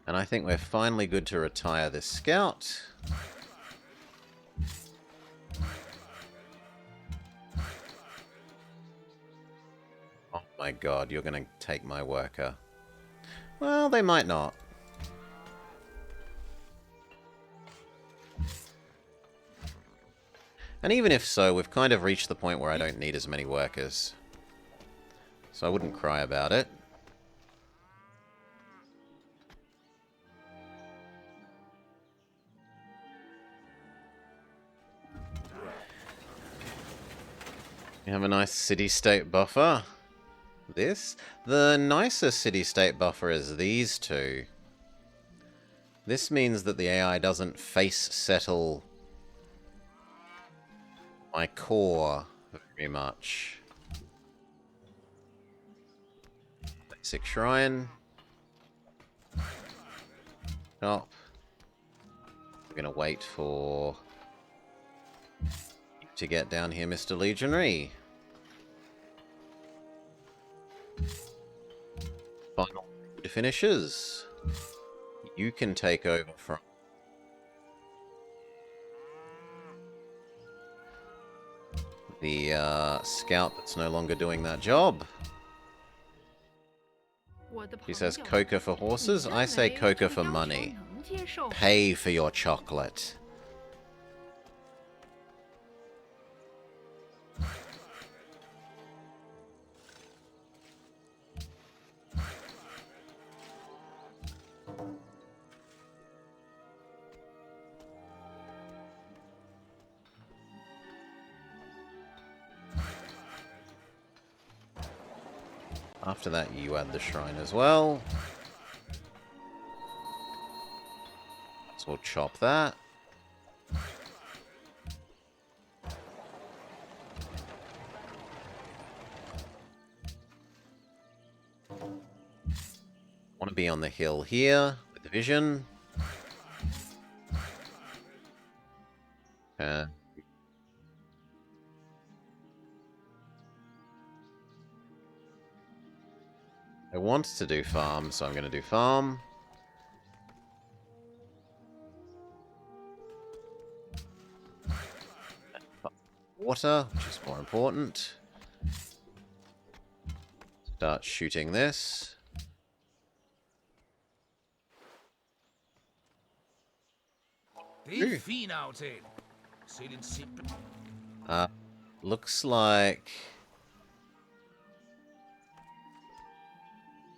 And I think we're finally good to retire this scout. Oh my god, you're going to take my worker. Well, they might not. And even if so, we've kind of reached the point where I don't need as many workers. So I wouldn't cry about it. You have a nice city-state buffer. This? The nicer city-state buffer is these two. This means that the AI doesn't face settle my core very much. Basic shrine. Stop. We're gonna wait for to get down here, Mr. Legionary. Final finishes. You can take over from the scout that's no longer doing that job. He says coca for horses. I say coca for money. Pay for your chocolate. After that, you add the shrine as well. So we'll chop that. Want to be on the hill here with the vision. I want to do farm, so I'm going to do farm. water, which is more important. Start shooting this. Det är fin avtal. Sälj en simpel. Looks like...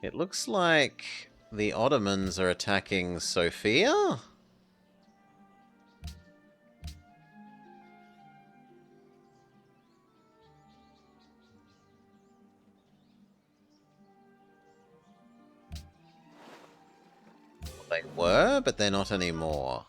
It looks like the Ottomans are attacking Sofia? They were, but they're not anymore.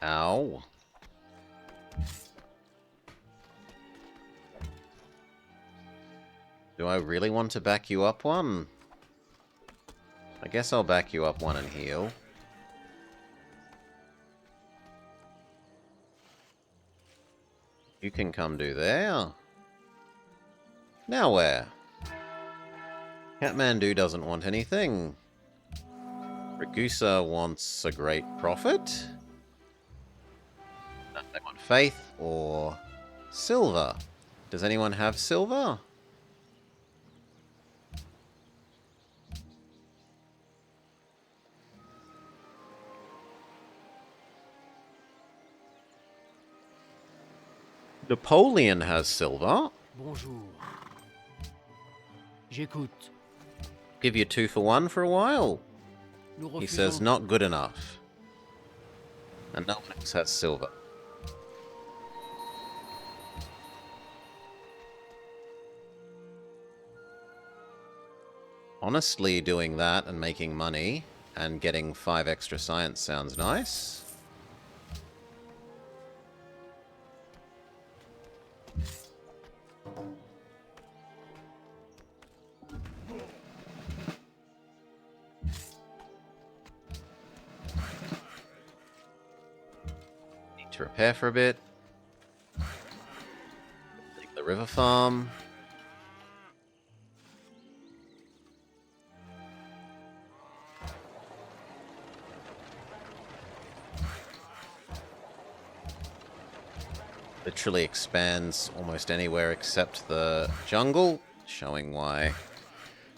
Ow. Do I really want to back you up one? I guess I'll back you up one and heal. You can come do there. Now where? Kathmandu doesn't want anything. Ragusa wants a great profit. No, they want faith or silver. Does anyone have silver? Napoleon has silver. Bonjour. J'écoute. Give you 2 for 1 for a while. Nous He says refusons. not good enough. And no one else has silver. Honestly, doing that and making money and getting 5 extra science sounds nice. Need to repair for a bit. Take the river farm. Literally expands almost anywhere except the jungle, showing why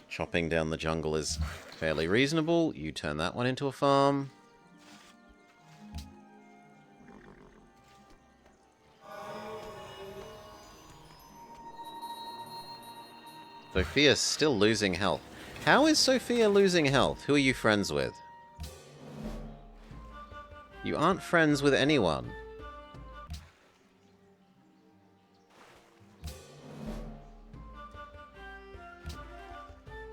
chopping down the jungle is fairly reasonable. You turn that one into a farm. Sophia's still losing health. How is Sophia losing health? Who are you friends with? You aren't friends with anyone.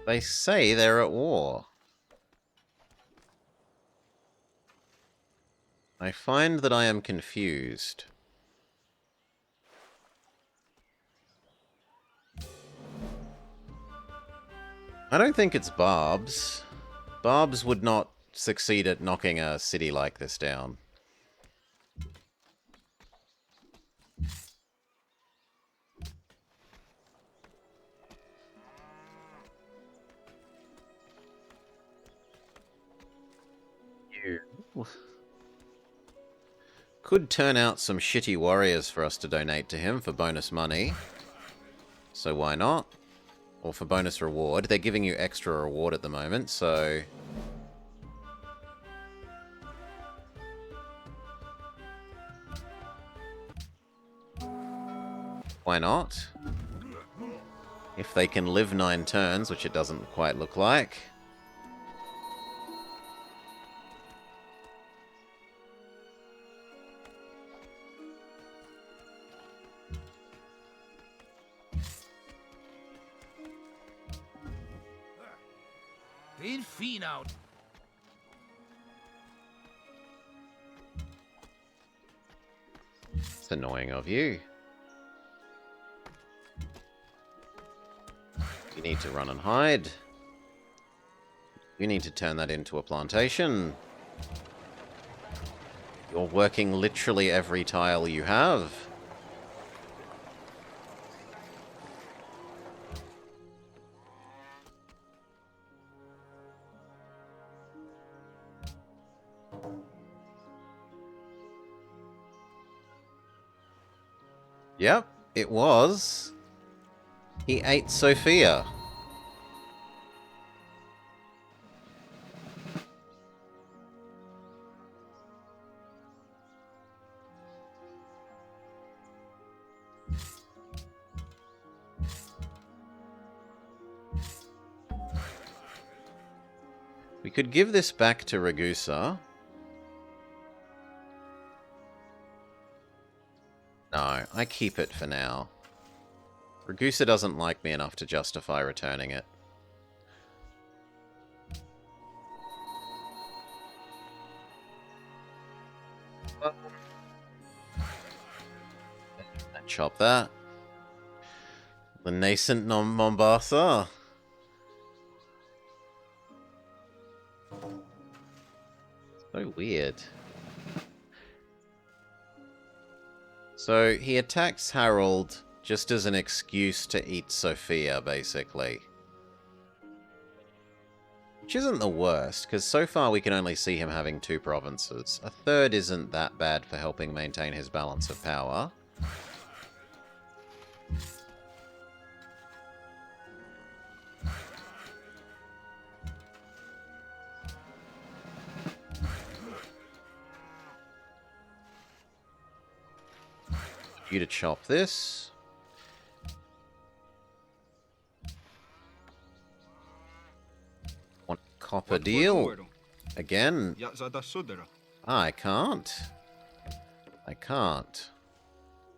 They say they're at war. I find that I am confused. I don't think it's Barbs. Barbs would not succeed at knocking a city like this down. Could turn out some shitty warriors for us to donate to him for bonus money. So why not? Or for bonus reward. They're giving you extra reward at the moment, so... why not? If they can live 9 turns, which it doesn't quite look like. Det är en fin out. It's annoying of you. You need to run and hide. You need to turn that into a plantation. You're working literally every tile you have. Yep, it was. He ate Sophia. We could give this back to Ragusa. No, I keep it for now. Ragusa doesn't like me enough to justify returning it. Chop that. The nascent Mombasa. So weird. So he attacks Harold just as an excuse to eat Sophia, basically. Which isn't the worst, because so far we can only see him having 2 provinces. A third isn't that bad for helping maintain his balance of power. You to chop this. Want copper deal? Again? Ja za da sudera. I can't. I can't.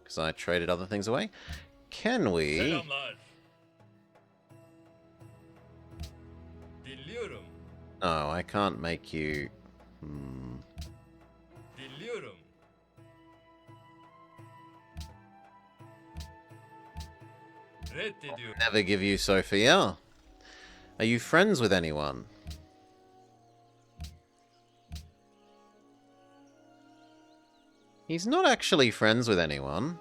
Because I traded other things away. Can we? Selamlar. Dinliyorum. No, I can't make you... Dinliyorum. Reddediyorum. Never give you Sophia. Are you friends with anyone? He's not actually friends with anyone.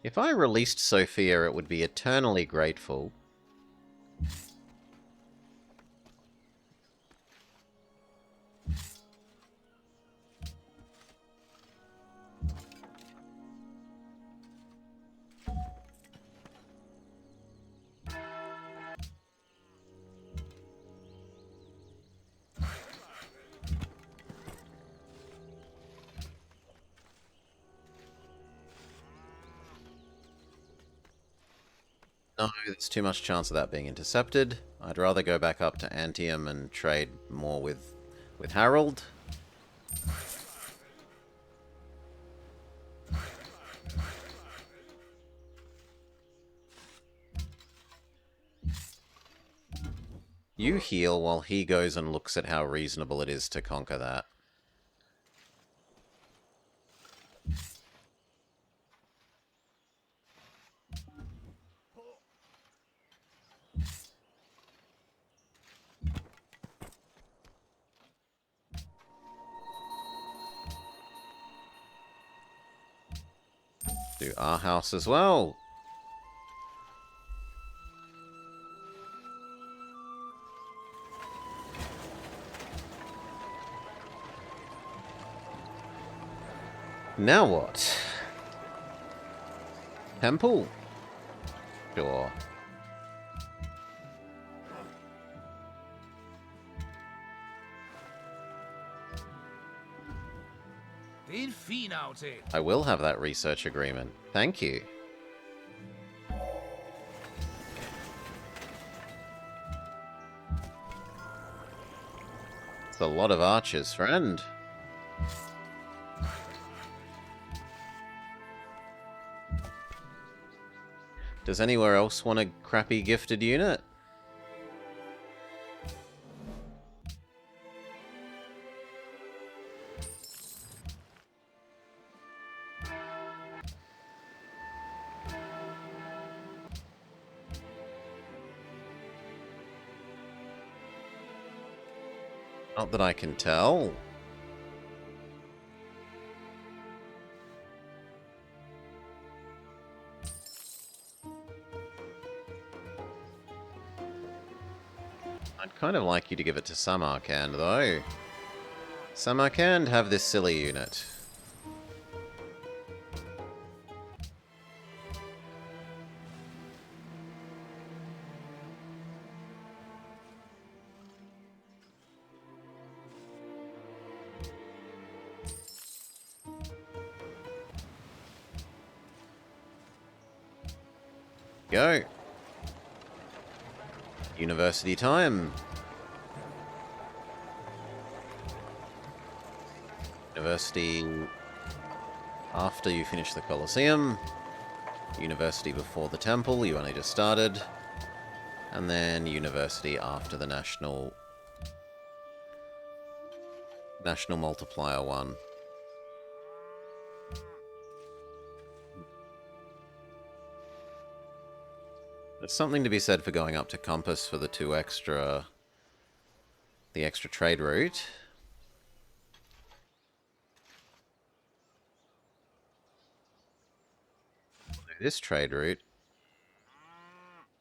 If I released Sophia, it would be eternally grateful. No, there's too much chance of that being intercepted. I'd rather go back up to Antium and trade more with Harold. You heal while he goes and looks at how reasonable it is to conquer that. Do our house as well. Now what? Temple? Sure. Den fin aftale. I will have that research agreement. Thank you. It's a lot of archers, friend. Does anywhere else want a crappy gifted unit? Not that I can tell. I'd kind of like you to give it to Samarkand, though. Samarkand, have this silly unit. Go. University time. University after you finish the Colosseum. University before the temple, you only just started. And then university after the national multiplier one. There's something to be said for going up to Compass for the extra trade route. This trade route,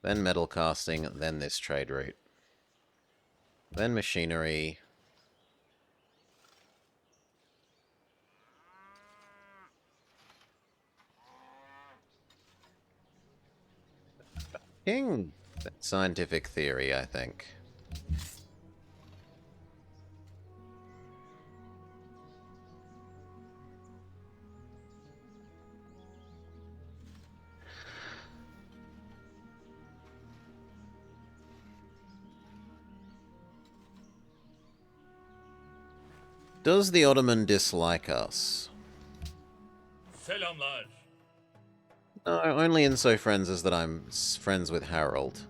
then metal casting, then this trade route, then machinery. King. That's scientific theory, I think. Does the Ottoman dislike us? Selamlar. No, only in so friends as that I'm friends with Harold.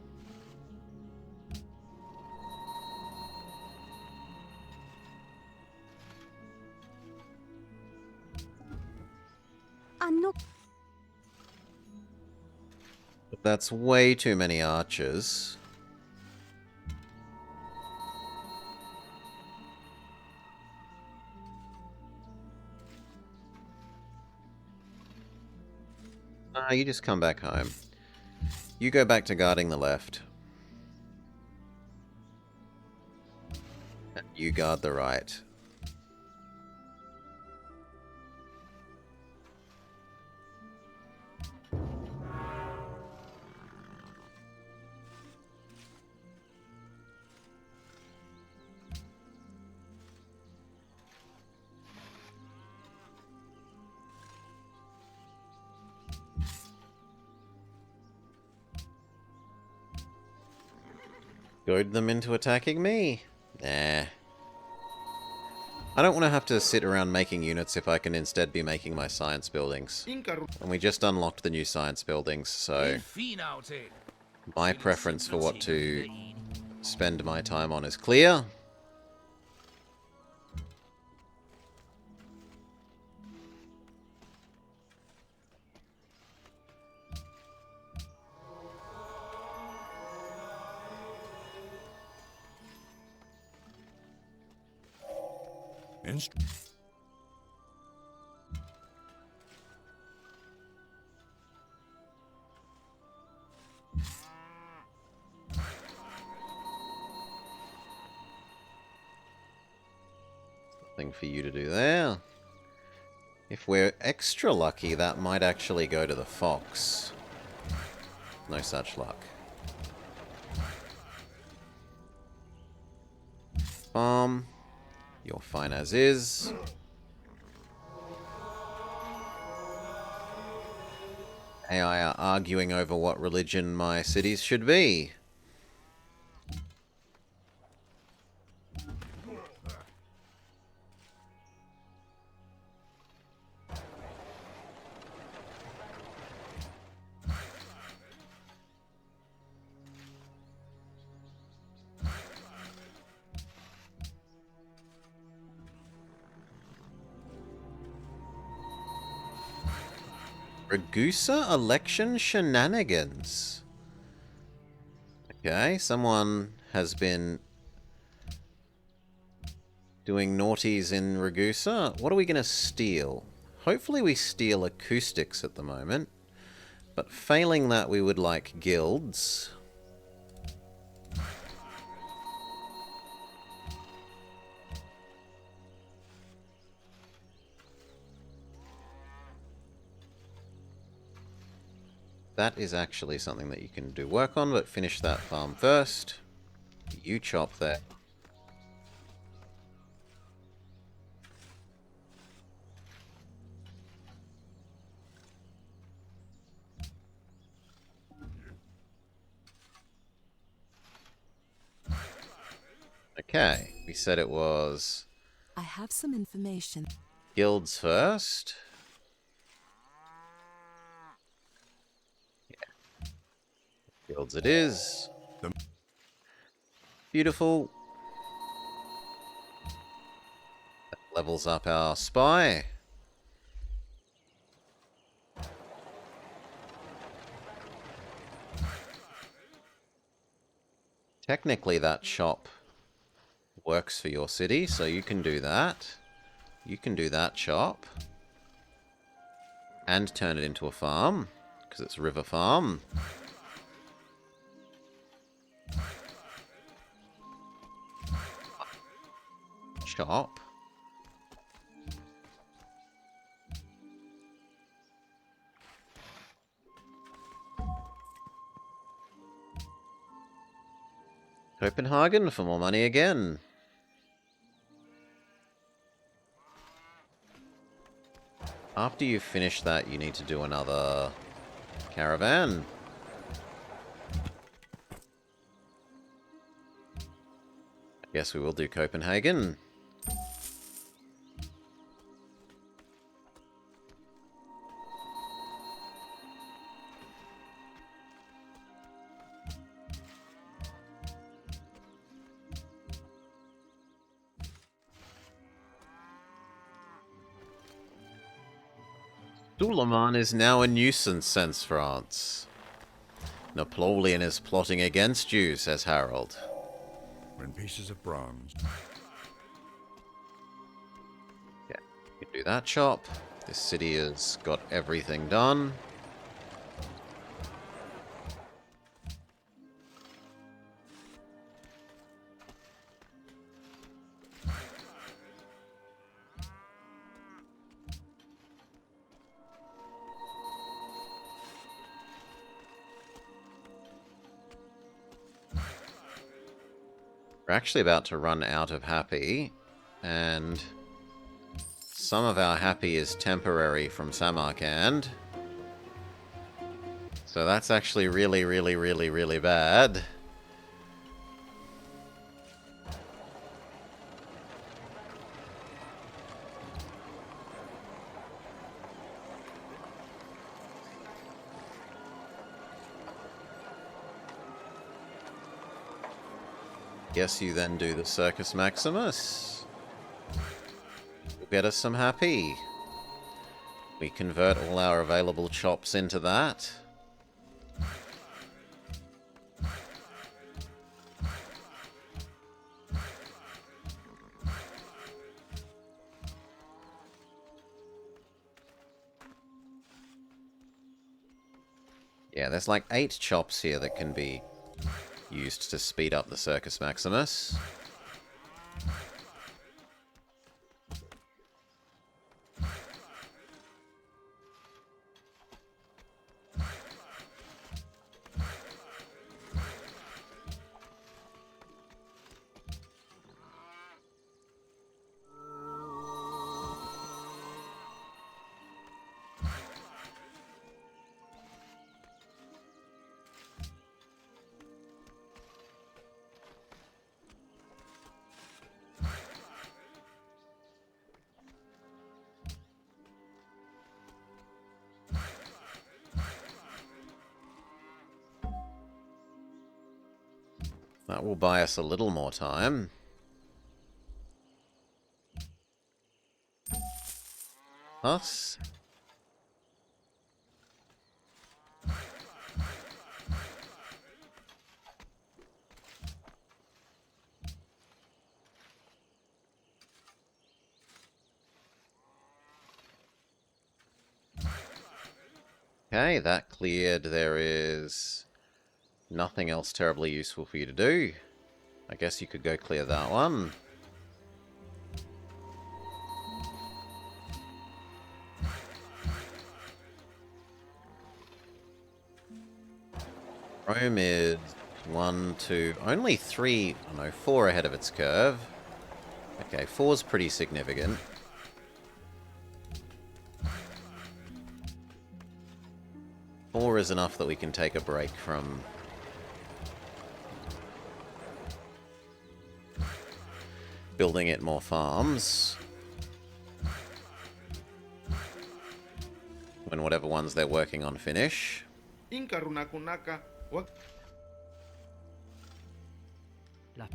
Anok But that's way too many archers. You just come back home. You go back to guarding the left. And you guard the right. Goad them into attacking me? Nah. I don't want to have to sit around making units if I can instead be making my science buildings. And we just unlocked the new science buildings, so my preference for what to spend my time on is clear. Nothing for you to do there. If we're extra lucky, that might actually go to the fox. No such luck. Farm. You're fine as is. AI are arguing over what religion my cities should be. Ragusa election shenanigans. Okay, someone has been Doing naughties in Ragusa. What are we going to steal? Hopefully we steal acoustics at the moment. But failing that, we would like guilds. That is actually something that you can do work on, but finish that farm first. You chop there. Okay, we said it was I have some information. guilds first. Yeah. Guilds it is. Beautiful. That levels up our spy. Technically that shop works for your city, so you can do that. You can do that shop. And turn it into a farm, because it's River Farm. Shop. Copenhagen for more money again. After you finish that, you need to do another caravan. I guess we will do Copenhagen. Suleiman is now a nuisance, says France. Napoleon is plotting against you, says Harold. When pieces of bronze. Yeah, you can do that shop. This city has got everything done. We're actually about to run out of happy, and some of our happy is temporary from Samarkand. So that's actually really, really, really, really bad. Guess you then do the Circus Maximus. We'll get us some happy. We convert all our available chops into that. Yeah, there's like 8 chops here that can be used to speed up the Circus Maximus. That will buy us a little more time. Us? Okay, that cleared. There is nothing else terribly useful for you to do. I guess you could go clear that one. Rome is 1, 2, only 3, oh no, 4 ahead of its curve. Okay, 4's pretty significant. Four is enough that we can take a break from building it more farms. When whatever ones they're working on finish. Inka runakunaka. What? La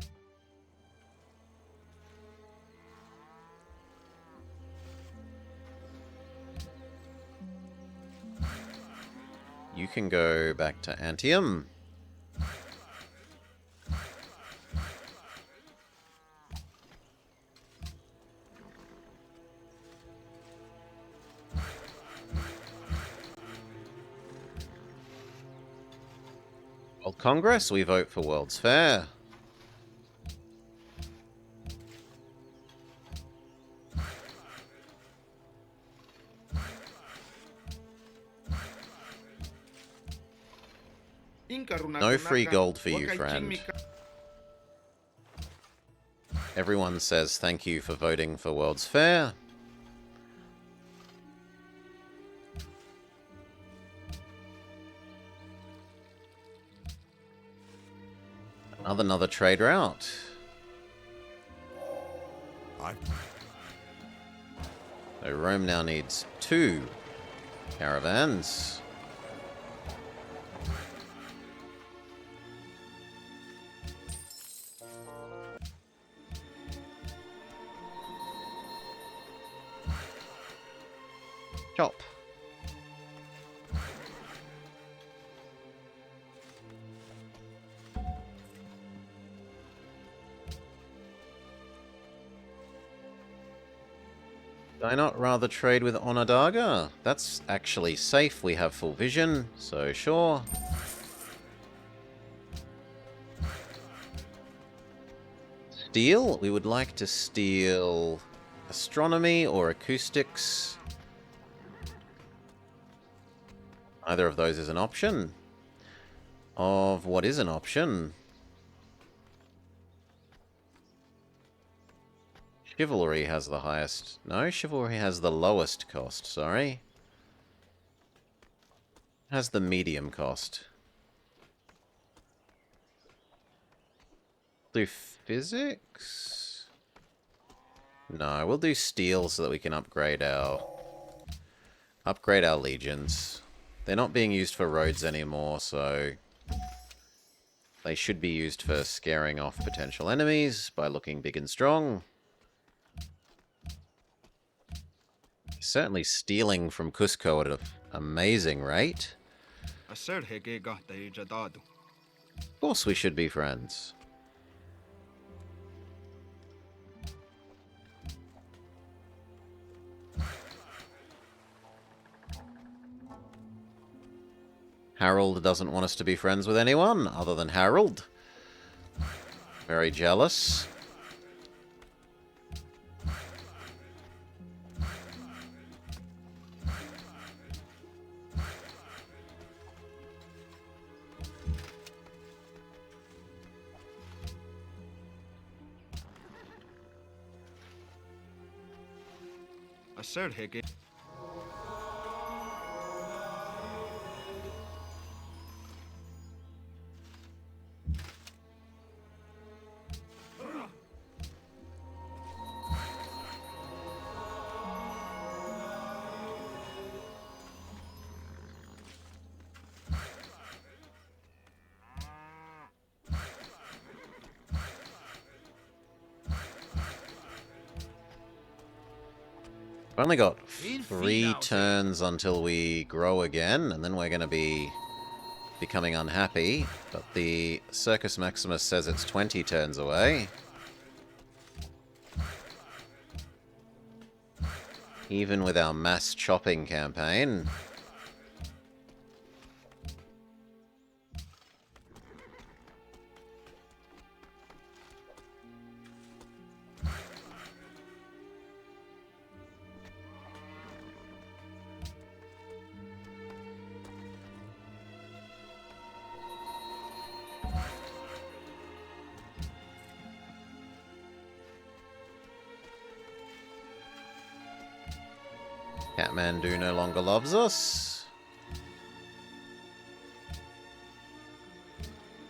You can go back to Antium. World Congress, we vote for World's Fair. No free gold for you, friend. Everyone says thank you for voting for World's Fair. Another trade route. So Rome now needs 2 caravans. Chop. Did I not rather trade with Onondaga? That's actually safe. We have full vision, so sure. Steal? We would like to steal astronomy or acoustics. Either of those is an option. Of what is an option? Chivalry has the highest. No, chivalry has the lowest cost, sorry. It has the medium cost. Do physics? No, we'll do steel so that we can upgrade our legions. They're not being used for roads anymore, so they should be used for scaring off potential enemies by looking big and strong. Certainly stealing from Cusco at an amazing rate. Of course we should be friends. Harold doesn't want us to be friends with anyone other than Harold. Very jealous. We've only got 3 turns until we grow again, and then we're going to be becoming unhappy. But the Circus Maximus says it's 20 turns away. Even with our mass chopping campaign. Kathmandu no longer loves us.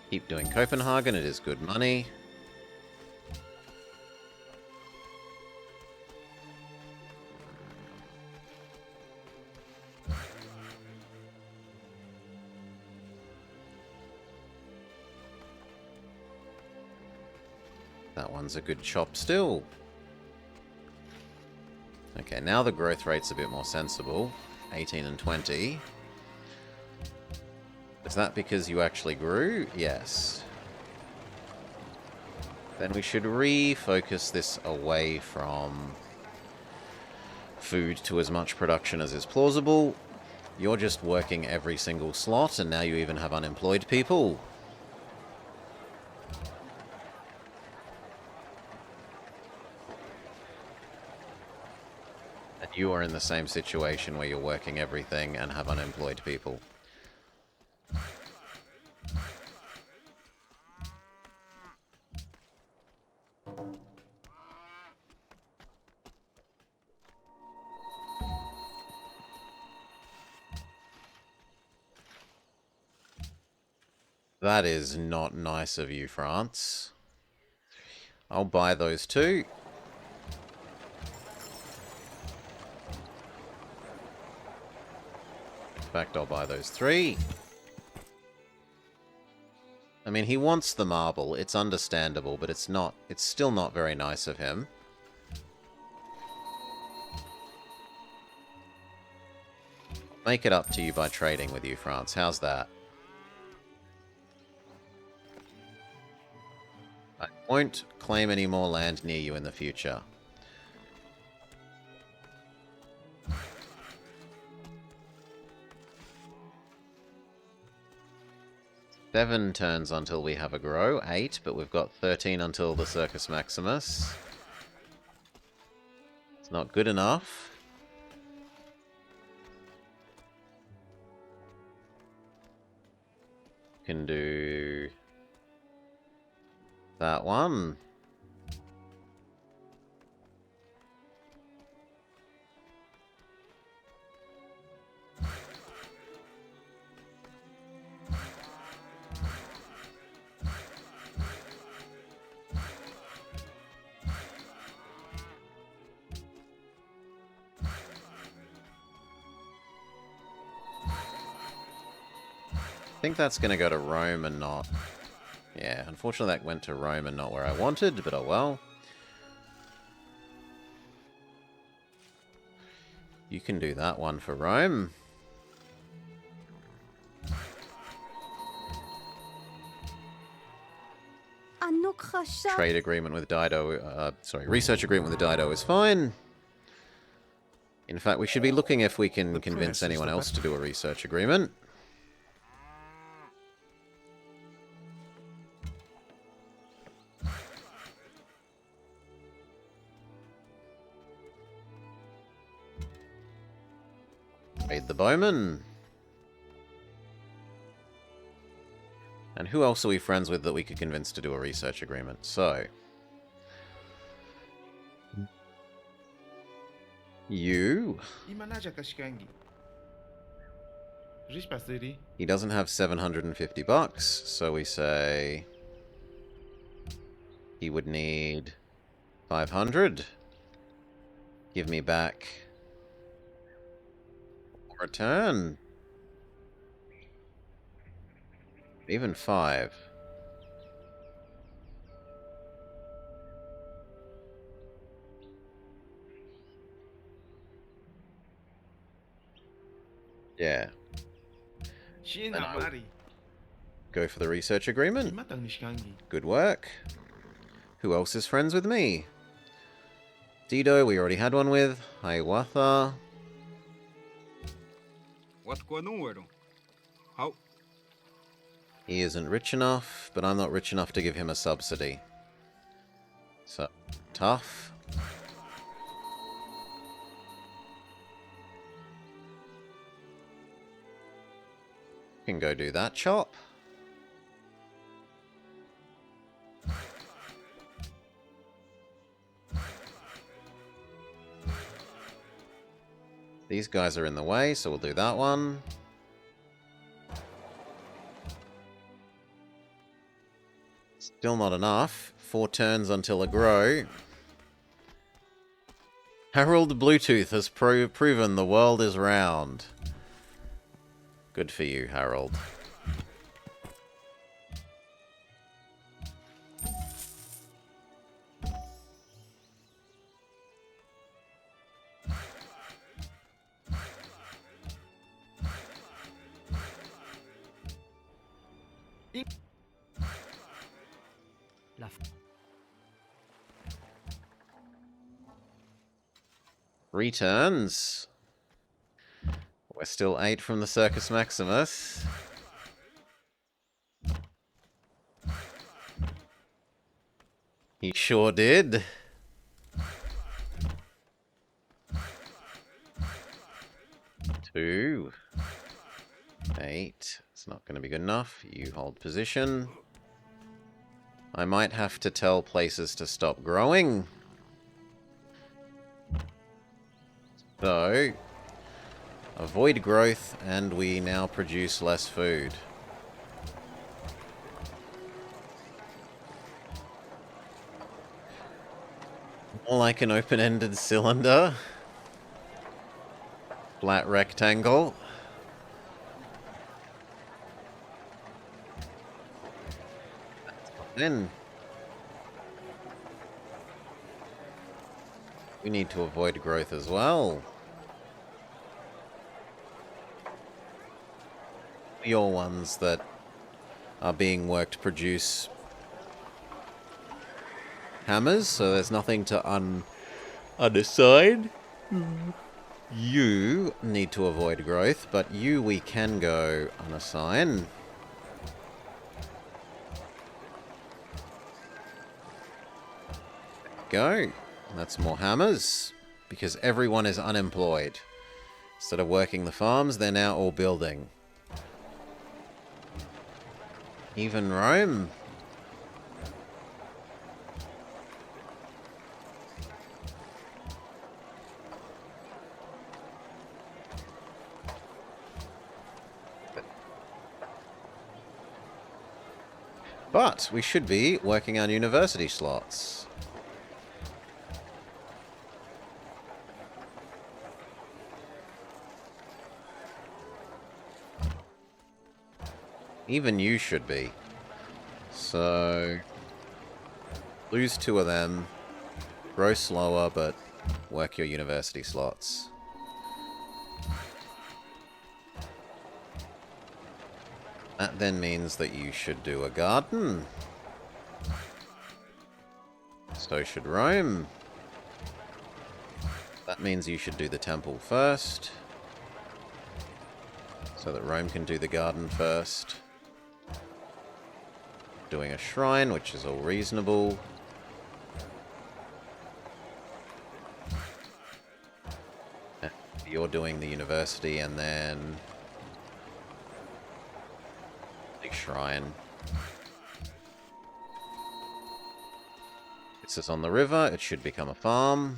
Keep doing Copenhagen, it is good money. That one's a good chop still. Okay, now the growth rate's a bit more sensible. 18 and 20. Is that because you actually grew? Yes. Then we should refocus this away from food to as much production as is plausible. You're just working every single slot, and now you even have unemployed people. And you are in the same situation where you're working everything and have unemployed people. That is not nice of you, France. I'll buy those two. In fact, I'll buy those three. I mean, he wants the marble. It's understandable, but it's still not very nice of him. Make it up to you by trading with you, France. How's that? I won't claim any more land near you in the future. Seven turns until we have a grow. 8, but we've got 13 until the Circus Maximus. It's not good enough. Can do that one. I think that's going to go to Rome and not... Yeah, unfortunately that went to Rome and not where I wanted, but oh well. You can do that one for Rome. Trade agreement with Dido... research agreement with the Dido is fine. In fact, we should be looking if we can convince anyone else to do a research agreement. Trade the bowman. And who else are we friends with that we could convince to do a research agreement? So... You... He doesn't have 750 bucks, so we say... He would need 500. Give me back... Return. Even 5. Yeah. Go for the research agreement. Good work. Who else is friends with me? Dido, we already had one with. Hiawatha. What going on? How? He isn't rich enough, but I'm not rich enough to give him a subsidy. So, tough. Can go do that chop. These guys are in the way, so we'll do that one. Still not enough. 4 turns until a grow. Harold Bluetooth has proven the world is round. Good for you, Harold. La Returns. We're still 8 from the Circus Maximus. He sure did. Two. 8. It's not going to be good enough. You hold position. I might have to tell places to stop growing. So, avoid growth, and we now produce less food. More like an open-ended cylinder. Flat rectangle. Then we need to avoid growth as well. Your ones that are being worked produce hammers, so there's nothing to unassign. You need to avoid growth, but you we can go unassign. Go. That's more hammers, because everyone is unemployed. Instead of working the farms, they're now all building. Even Rome. But we should be working on university slots. Even you should be. So, lose 2 of them. Grow slower, but work your university slots. That then means that you should do a garden. So should Rome. That means you should do the temple first, so that Rome can do the garden first. Doing a shrine, which is all reasonable. You're doing the university and then the shrine. This is on the river. It should become a farm.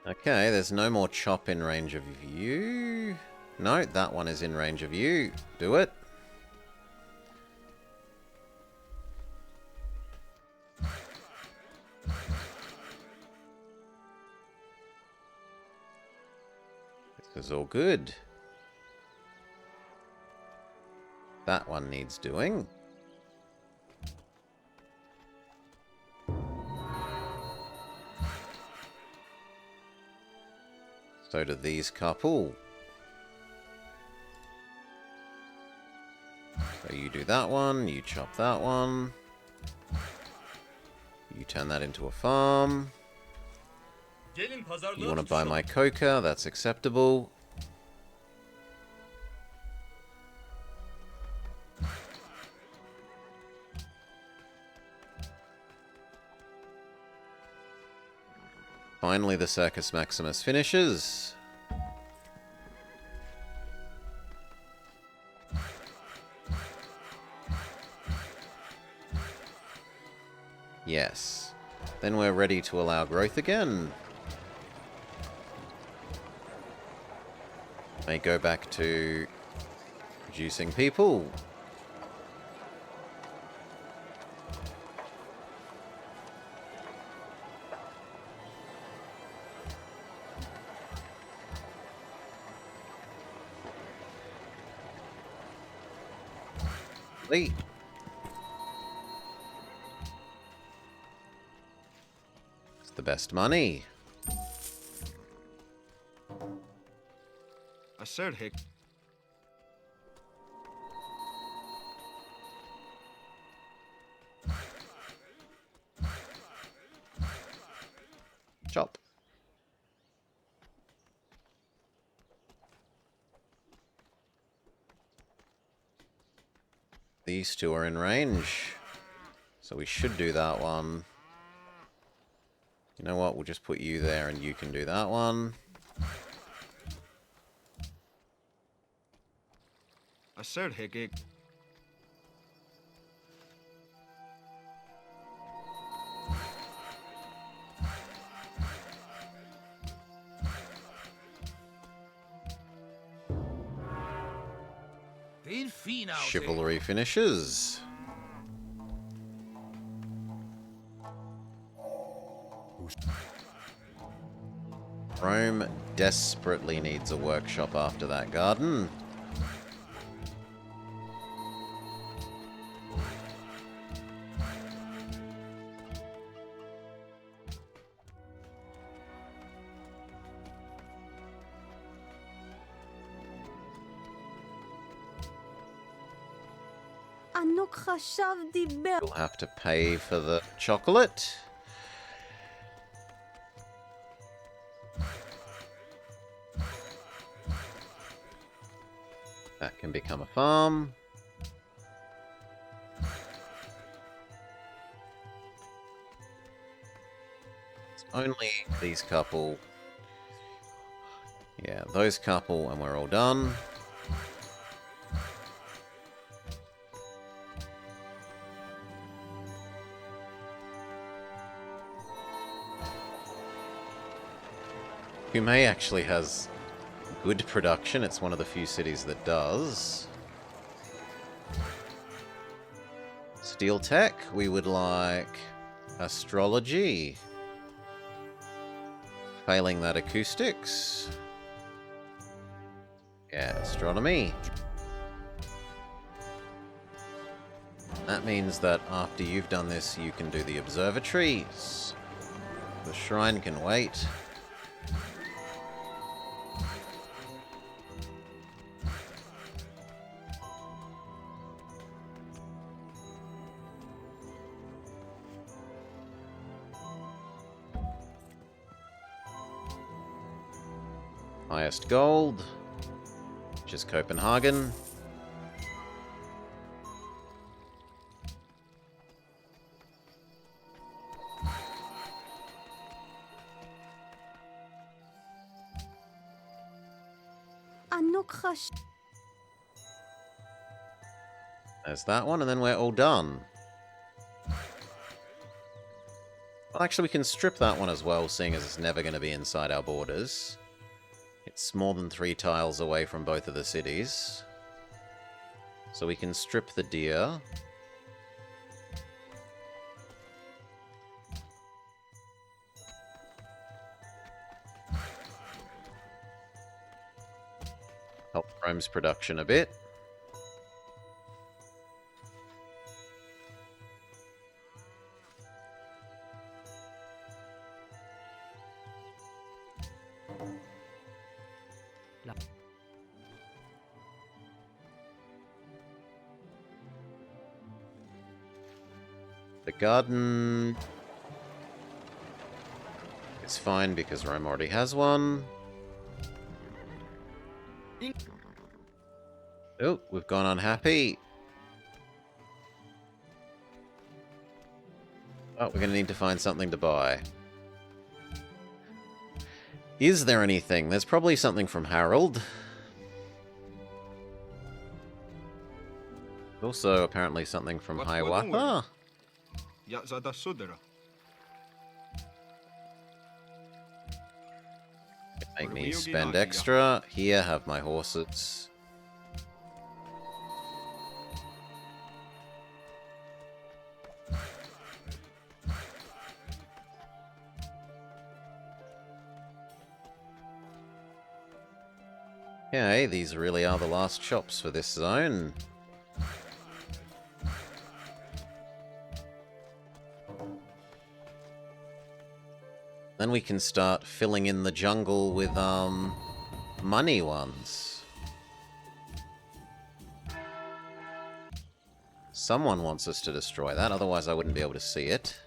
Okay, there's no more chop in range of you. No, that one is in range of you. Do it. This is all good. That one needs doing. So do these couple. So you do that one, you chop that one. You turn that into a farm. You want to buy my coca, that's acceptable. Finally, the Circus Maximus finishes. Yes. Then we're ready to allow growth again. May go back to producing people. Lee. It's the best money. السر هيك Chop. These two are in range. So we should do that one. You know what? We'll just put you there and you can do that one. السر هيك Fin fin out. Chivalry finishes. Rome desperately needs a workshop after that garden. ענוג חשב דיבר. You'll have to pay for the chocolate. That can become a farm. It's only these couple. Yeah, those couple, and we're all done. Humei actually has good production. It's one of the few cities that does. Steel tech, we would like astrology. Failing that, acoustics. Yeah, astronomy. That means that after you've done this, you can do the observatories. The shrine can wait. Highest gold, which is Copenhagen. ענוג חשב. There's that one, and then we're all done. Well, actually, we can strip that one as well, seeing as it's never going to be inside our borders. It's more than 3 tiles away from both of the cities. So we can strip the deer. Help Rome's production a bit. The garden is fine because Rome already has one. Oh, we've gone unhappy. Oh, we're going to need to find something to buy. Is there anything? There's probably something from Harold. Also, apparently something from What's Hiawatha. يا زاد الصدرة Make me spend extra. Here, have my horses. Okay, these really are the last shops for this zone. Then we can start filling in the jungle with, money ones. Someone wants us to destroy that, otherwise I wouldn't be able to see it.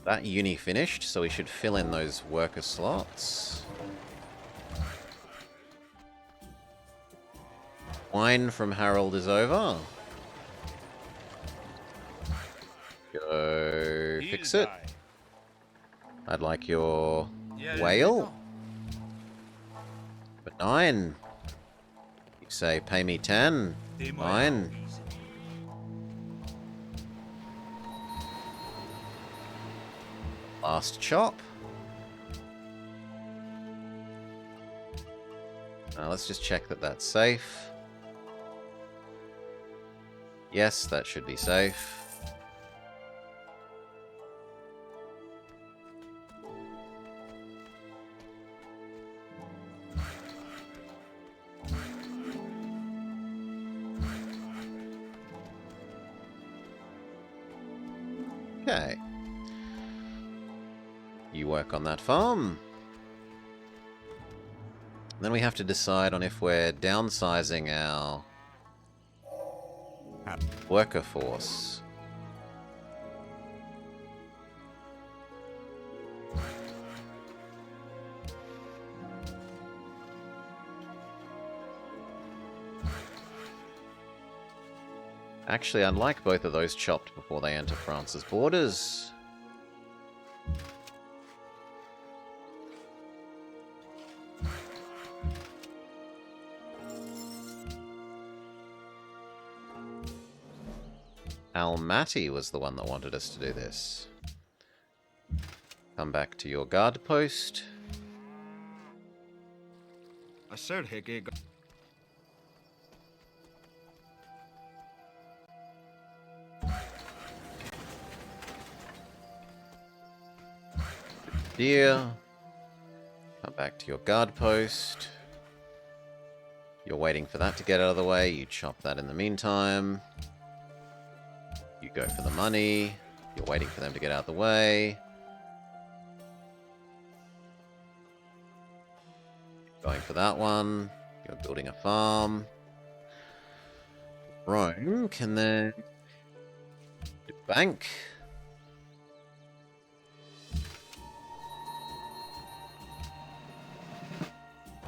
That uni finished, so we should fill in those worker slots. Wine from Harold is over. Go fix it. I'd like your whale. For 9. You say pay me 10. Fine. Last chop. Let's just check that that's safe. Yes, that should be safe. Okay. You work on that farm. Then we have to decide on if we're downsizing our worker force. Actually, I'd like both of those chopped before they enter France's borders. Almaty was the one that wanted us to do this. Come back to your guard post. Assert hegeg. Deer. Come back to your guard post. You're waiting for that to get out of the way. You chop that in the meantime. You go for the money. You're waiting for them to get out of the way. Going for that one. You're building a farm. Rome can then do bank.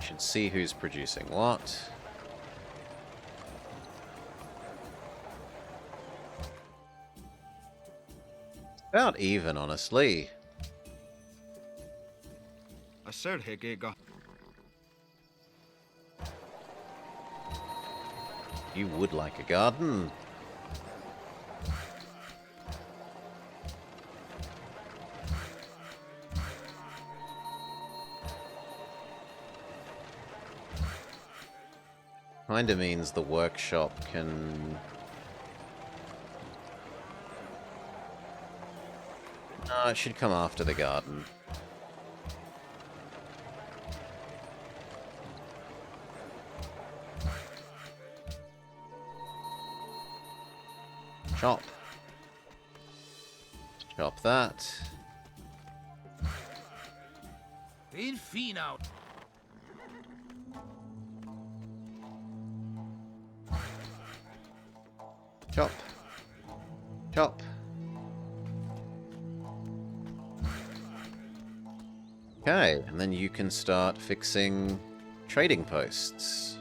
Should see who's producing what. About even, honestly. Assert hegeg. You would like a garden. Kinda means the workshop can... No, it should come after the garden. Chop. Chop that. Infine. Chop. Chop. Okay, and then you can start fixing trading posts.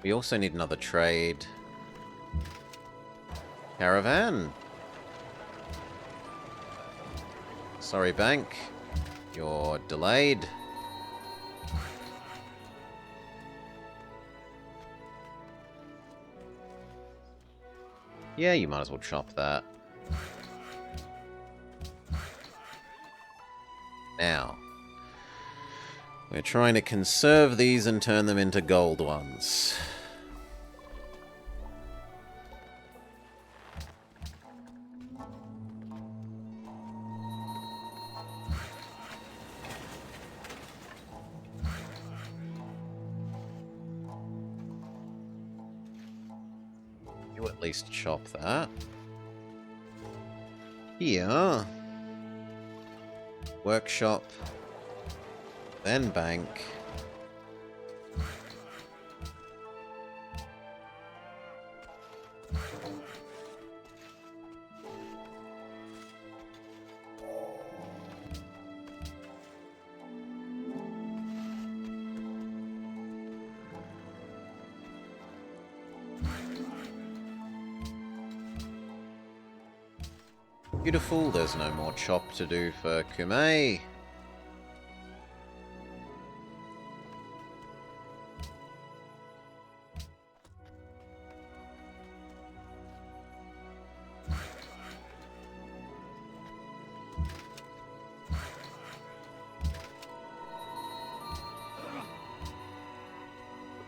We also need another trade. Caravan. Sorry, bank. You're delayed. Yeah, you might as well chop that. Now, we're trying to conserve these and turn them into gold ones. You at least chop that. Here. Workshop. Then bank. Beautiful, there's no more chop to do for Kume.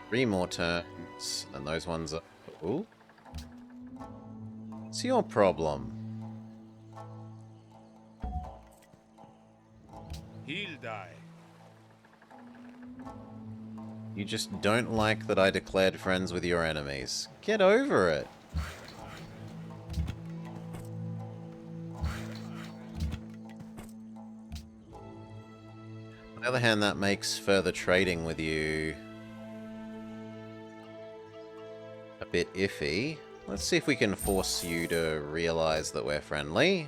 Three more turns, and those ones are... Ooh. What's your problem? He'll die. You just don't like that I declared friends with your enemies. Get over it. On the other hand, that makes further trading with you a bit iffy. Let's see if we can force you to realize that we're friendly.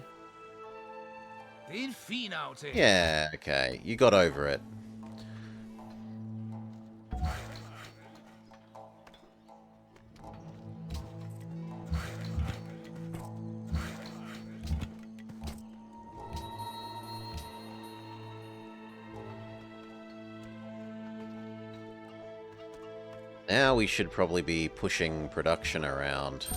Den fin aftale. Yeah, okay. You got over it. Now we should probably be pushing production around.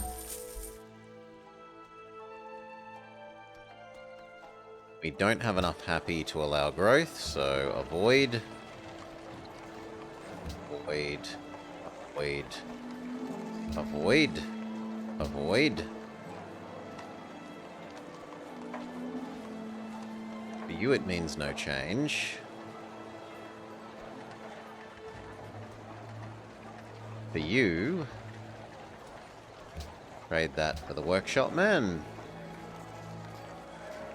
We don't have enough happy to allow growth, so avoid. Avoid. Avoid. Avoid. Avoid. For you it means no change. For you, trade that for the workshop man.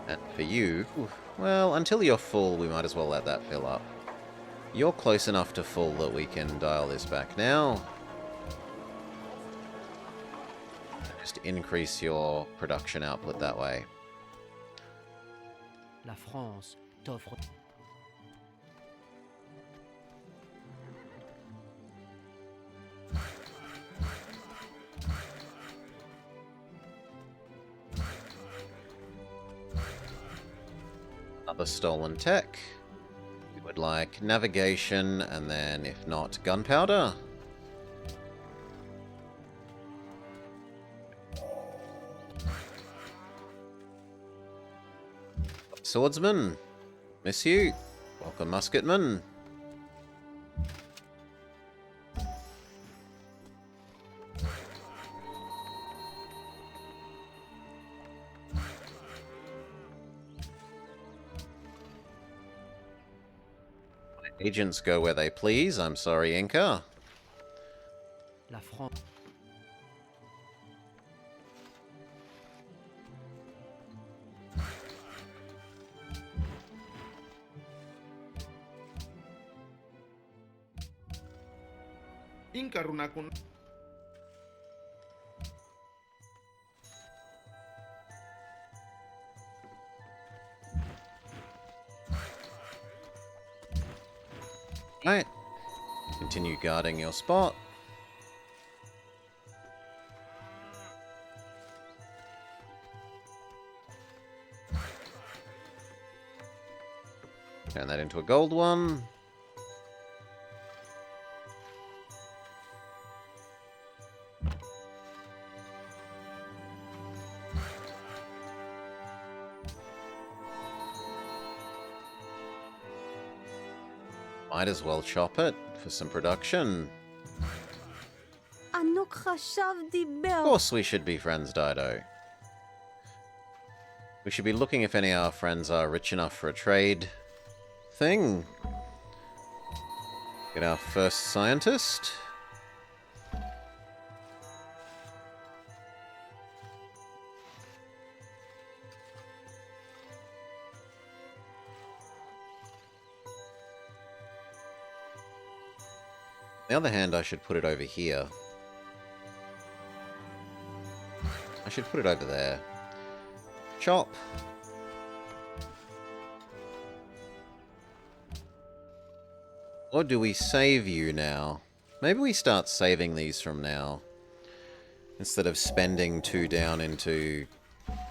And for you, well, until you're full, we might as well let that fill up. You're close enough to full that we can dial this back now. Just increase your production output that way. La France t'offre. Another stolen tech. We would like navigation, and then, if not, gunpowder. Swordsman. Miss you. Welcome, musketman. Agents go where they please. I'm sorry, Inca. La France. Inka runakun. Right. Continue guarding your spot. Turn that into a gold one. Might as well chop it for some production. ענוג חשב Of דיבר. course we should be friends, Dido. We should be looking if any of our friends are rich enough for a trade thing. Get our first scientist. On the other hand, I should put it over here. I should put it over there. Chop. Or do we save you now? Maybe we start saving these from now. Instead of spending 2 down into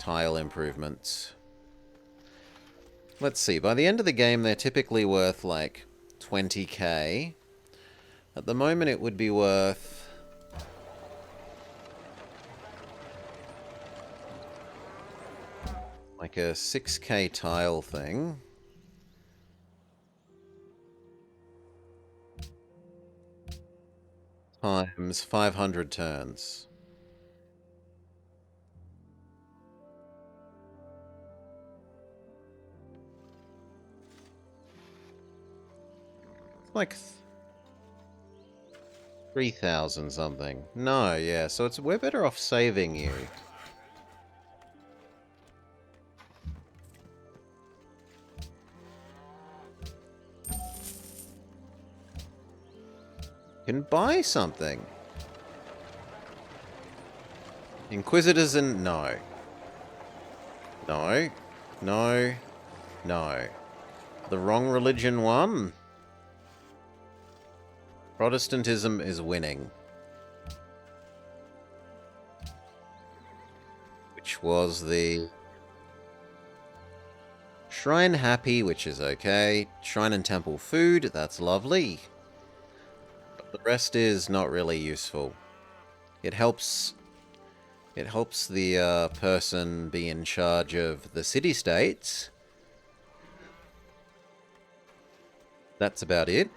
tile improvements. Let's see, by the end of the game they're typically worth like 20k. At the moment it would be worth... like a 6k tile thing. Times 500 turns. It's like 3,000 something. No, yeah, so we're better off saving you. Can buy something. Inquisitors and... no. No. No. No. The wrong religion won. Protestantism is winning. Which was the... Shrine Happy, which is okay. Shrine and Temple Food, that's lovely. The rest is not really useful. It helps the person be in charge of the city-states. That's about it.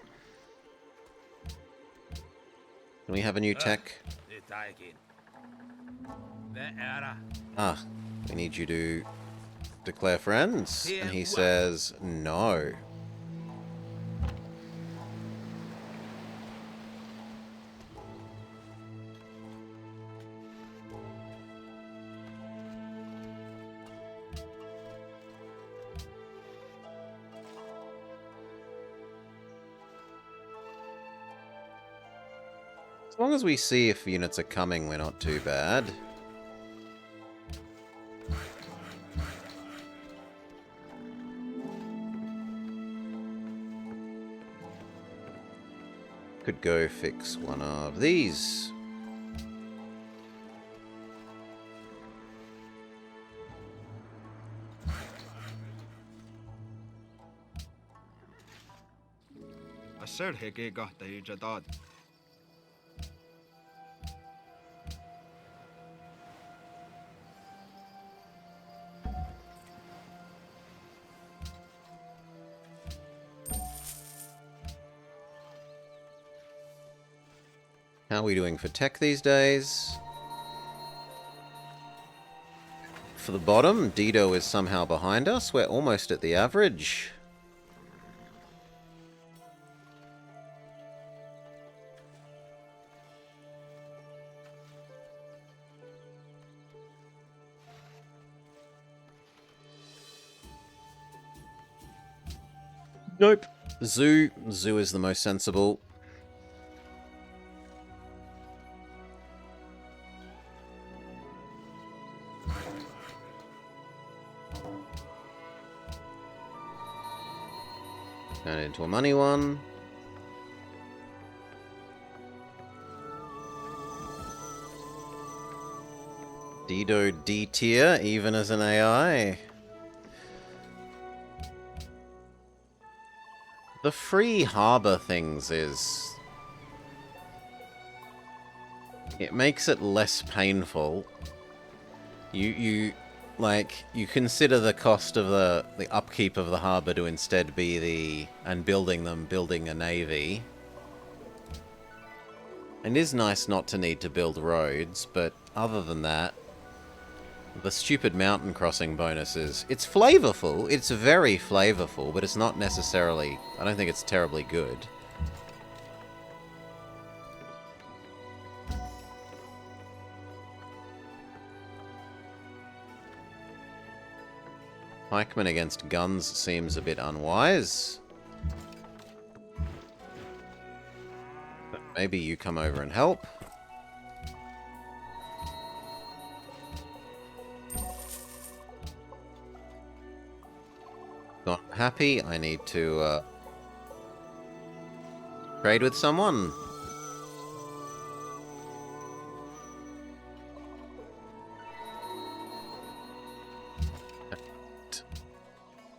Can we have a new tech? Ah, we need you to declare friends. And he says no. As long as we see if units are coming, we're not too bad. Could go fix one of these. أسر هيك تهي جداد. How are we doing for tech these days? For the bottom, Dido is somehow behind us. We're almost at the average. Nope. Zoo is the most sensible. Turn it into a money one. Dido D tier, even as an AI. The free harbor things is... It makes it less painful. You consider the cost of the upkeep of the harbor to instead be building a navy. And it is nice not to need to build roads, but other than that, the stupid mountain crossing bonuses, it's flavorful, it's very flavorful, but it's not necessarily, I don't think it's terribly good. Pikemen against guns seems a bit unwise. But maybe you come over and help. Not happy. I need to trade with someone.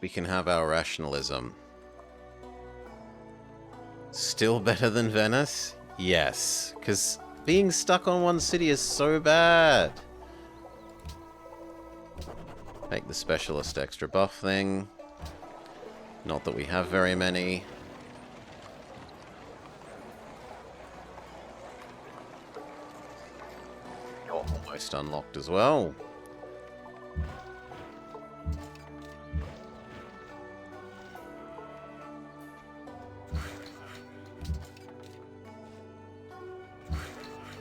We can have our rationalism. Still better than Venice? Yes, because being stuck on one city is so bad. Take the specialist extra buff thing. Not that we have very many. You're almost unlocked as well.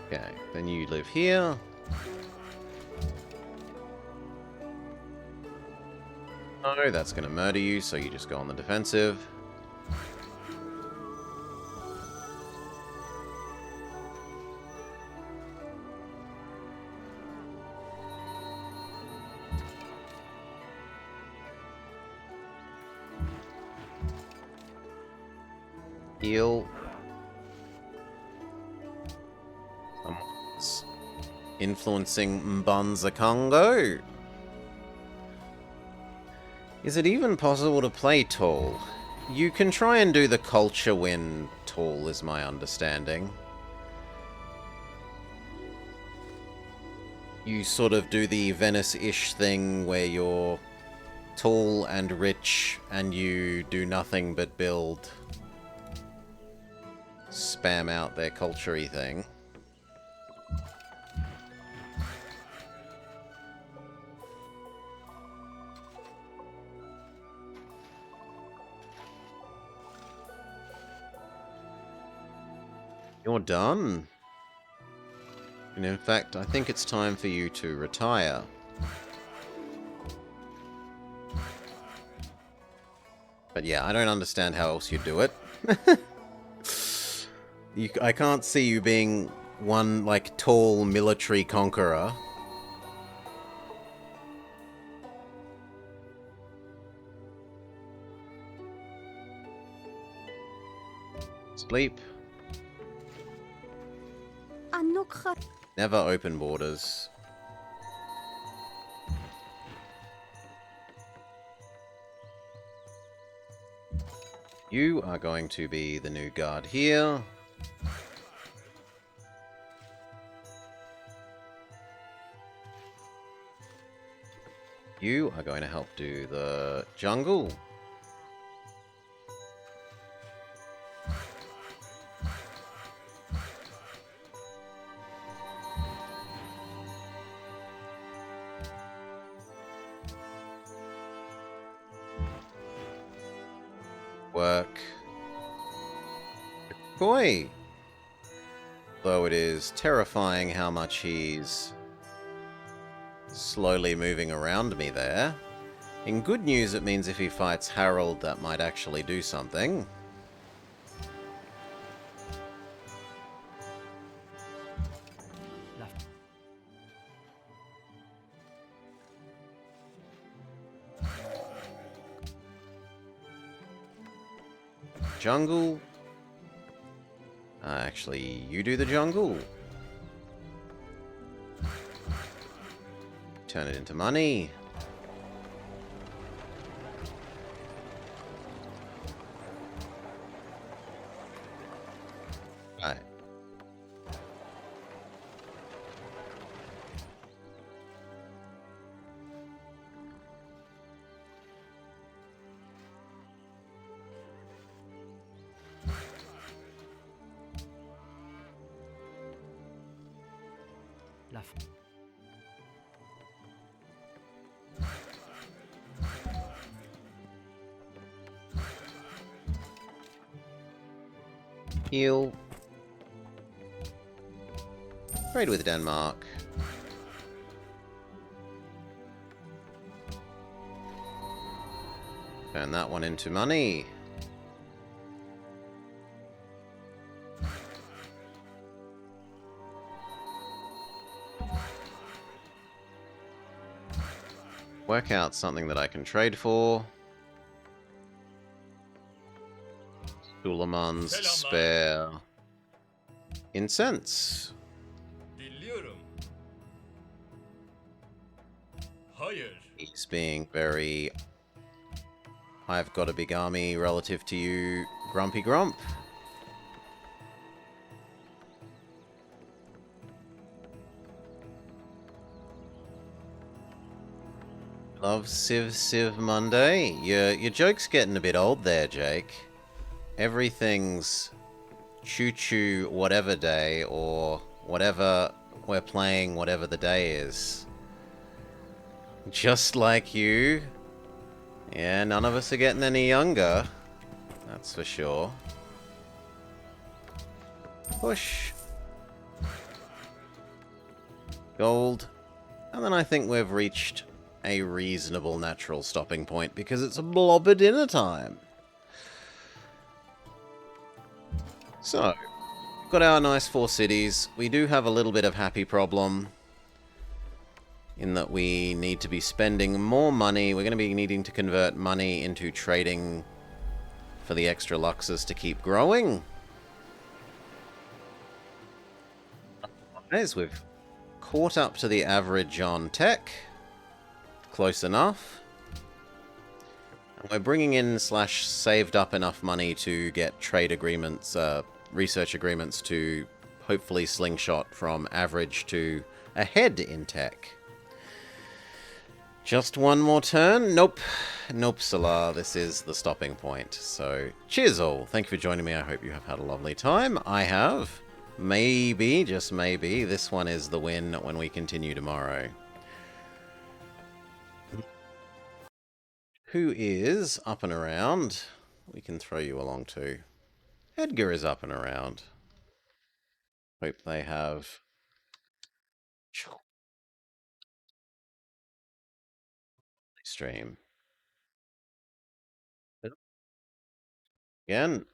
Okay, then you live here. No, that's going to murder you, so you just go on the defensive. Heal. Someone's influencing Mbanza Congo. Is it even possible to play tall? You can try and do the culture win tall, is my understanding. You sort of do the Venice-ish thing where you're tall and rich and you do nothing but build... spam out their culture-y thing. You're done. And in fact, I think it's time for you to retire. But yeah, I don't understand how else you do it. I can't see you being one, like, tall military conqueror. Sleep. Never open borders. You are going to be the new guard here. You are going to help do the jungle. Work. Boy! Though it is terrifying how much he's slowly moving around me there. In good news, it means if he fights Harold, that might actually do something. Jungle. Actually, you do the jungle. Turn it into money. La Fran- Heal. Trade with Denmark. Turn that one into money. Work out something that I can trade for. Suleiman's spare incense. Dinliyorum. Hayır. He's being very... I've got a big army relative to you, Grumpy Grump. Love Civ Monday. Your joke's getting a bit old there, Jake. Everything's choo-choo whatever day, or whatever we're playing, whatever the day is. Just like you. Yeah, none of us are getting any younger. That's for sure. Push. Gold. And then I think we've reached a reasonable natural stopping point because it's a blobber dinner time. So, we've got our nice 4 cities. We do have a little bit of happy problem in that we need to be spending more money. We're going to be needing to convert money into trading for the extra luxes to keep growing. As we've caught up to the average on tech. Close enough. And we're bringing in / saved up enough money to get trade agreements, research agreements to hopefully slingshot from average to ahead in tech. Just one more turn? Nope. Nope, Salah. This is the stopping point. So, cheers all. Thank you for joining me. I hope you have had a lovely time. I have. Maybe, just maybe, this one is the win when we continue tomorrow. Who is up and around? We can throw you along too. Edgar is up and around. Hope they have... stream. Again.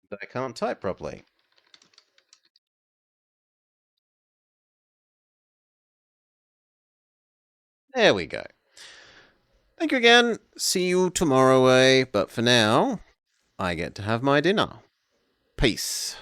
But I can't type properly. There we go. Thank you again. See you tomorrow, but for now, I get to have my dinner. Peace.